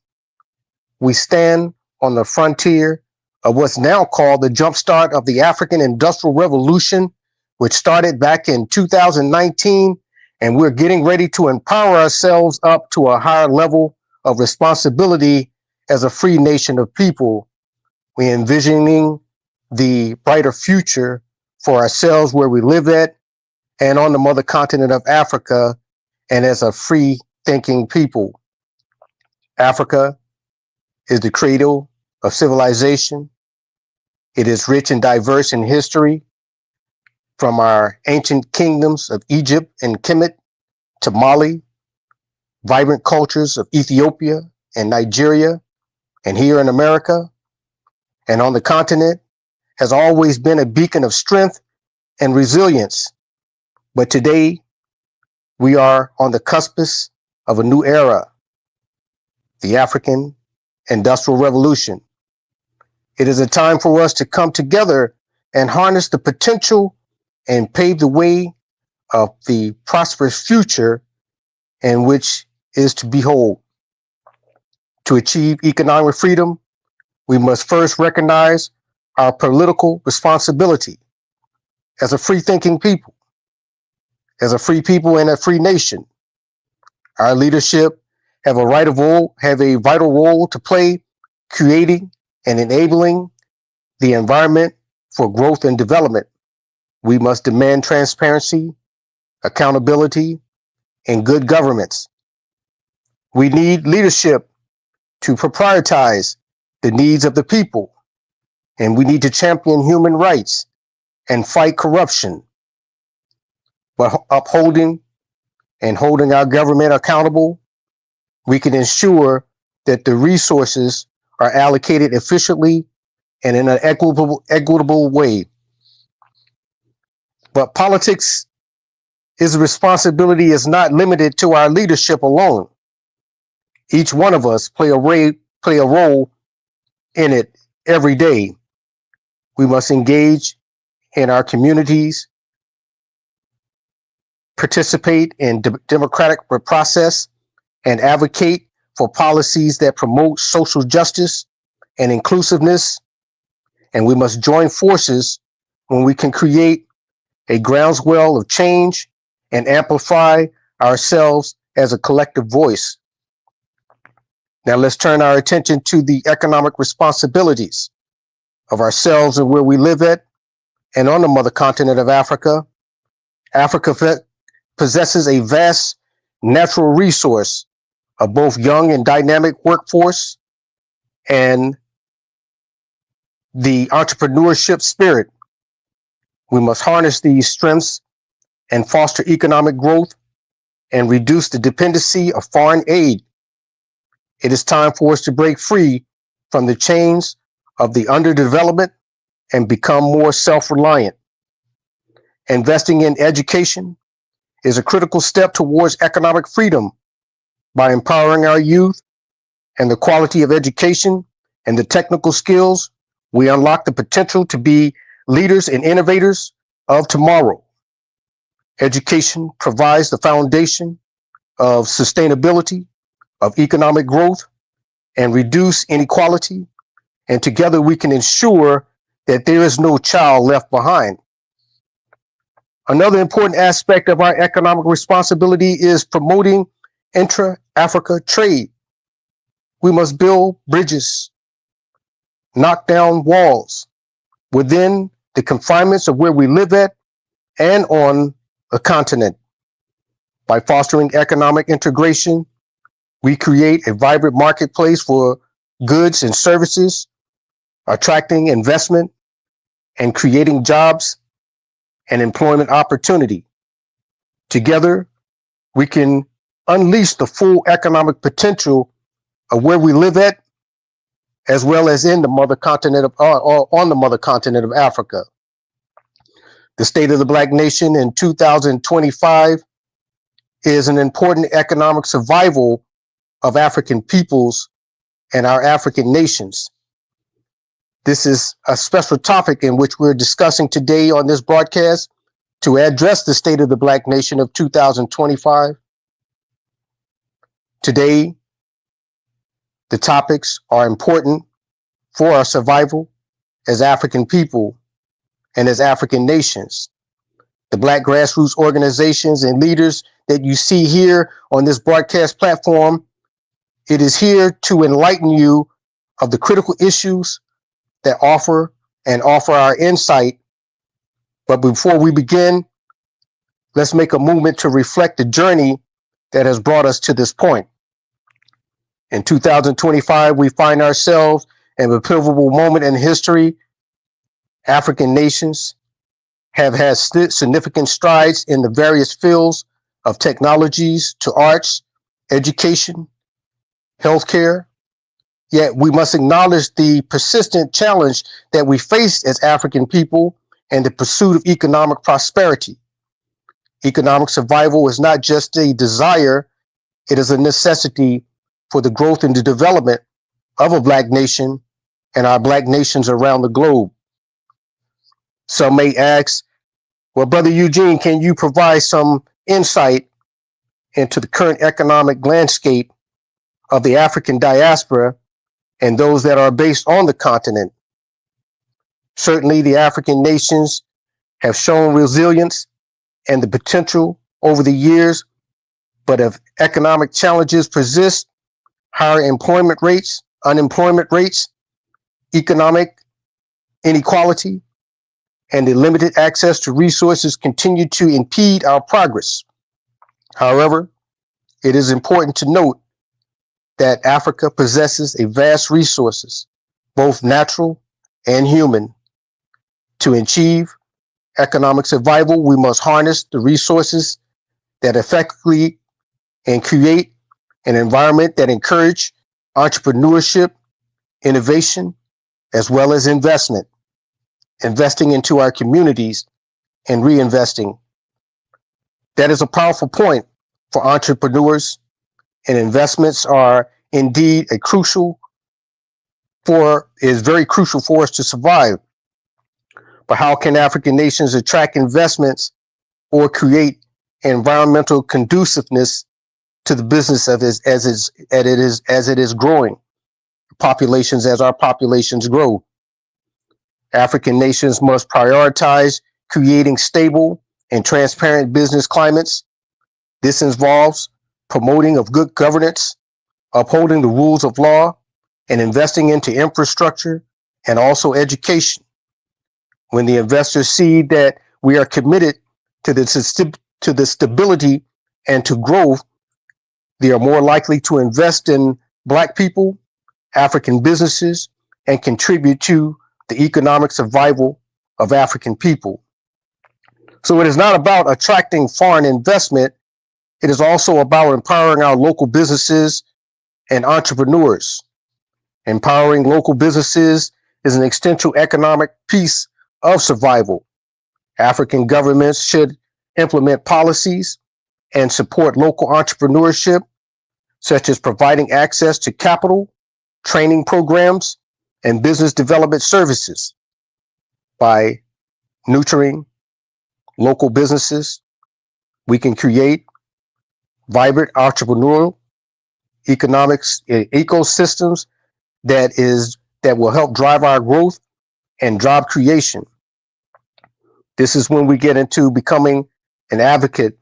We stand on the frontier of what's now called the jumpstart of the African Industrial Revolution, which started back in 2019, and we're getting ready to empower ourselves up to a higher level of responsibility as a free nation of people. We're envisioning the brighter future for ourselves where we live at and on the mother continent of Africa and as a free thinking people. Africa is the cradle of civilization. It is rich and diverse in history, from our ancient kingdoms of Egypt and Kemet to Mali, vibrant cultures of Ethiopia and Nigeria, and here in America and on the continent has always been a beacon of strength and resilience. But today, We are on the cuspice of a new era, the African Industrial Revolution. It is a time for us to come together and harness the potential and pave the way of the prosperous future in which is to behold. To achieve economic freedom, we must first recognize our political responsibility as a free thinking people, as a free people and a free nation. Our leadership have a vital role to play, creating and enabling the environment for growth and development. We must demand transparency, accountability, and good governance. We need leadership to prioritize the needs of the people, and we need to champion human rights and fight corruption, but upholding and holding our government accountable. We can ensure that the resources are allocated efficiently and in an equitable way. But politics is a responsibility is not limited to our leadership alone. Each one of us play a role in it every day. We must engage in our communities, participate in democratic process, and advocate for policies that promote social justice and inclusiveness. And we must join forces when we can create a groundswell of change and amplify ourselves as a collective voice. Now let's turn our attention to the economic responsibilities of ourselves and where we live at and on the mother continent of Africa. Africa possesses a vast natural resource of both young and dynamic workforce and the entrepreneurship spirit. We must harness these strengths and foster economic growth and reduce the dependency of foreign aid. It is time for us to break free from the chains of the underdevelopment and become more self-reliant. Investing in education is a critical step towards economic freedom. By empowering our youth and the quality of education and the technical skills, we unlock the potential to be leaders and innovators of tomorrow. Education provides the foundation of sustainability, of economic growth, and reduce inequality. And together we can ensure that there is no child left behind. Another important aspect of our economic responsibility is promoting intra-Africa trade. We must build bridges, knock down walls within the confinements of where we live at and on the continent. By fostering economic integration, we create a vibrant marketplace for goods and services, attracting investment and creating jobs and employment opportunity. Together, we can unleash the full economic potential of where we live at, as well as in the mother continent of, or on the mother continent of Africa. The State of the Black Nation in 2025 is an important economic survival of African peoples and our African nations. This is a special topic in which we're discussing today on this broadcast to address the State of the Black Nation of 2025. Today, the topics are important for our survival as African people and as African nations. The Black grassroots organizations and leaders that you see here on this broadcast platform, it is here to enlighten you of the critical issues that offer our insight. But before we begin, let's make a movement to reflect the journey that has brought us to this point. In 2025, we find ourselves in a pivotal moment in history. African nations have had significant strides in the various fields of technologies to arts, education, healthcare. Yet we must acknowledge the persistent challenge that we face as African people in the pursuit of economic prosperity. Economic survival is not just a desire, it is a necessity for the growth and the development of a Black nation and our Black nations around the globe. Some may ask, well, Brother Eugene, can you provide some insight into the current economic landscape of the African diaspora and those that are based on the continent? Certainly, the African nations have shown resilience and the potential over the years, but if economic challenges persist, higher employment rates, unemployment rates, economic inequality, and the limited access to resources continue to impede our progress. However, it is important to note that Africa possesses a vast resources, both natural and human. To achieve economic survival, we must harness the resources that effectively and create an environment that encourage entrepreneurship, innovation, as well as investing into our communities and reinvesting. That is a powerful point for entrepreneurs, and investments are indeed is very crucial for us to survive. But how can African nations attract investments or create environmental conduciveness to the business of as it is growing? Populations as our populations grow. African nations must prioritize creating stable and transparent business climates. This involves promoting of good governance, upholding the rules of law, and investing into infrastructure and also education. When the investors see that we are committed to the stability and to growth, they are more likely to invest in Black people, African businesses, and contribute to the economic survival of African people. So it is not about attracting foreign investment. It is also about empowering our local businesses and entrepreneurs. Empowering local businesses is an essential economic piece of survival. African governments should implement policies and support local entrepreneurship, such as providing access to capital, training programs, and business development services. By nurturing local businesses, we can create vibrant entrepreneurial economics ecosystems that will help drive our growth and job creation. This is when we get into becoming an advocate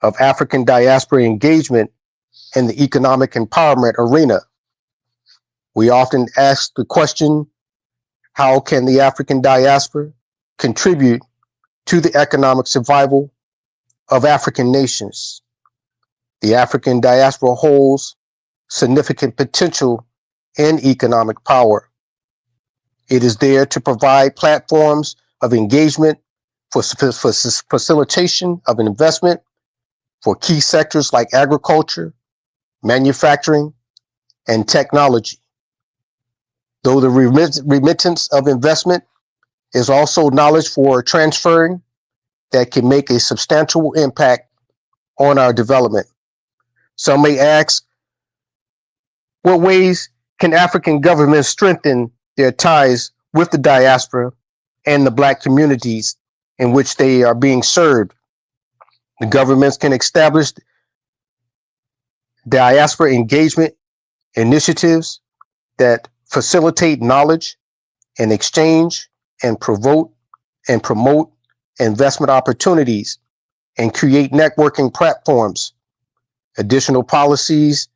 of African diaspora engagement in the economic empowerment arena. We often ask the question, how can the African diaspora contribute to the economic survival of African nations? The African diaspora holds significant potential and economic power. It is there to provide platforms of engagement for facilitation of investment for key sectors like agriculture, manufacturing, and technology. Though the remittance of investment is also knowledge for transferring that can make a substantial impact on our development. Some may ask, what ways can African governments strengthen their ties with the diaspora and the Black communities in which they are being served? The governments can establish diaspora engagement initiatives that facilitate knowledge and exchange and promote investment opportunities and create networking platforms. Additional policies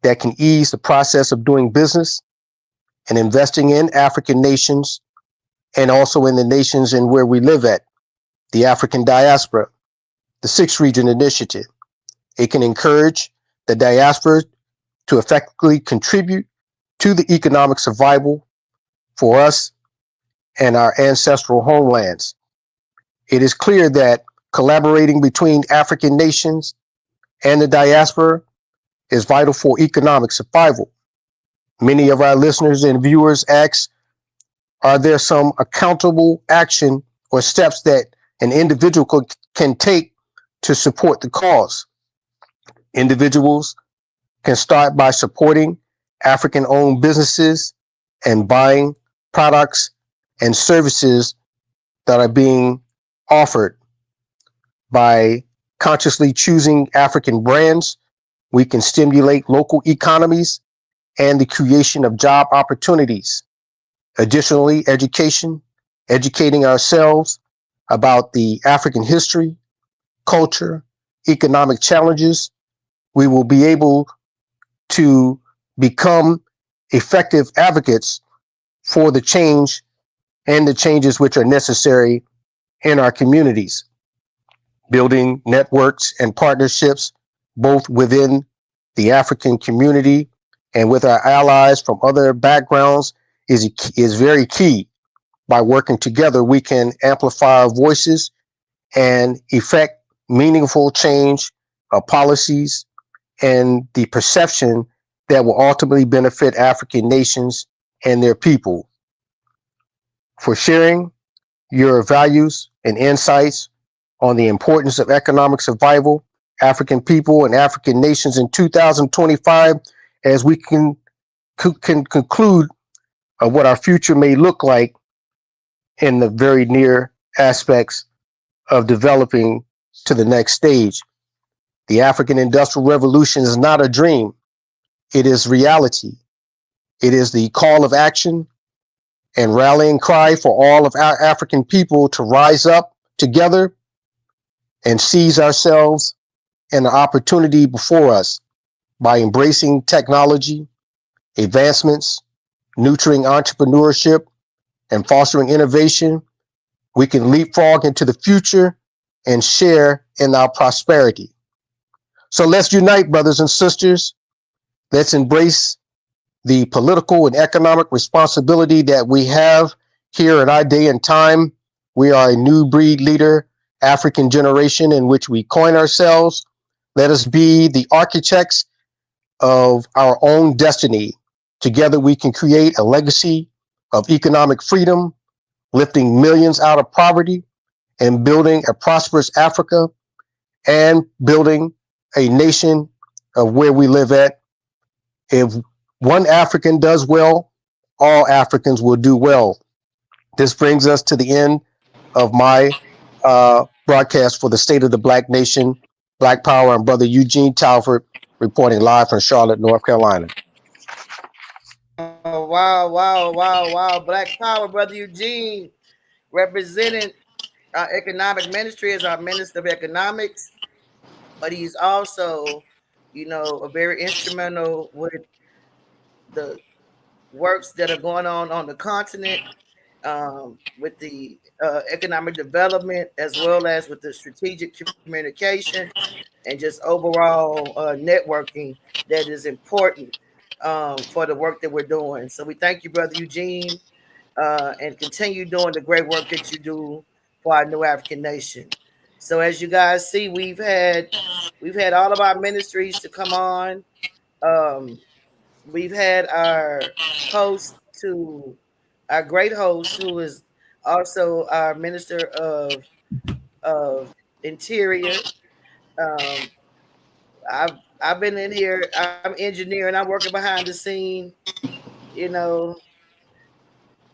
that can ease the process of doing business and investing in African nations and also in the nations in where we live at, the African diaspora, the Sixth Region Initiative. It can encourage the diaspora to effectively contribute to the economic survival for us and our ancestral homelands. It is clear that collaborating between African nations and the diaspora is vital for economic survival. Many of our listeners and viewers ask, are there some accountable action or steps that an individual can take to support the cause. Individuals can start by supporting African owned businesses and buying products and services that are being offered. By consciously choosing African brands, we can stimulate local economies and the creation of job opportunities. Additionally, educating ourselves about the African history, culture, economic challenges, we will be able to become effective advocates for the change and the changes which are necessary in our communities. Building networks and partnerships both within the African community and with our allies from other backgrounds is very key. By working together, we can amplify our voices and effect meaningful change of policies and the perception that will ultimately benefit African nations and their people. For sharing your values and insights on the importance of economic survival, African people, and African nations in 2025, as we can conclude what our future may look like in the very near aspects of developing to the next stage. The African Industrial Revolution is not a dream, it is reality. It is the call of action and rallying cry for all of our African people to rise up together and seize ourselves and the opportunity before us by embracing technology, advancements, nurturing entrepreneurship, and fostering innovation. We can leapfrog into the future and share in our prosperity. So let's unite, brothers and sisters. Let's embrace the political and economic responsibility that we have here in our day and time. We are a new breed leader, African generation in which we coin ourselves. Let us be the architects of our own destiny. Together, we can create a legacy of economic freedom, lifting millions out of poverty and building a prosperous Africa and building a nation of where we live at. If one African does well, all Africans will do well. This brings us to the end of my broadcast for the State of the Black Nation, Black Power. I'm Brother Eugene Talford reporting live from Charlotte, North Carolina. Wow. Black Power, Brother Eugene, representing our economic ministry as our Minister of Economics, but he's also, a very instrumental with the works that are going on the continent, with the economic development, as well as with the strategic communication and just overall networking that is important for the work that we're doing. So we thank you, Brother Eugene, and continue doing the great work that you do for our new African nation. So as you guys see, we've had all of our ministries to come on. Um, we've had our host to our great host, who is also our minister of interior. Um, I've been in here. I'm engineering. I'm working behind the scene. You know,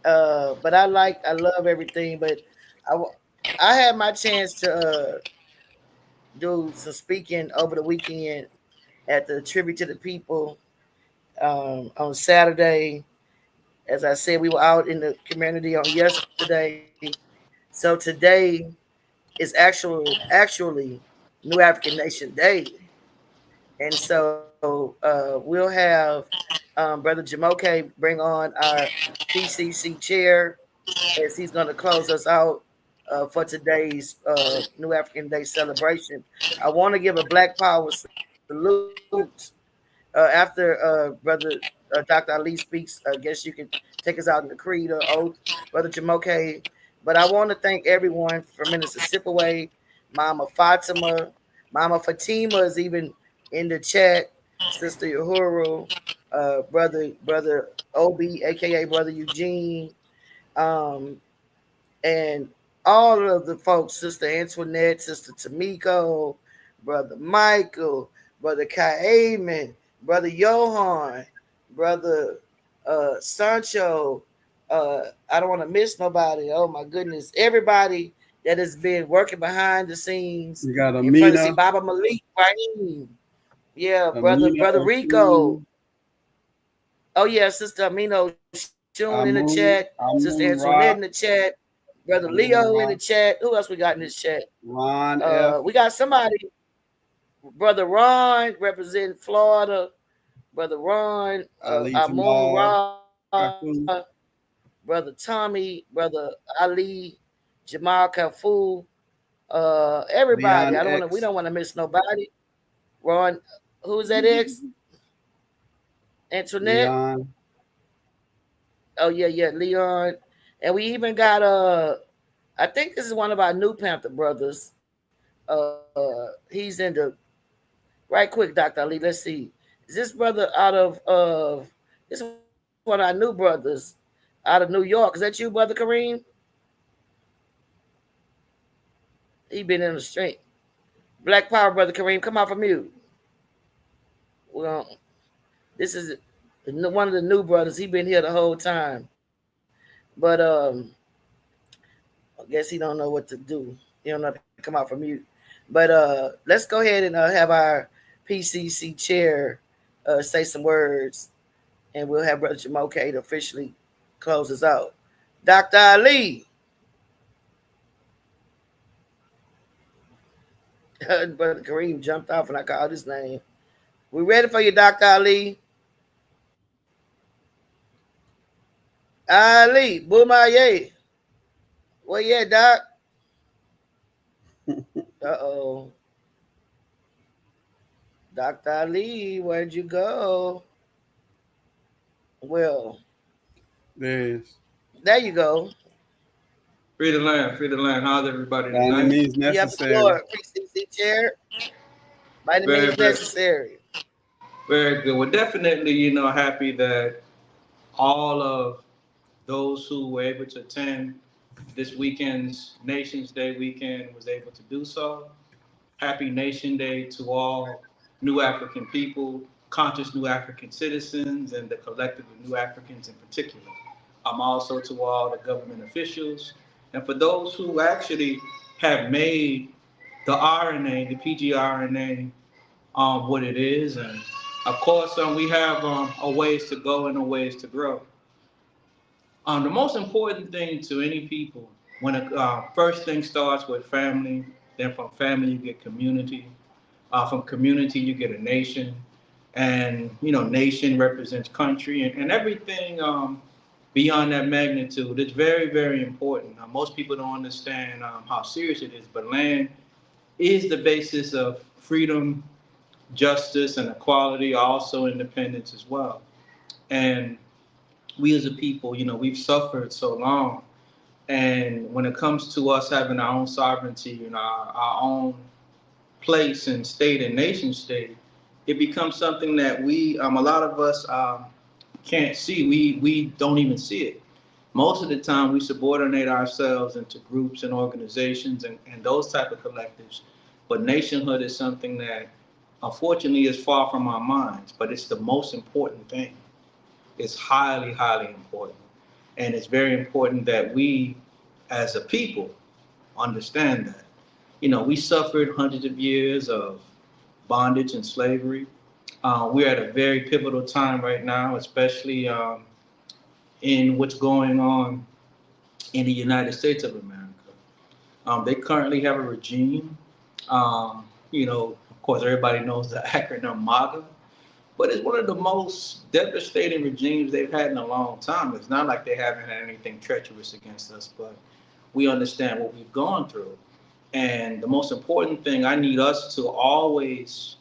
but I love everything. But I w- I had my chance to do some speaking over the weekend at the Tribute to the People on Saturday. As I said, we were out in the community on yesterday. So today is actually New African Nation Day. And so we'll have Brother Jamoke bring on our PCC chair as he's going to close us out for today's New African Day celebration. I want to give a Black Power salute after Brother Dr. Ali speaks. I guess you can take us out in the creed or oath, Brother Jamoke. But I want to thank everyone from Minister Sipaway, Mama Fatima, Mama Fatima is even in the chat, Sister Uhuru, Brother Obi, aka Brother Eugene, um, and all of the folks, Sister Antoinette, Sister Tamiko, Brother Michael, Brother Kaeman, Brother Johan, Brother Sancho. I don't want to miss nobody. Oh my goodness. Everybody that has been working behind the scenes We got in front of see Amina, Baba Malik, Raheem. Yeah, Amina brother Rico. Oshun, Oh yeah, Sister Amino Shun in the chat, Sister Amun Antoinette in the Ra, chat, Brother Leo Amun in the Ra, chat. Who else we got in this chat? Ron F. We got somebody, Brother Ron representing Florida, Brother Ron, Ali Amun Jamal, Ra, Kakun, Brother Tommy, Brother Ali, Jamal Kafu, everybody. I Leon don't want to. We don't X, want to miss nobody. Ron, who's that? X Antoinette. Leon, Oh yeah, Leon, and we even got I think this is one of our new Panther brothers. He's in the right quick, Dr. Ali. Let's see. Is this brother out of this one of our new brothers out of New York? Is that you, Brother Kareem? He been in the street. Black Power, Brother Kareem, come off of mute. Well, this is one of the new brothers. He been here the whole time, but I guess he don't know what to do. He don't know if he come off of mute. But let's go ahead and have our PCC chair say some words, and we'll have Brother Jamoke to officially close us out. Dr. Ali, Brother Kareem jumped off and I called his name. We ready for you, Dr. Ali? Ali, Boomaye. Where you at, Doc? Uh-oh. Dr. Ali, where'd you go? Well, there's there you go. Free the land, free the land. How's everybody by any tonight? means You have the necessary. floor, PCC chair, by the Very, means very, necessary. very good. We're definitely, happy that all of those who were able to attend this weekend's Nations Day weekend was able to do so. Happy Nation Day to all new African people, conscious new African citizens, and the collective of new Africans in particular. Also to all the government officials, and for those who actually have made the RNA, the pgRNA, what it is. And of course, we have a ways to go and a ways to grow. The most important thing to any people, when it first thing starts with family, then from family you get community, from community you get a nation, and nation represents country, and everything beyond that magnitude. It's very, very important. Most people don't understand how serious it is, but land is the basis of freedom, justice, and equality, also independence as well. And we as a people, we've suffered so long. And when it comes to us having our own sovereignty and our own place and state and nation state, it becomes something that a lot of us can't see. We don't even see it. Most of the time, we subordinate ourselves into groups and organizations and those type of collectives. But nationhood is something that, unfortunately, is far from our minds. But it's the most important thing. It's highly, highly important, and it's very important that we, as a people, understand that. We suffered hundreds of years of bondage and slavery. We're at a very pivotal time right now, especially in what's going on in the United States of America. They currently have a regime. Of course, everybody knows the acronym MAGA, but it's one of the most devastating regimes they've had in a long time. It's not like they haven't had anything treacherous against us, but we understand what we've gone through. And the most important thing I need us to always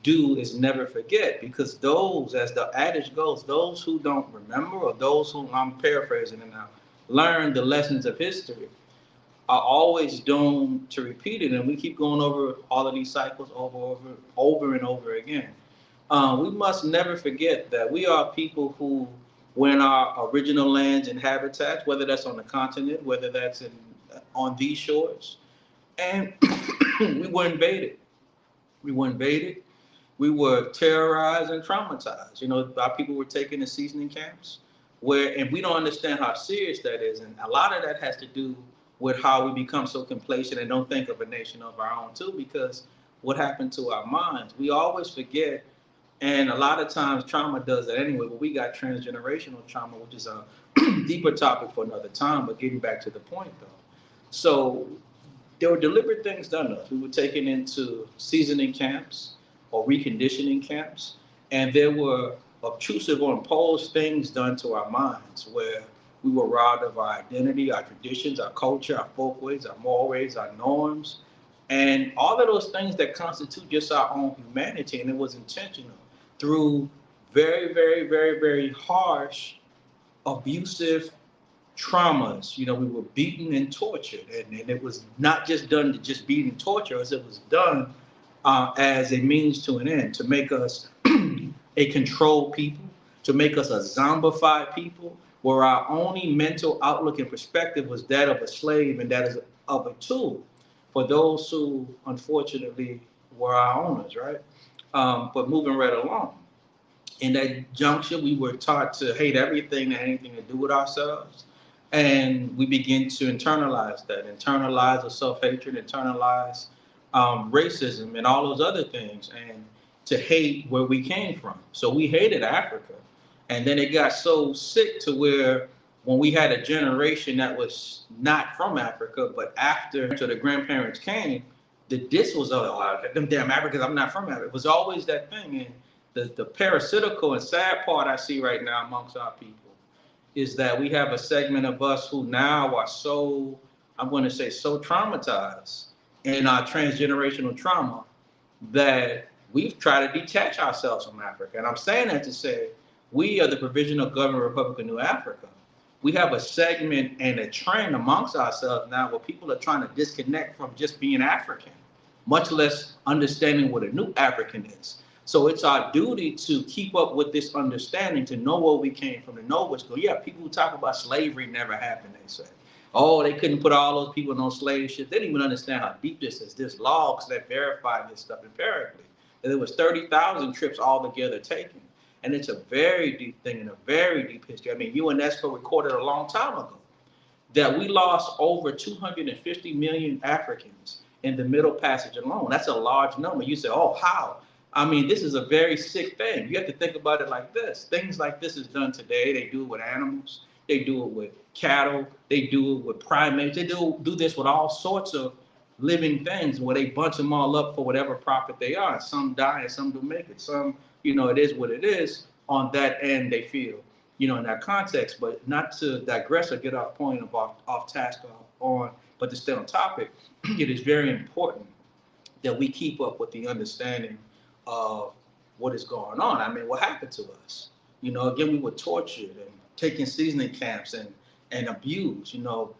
do is never forget, because those, as the adage goes, those who don't remember, or those who, I'm paraphrasing it now, learn the lessons of history, are always doomed to repeat it. And we keep going over all of these cycles over and over again. We must never forget that we are people who, when our original lands and habitats, whether that's on the continent, whether that's in on these shores, and we were invaded. We were invaded. We were terrorized and traumatized. You know, our people were taken to seasoning camps, and we don't understand how serious that is. And a lot of that has to do with how we become so complacent and don't think of a nation of our own too, because what happened to our minds? We always forget, and a lot of times trauma does that anyway. But we got transgenerational trauma, which is a deeper topic for another time. But getting back to the point though, so there were deliberate things done to us. We were taken into seasoning camps or reconditioning camps, and there were obtrusive or imposed things done to our minds where we were robbed of our identity, our traditions, our culture, our folkways, our mores, our norms, and all of those things that constitute just our own humanity. And it was intentional through very, very, very, very harsh, abusive traumas. You know, we were beaten and tortured, and it was not just done to just beat and torture us. It was done as a means to an end, to make us a controlled people, to make us a zombified people, where our only mental outlook and perspective was that of a slave and that is of a tool for those who unfortunately were our owners, right? But moving right along, in that junction, we were taught to hate everything that had anything to do with ourselves. And we begin to internalize the self-hatred, internalize racism and all those other things, and to hate where we came from. So we hated Africa. And then it got so sick to where when we had a generation that was not from Africa, but after the grandparents came, the diss was, oh, them damn Africans, I'm not from Africa. It was always that thing. And the parasitical and sad part I see right now amongst our people is that we have a segment of us who now are so, I'm going to say, so traumatized in our transgenerational trauma that we've tried to detach ourselves from Africa. And I'm saying that to say we are the Provisional Government Republic of New Africa. We have a segment and a trend amongst ourselves now where people are trying to disconnect from just being African, much less understanding what a new African is. So it's our duty to keep up with this understanding, to know where we came from, to know what's going on. Yeah, people who talk about slavery never happened, they say. Oh, they couldn't put all those people on slave ship. They didn't even understand how deep this is. There's logs that verify this stuff empirically. And there was 30,000 trips altogether taken. And it's a very deep thing and a very deep history. I mean, UNESCO recorded a long time ago that we lost over 250 million Africans in the Middle Passage alone. That's a large number. You say, oh, how? I mean, this is a very sick thing. You have to think about it like this. Things like this is done today. They do it with animals. They do it with cattle. They do it with primates. They do this with all sorts of living things where they bunch them all up for whatever profit they are. Some die and some do make it. Some, it is what it is. On that end, they feel, in that context. But not to digress or get off point of off task but to stay on topic, it is very important that we keep up with the understanding of what is going on. I mean, what happened to us? Again, we were tortured and taken seasoning camps and abused,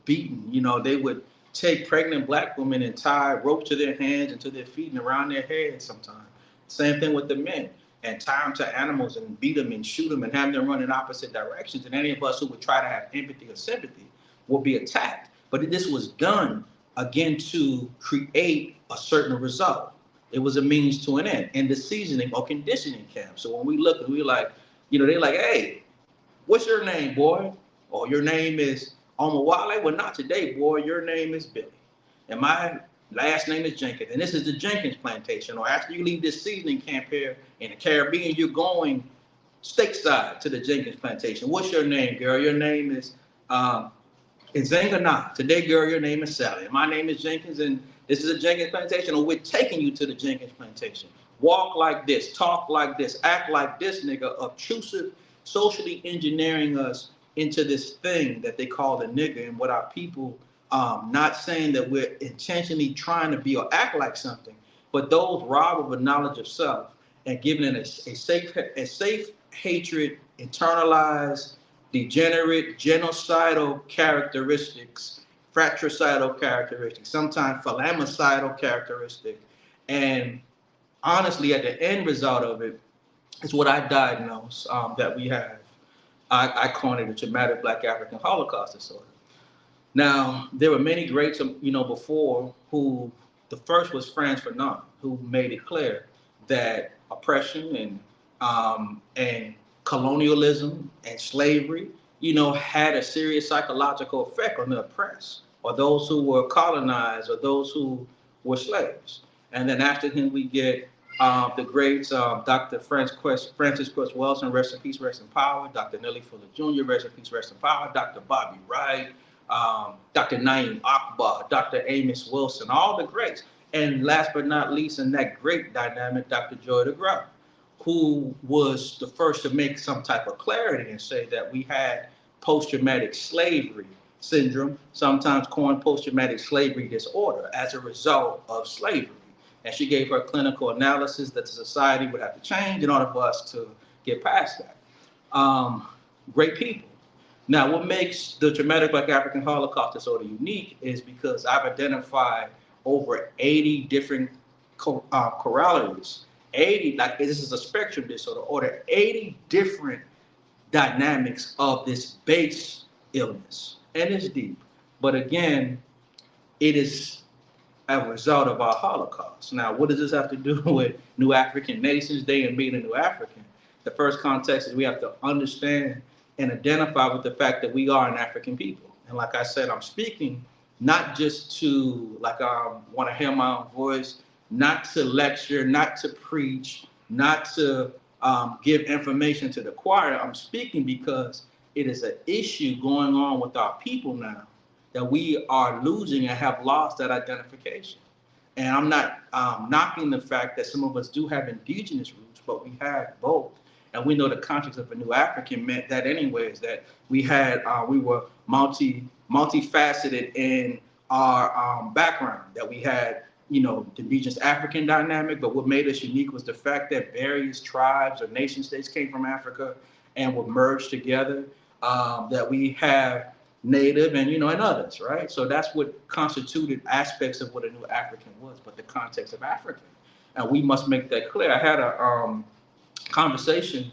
beaten. They would take pregnant black women and tie ropes to their hands and to their feet and around their heads sometimes. Same thing with the men, and tie them to animals and beat them and shoot them and have them run in opposite directions. And any of us who would try to have empathy or sympathy will be attacked. But this was done, again, to create a certain result. It was a means to an end in the seasoning or conditioning camp. So when we look, we're like, they're like, hey, what's your name, boy? Or your name is Omawale? Well, not today, boy. Your name is Billy. And my last name is Jenkins. And this is the Jenkins plantation. Or after you leave this seasoning camp here in the Caribbean, you're going stateside to the Jenkins plantation. What's your name, girl? Your name is Zangana. Today, girl, your name is Sally. And my name is Jenkins, and this is a Jenkins plantation, or we're taking you to the Jenkins plantation. Walk like this, talk like this, act like this, nigga, obtrusive, socially engineering us into this thing that they call the nigga. And what our people, not saying that we're intentionally trying to be or act like something, but those robbed of a knowledge of self and given it a safe hatred, internalized, degenerate, genocidal characteristics, fratricidal characteristics, sometimes phalamicidal characteristics. And honestly, at the end result of it is what I diagnose that we have. I coined it a traumatic Black African Holocaust disorder. Now, there were many greats, before who the first was Franz Fanon, who made it clear that oppression and colonialism and slavery, had a serious psychological effect on the oppressed or those who were colonized or those who were slaves. And then after him, we get the greats, Dr. Francis Quest Wilson, rest in peace, rest in power. Dr. Nellie Fuller Jr., rest in peace, rest in power. Dr. Bobby Wright, Dr. Naeem Akbar, Dr. Amos Wilson, all the greats. And last but not least, in that great dynamic, Dr. Joy DeGruy, who was the first to make some type of clarity and say that we had post-traumatic slavery syndrome, sometimes coined post-traumatic slavery disorder, as a result of slavery. And she gave her clinical analysis that the society would have to change in order for us to get past that. Great people. Now, what makes the traumatic Black African Holocaust disorder unique is because I've identified over 80 different corollaries. 80, like this is a spectrum disorder, or 80 different dynamics of this base illness. And it's deep. But again, it is a result of our Holocaust. Now, what does this have to do with New African Nations Day and being a New African? The first context is we have to understand and identify with the fact that we are an African people. And like I said, I'm speaking not just to, want to hear my own voice, not to lecture, not to preach, not to give information to the choir. I'm speaking because it is an issue going on with our people now that we are losing and have lost that identification. And I'm not knocking the fact that some of us do have indigenous roots, but we have both. And we know the context of a New African meant that anyways, that we were multifaceted in our background, that we had, the indigenous African dynamic, but what made us unique was the fact that various tribes or nation states came from Africa and were merged together, that we have Native and others, right? So that's what constituted aspects of what a New African was, but the context of African. And we must make that clear. I had a conversation,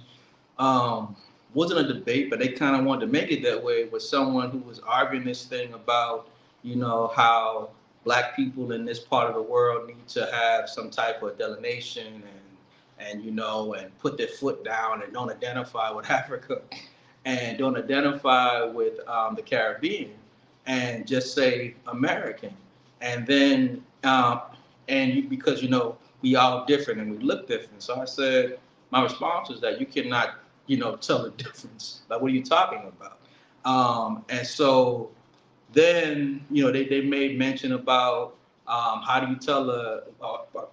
wasn't a debate, but they kind of wanted to make it that way, with someone who was arguing this thing about, how Black people in this part of the world need to have some type of delineation and put their foot down and don't identify with Africa and don't identify with the Caribbean and just say American. And then, because, we all different and we look different. So I said, my response was that you cannot, tell the difference. Like, what are you talking about? And so then, they made mention about how do you tell a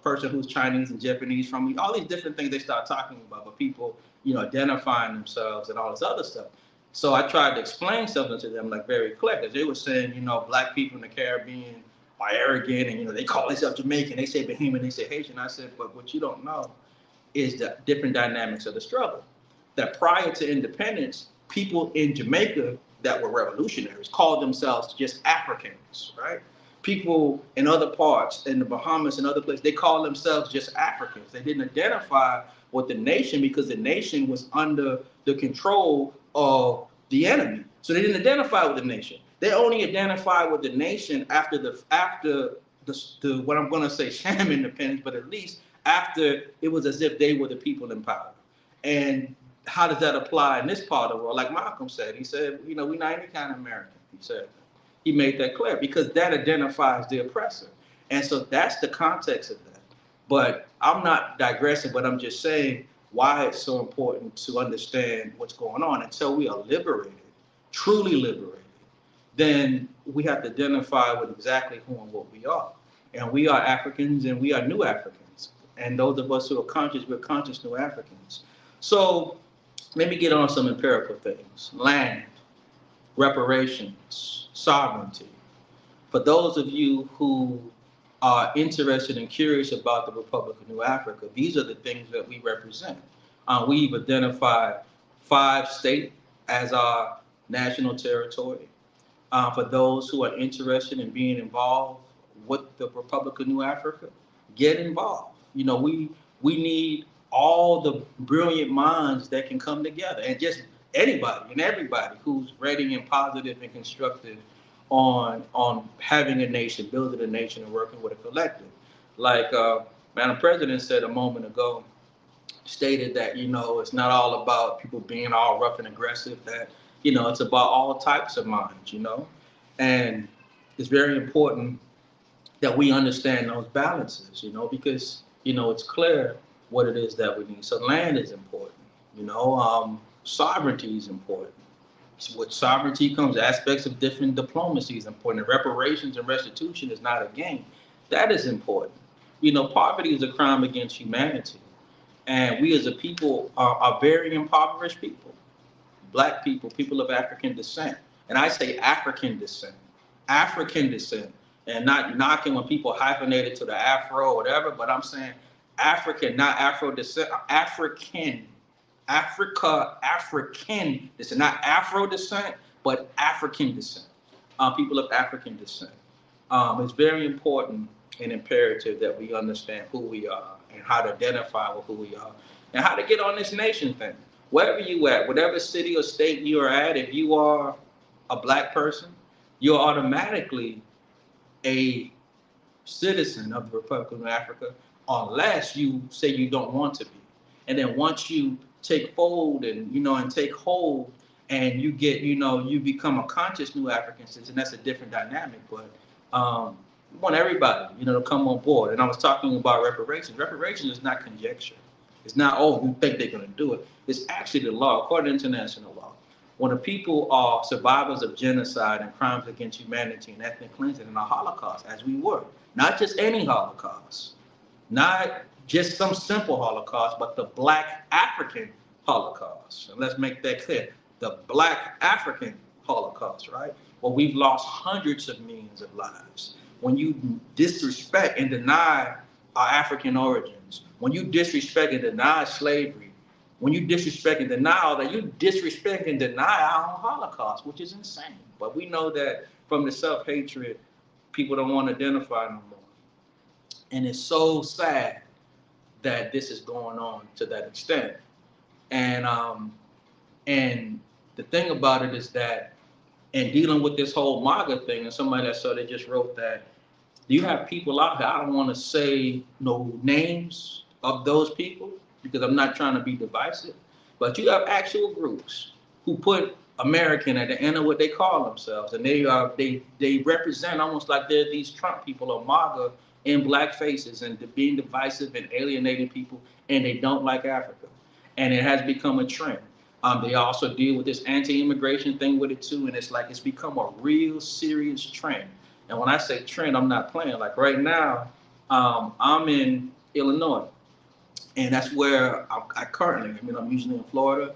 person who's Chinese and Japanese from all these different things they start talking about, but people, identifying themselves and all this other stuff. So I tried to explain something to them, like, very clear, because they were saying, Black people in the Caribbean are arrogant and, they call themselves Jamaican, they say Bahamian, they say Haitian. I said, but what you don't know is the different dynamics of the struggle. That prior to independence, people in Jamaica that were revolutionaries called themselves just Africans, right? People in other parts, in the Bahamas and other places, they called themselves just Africans. They didn't identify with the nation because the nation was under the control of the enemy. So they didn't identify with the nation. They only identified with the nation after the what I'm going to say sham independence, but at least after it was as if they were the people in power. And how does that apply in this part of the world? Like Malcolm said, he said, we're not any kind of American. He said, he made that clear because that identifies the oppressor. And so that's the context of that. But I'm not digressing, but I'm just saying why it's so important to understand what's going on. Until we are liberated, truly liberated, then we have to identify with exactly who and what we are. And we are Africans and we are New Africans. And those of us who are conscious, we're conscious New Africans. So let me get on some empirical things. Land, reparations, sovereignty. For those of you who are interested and curious about the Republic of New Africa, these are the things that we represent. We've identified 5 states as our national territory. For those who are interested in being involved with the Republic of New Africa, get involved. We need all the brilliant minds that can come together, and just anybody and everybody who's ready and positive and constructive on having a nation, building a nation, and working with a collective. Like Madam President said a moment ago, stated that it's not all about people being all rough and aggressive. That it's about all types of minds. And it's very important that we understand those balances. Because it's clear what it is that we need. So land is important. Sovereignty is important. With sovereignty comes aspects of different diplomacy is important. Reparations and restitution is not a game. That is important. Poverty is a crime against humanity. And we as a people are very impoverished people. Black people, people of African descent. And I say African descent. African descent. And not knocking when people hyphenate it to the Afro or whatever, but I'm saying African, not Afro descent, African. African descent, not Afro descent, but African descent. People of African descent. It's very important and imperative that we understand who we are and how to identify with who we are and how to get on this nation thing. Wherever you at, whatever city or state you are at, if you are a black person, you're automatically a citizen of the Republic of Africa, unless you say you don't want to be. And then once you take hold and take hold and you get, you become a conscious new African citizen, that's a different dynamic. But we want everybody, to come on board. And I was talking about reparations. Reparations is not conjecture. It's not, oh, we think they're going to do it. It's actually the law, according to international law. When the people are survivors of genocide and crimes against humanity and ethnic cleansing and a Holocaust, as we were, not just any Holocaust, not just some simple Holocaust, but the Black African Holocaust. And let's make that clear, the Black African Holocaust, right? Well, we've lost hundreds of millions of lives. When you disrespect and deny our African origins, when you disrespect and deny slavery, when you disrespect and deny all that, you disrespect and deny our own Holocaust, which is insane. But we know that from the self-hatred, people don't want to identify no more. And it's so sad that this is going on to that extent. And the thing about it is that in dealing with this whole MAGA thing, and somebody that saw they just wrote that, you have people out there, I don't want to say no names of those people because I'm not trying to be divisive, but you have actual groups who put American at the end of what they call themselves, and they represent almost like they're these Trump people or MAGA in black faces and being divisive and alienating people, and they don't like Africa, and it has become a trend. They also deal with this anti-immigration thing with it too, and it's become a real serious trend. And when I say trend, I'm not playing. Like right now, I'm in Illinois, and that's where I currently. I'm usually in Florida,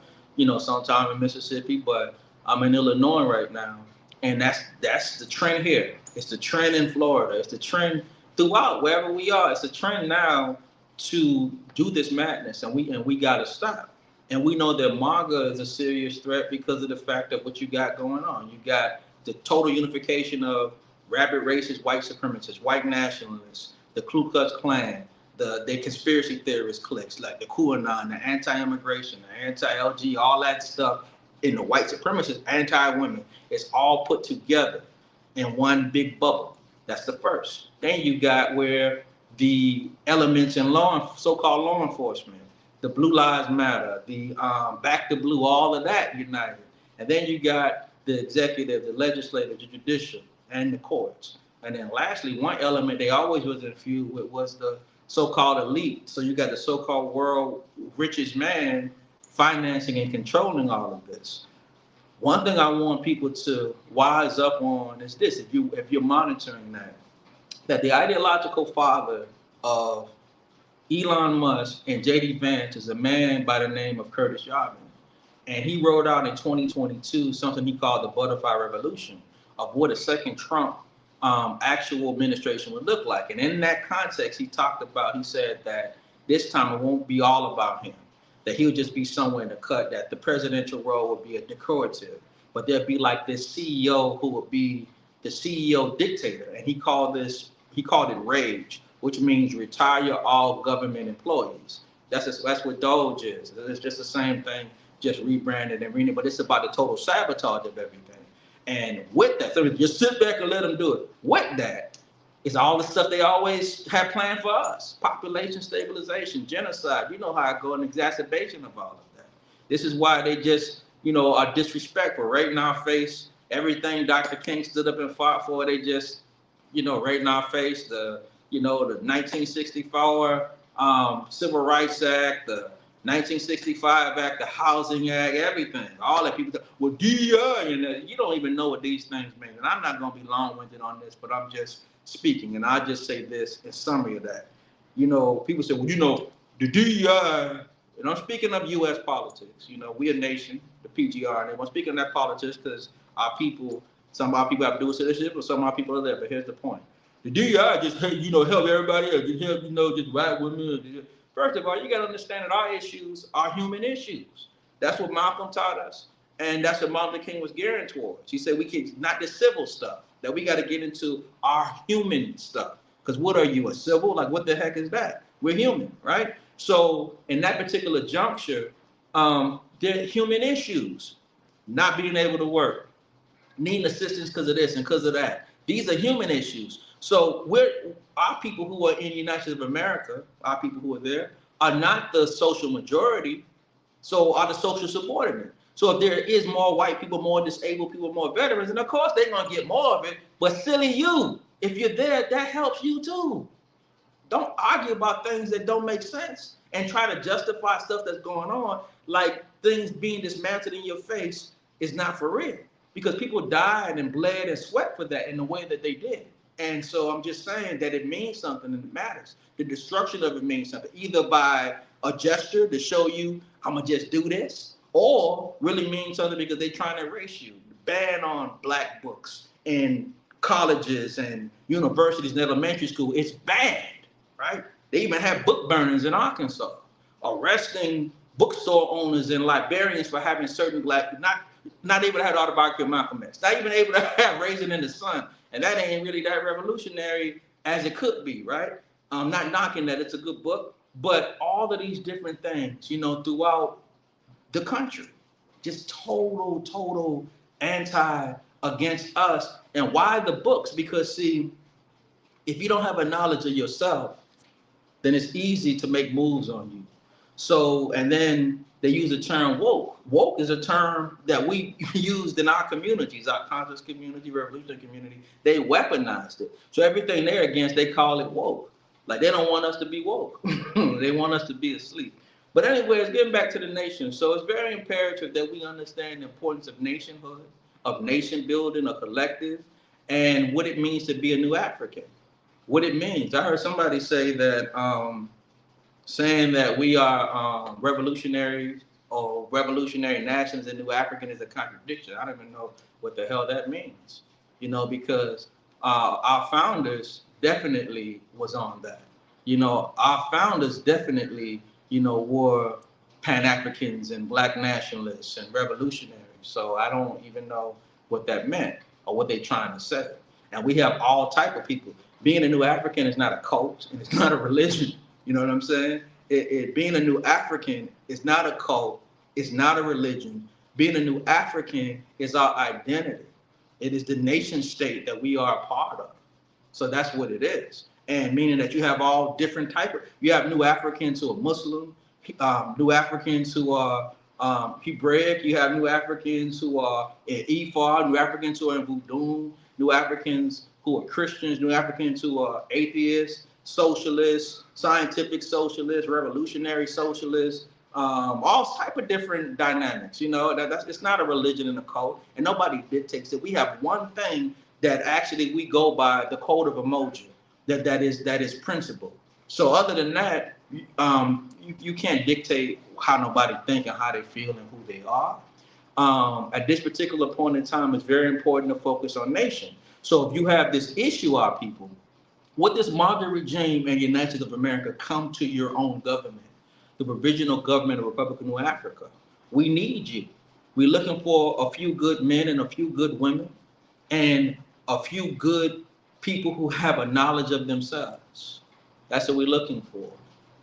sometime in Mississippi, but I'm in Illinois right now, and that's the trend here. It's the trend in Florida. It's the trend throughout wherever we are. It's the trend now to do this madness, and we got to stop. And we know that MAGA is a serious threat because of the fact of what you got going on. You got the total unification of rabid racist, white supremacists, white nationalists, the Ku Klux Klan, the conspiracy theorist cliques like the QAnon, the anti-immigration, the anti-LG, all that stuff, in the white supremacists, anti-women. It's all put together in one big bubble. That's the first. Then you got where the elements in so-called law enforcement, the Blue Lives Matter, the Back to Blue, all of that united. And then you got the executive, the legislative, the judicial, and the courts. And then lastly, one element they always was infused with was the so-called elite. So you got the so-called world richest man financing and controlling all of this. One thing I want people to wise up on is this: if you're monitoring that the ideological father of Elon Musk and J.D. Vance is a man by the name of Curtis Yarvin. And he wrote out in 2022 something he called the Butterfly Revolution of what a second Trump actual administration would look like. And in that context, he said that this time it won't be all about him, that he'll just be somewhere in the cut, that the presidential role would be a decorative, but there'd be like this CEO who would be the CEO dictator. And he called it RAGE, which means retire all government employees. That's what Doge is. It's just the same thing, just rebranded and renamed, but it's about the total sabotage of everything. And with that, so just sit back and let them do it. With that, it's all the stuff they always have planned for us: population stabilization, genocide. You know how it goes, an exacerbation of all of that. This is why they just, are disrespectful, right in our face. Everything Dr. King stood up and fought for, they just, right in our face. The 1964 Civil Rights Act, the 1965 Act, the Housing Act, everything. All that people go, well, DEI, and you don't even know what these things mean. And I'm not going to be long-winded on this, but I'm just speaking, and I'll just say this in summary of that. People say, well, the DEI, and I'm speaking of U.S. politics. We a nation, the PGR, and I'm speaking of that politics because some of our people have to do with citizenship, or some of our people are there. But here's the point: the DEI just help everybody else, just help just white women. First of all, you got to understand that our issues are human issues. That's what Malcolm taught us, and that's what Martin Luther King was gearing towards. He said we can not the civil stuff, that we got to get into our human stuff. Because what are you, a civil? Like, what the heck is that? We're human, right? So in that particular juncture, there are human issues, not being able to work, needing assistance because of this and because of that. These are human issues. So our people who are in the United States of America, our people who are there, are not the social majority, so are the social subordinate. So if there is more white people, more disabled people, more veterans, and of course they're gonna get more of it, but silly you, if you're there, that helps you too. Don't argue about things that don't make sense and try to justify stuff that's going on like things being dismantled in your face is not for real. Because people died and bled and sweat for that in the way that they did. And so I'm just saying that it means something and it matters. The destruction of it means something, either by a gesture to show you I'm gonna just do this, or really means something because they're trying to erase you. Ban on black books in colleges and universities and elementary school. It's bad, right? They even have book burnings in Arkansas, arresting bookstore owners and librarians for having certain not able to have the autobiography of Malcolm X, not even able to have Raisin in the Sun, and that ain't really that revolutionary as it could be, right? I'm not knocking that; it's a good book, but all of these different things, throughout the country, just total anti against us. And why the books? Because see, if you don't have a knowledge of yourself, then it's easy to make moves on you. So, and then they use the term woke. Woke is a term that we used in our communities, our conscious community, revolutionary community. They weaponized it. So everything they're against, they call it woke. Like they don't want us to be woke. They want us to be asleep. But anyways, getting back to the nation. So it's very imperative that we understand the importance of nationhood, of nation building, a collective, and what it means to be a new African. What it means. I heard somebody say that saying that we are revolutionaries or revolutionary nations and new African is a contradiction. I don't even know what the hell that means, because our founders definitely was on that. Our founders definitely, were Pan-Africans and Black nationalists and revolutionaries. So I don't even know what that meant or what they're trying to say. And we have all type of people. Being a new African is not a cult and it's not a religion. You know what I'm saying? Being a new African is not a cult. It's not a religion. Being a new African is our identity. It is the nation state that we are a part of. So that's what it is. And meaning that you have all different you have new Africans who are Muslim, new Africans who are Hebraic, you have new Africans who are in Ifa, new Africans who are in Voodoo, new Africans who are Christians, new Africans who are atheists, socialists, scientific socialists, revolutionary socialists, all type of different dynamics. That's it's not a religion and a cult, and nobody dictates it. We have one thing that actually we go by, the code of emoji, that is principle. So other than that, you can't dictate how nobody think and how they feel and who they are. At this particular point in time, it's very important to focus on nation. So if you have this issue, our people, what does Margaret regime and the United States of America come to your own government, the provisional government of Republic of New Africa? We need you. We're looking for a few good men and a few good women and a few good people who have a knowledge of themselves. That's what we're looking for.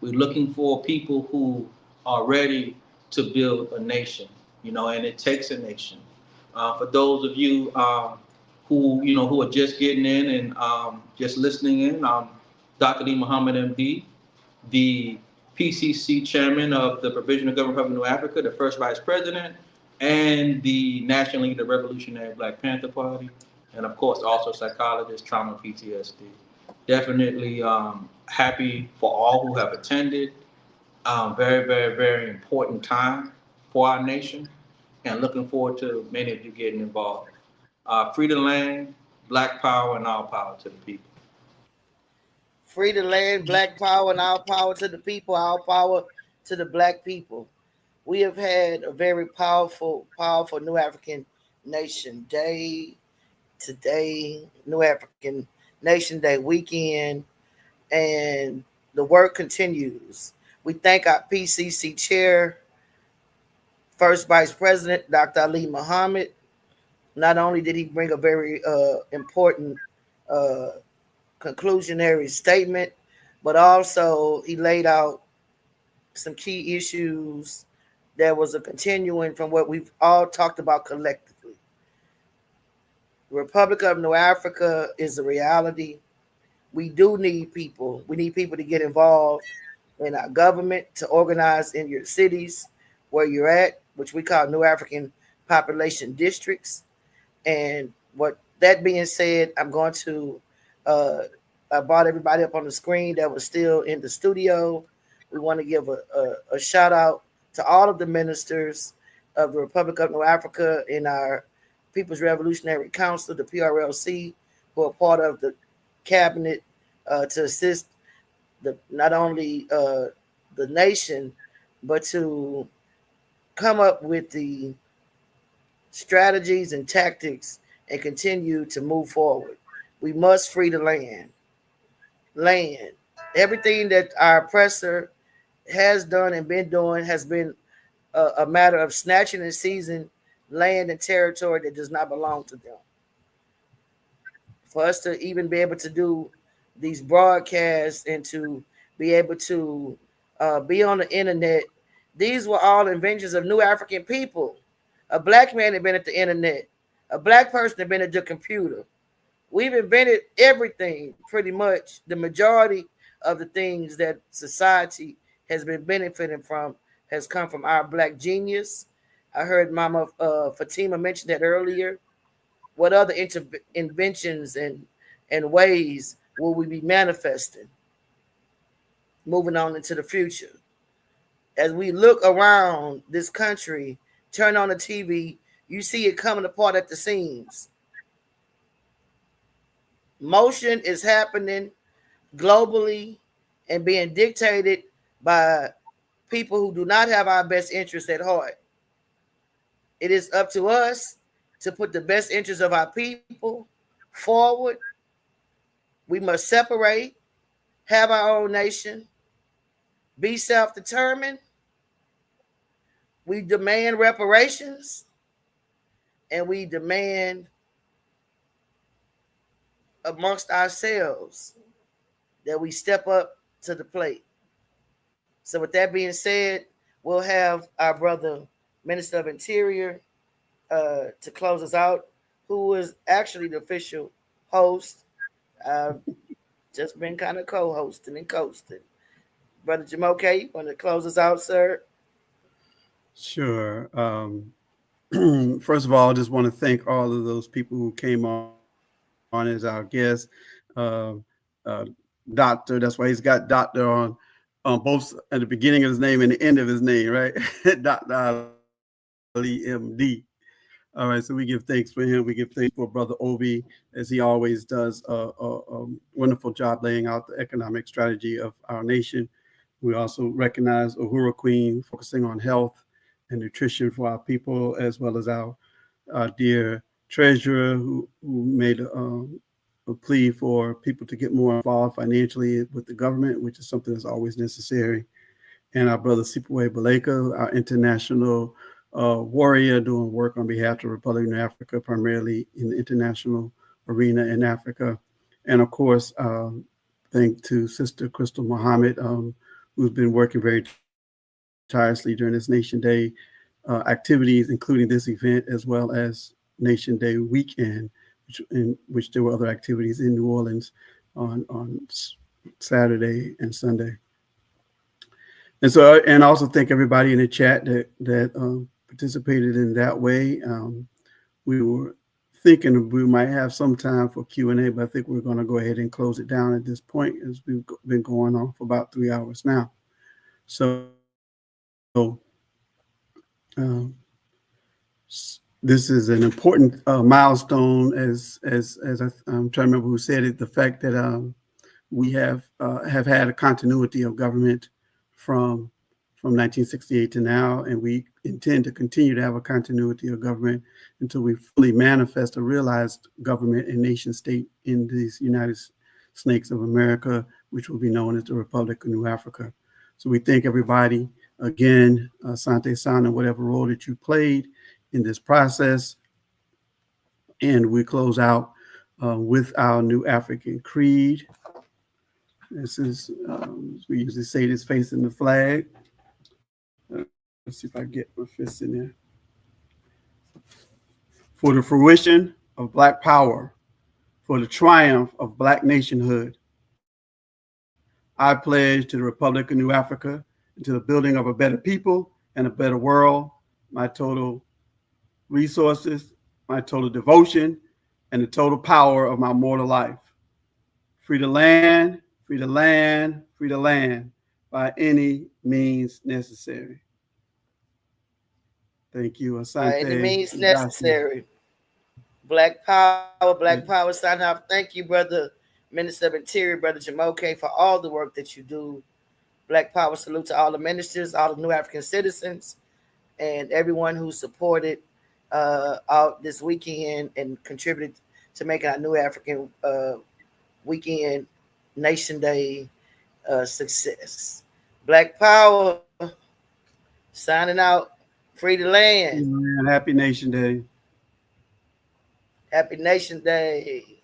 We're looking for people who are ready to build a nation, and it takes a nation. For those of you who who are just getting in and just listening in, Dr. Lee Muhammad, MD, the PCC chairman of the Provisional Government of New Africa, the first vice president, and the National League of the Revolutionary Black Panther Party, and of course also psychologist, trauma, PTSD. Definitely happy for all who have attended. Very, very, very important time for our nation, and looking forward to many of you getting involved. Free the land, black power, and all power to the people. Free the land, black power, and our power to the people, our power to the black people. We have had a very powerful, powerful New African Nation Day today, New African Nation Day weekend, and the work continues. We thank our PCC chair, First Vice President Dr. Ali Muhammad. Not only did he bring a very important uh, conclusionary statement, but also he laid out some key issues that was a continuing from what we've all talked about collectively. The Republic of North Africa is a reality. We do need people. We need people to get involved in our government, to organize in your cities where you're at, which we call New African Population Districts. And what that being said, I'm going to uh, I brought everybody up on the screen that was still in the studio. We want to give a shout out to all of the ministers of the Republic of North Africa in our People's Revolutionary Council, the PRLC, who are part of the cabinet to assist not only the nation, but to come up with the strategies and tactics and continue to move forward. We must free the land. Land. Everything that our oppressor has done and been doing has been a matter of snatching and seizing land and territory that does not belong to them. For us to even be able to do these broadcasts and to be able to be on the internet, these were all inventions of new African people. A black man had been at the internet. A black person had been at the computer. We've invented everything, pretty much. The majority of the things that society has been benefiting from has come from our black genius. I heard Mama Fatima mention that earlier. What other inventions and ways will we be manifesting moving on into the future? As we look around this country, turn on the TV, you see it coming apart at the seams. Motion is happening globally and being dictated by people who do not have our best interests at heart. It is up to us to put the best interests of our people forward. We must separate, have our own nation, be self determined. We demand reparations and we demand amongst ourselves that we step up to the plate. So, with that being said, we'll have our brother, Minister of Interior, to close us out, who is actually the official host. I've just been kind of co hosting and coasting. Brother Jamoke, you want to close us out, sir? Sure. First of all, I just want to thank all of those people who came on as our guests. Uh, uh, Doctor, that's why he's got Doctor on both at the beginning of his name and the end of his name, right? Dr. Ali MD. All right, so we give thanks for him. We give thanks for Brother Obi, as he always does a wonderful job laying out the economic strategy of our nation. We also recognize Uhuru Queen, focusing on health and nutrition for our people, as well as our dear treasurer who made a plea for people to get more involved financially with the government, which is something that's always necessary. And our brother Sipaway Baleka, our international warrior doing work on behalf of the Republic of Africa, primarily in the international arena in Africa. And of course, thank to Sister Crystal Muhammad, who's been working very tirelessly during this Nation Day activities, including this event, as well as Nation Day weekend, in which there were other activities in New Orleans on Saturday and Sunday. And so, and also thank everybody in the chat that participated in that way. We were thinking we might have some time for Q&A, but I think we're going to go ahead and close it down at this point, as we've been going on for about 3 hours now. So um, this is an important milestone, I'm trying to remember who said it. The fact that we have had a continuity of government from 1968 to now, and we intend to continue to have a continuity of government until we fully manifest a realized government and nation state in these United Snakes of America, which will be known as the Republic of New Africa. So we thank everybody again, Asante Sana, whatever role that you played in this process. And we close out with our new African creed. This is, we usually say this facing the flag. Let's see if I can get my fist in there. For the fruition of Black power, for the triumph of Black nationhood, I pledge to the Republic of New Africa and to the building of a better people and a better world, my total resources, my total devotion, and the total power of my mortal life. Free the land, free the land, free the land by any means necessary. Thank you, By any Asante. means necessary. Black Power sign off. Thank you, brother Minister of Interior, brother Jamoke, for all the work that you do. Black Power salute to all the ministers, all the new African citizens, and everyone who supported out this weekend and contributed to making our new African weekend Nation Day success. Black Power signing out. Free the land. Happy Nation Day. Happy Nation Day.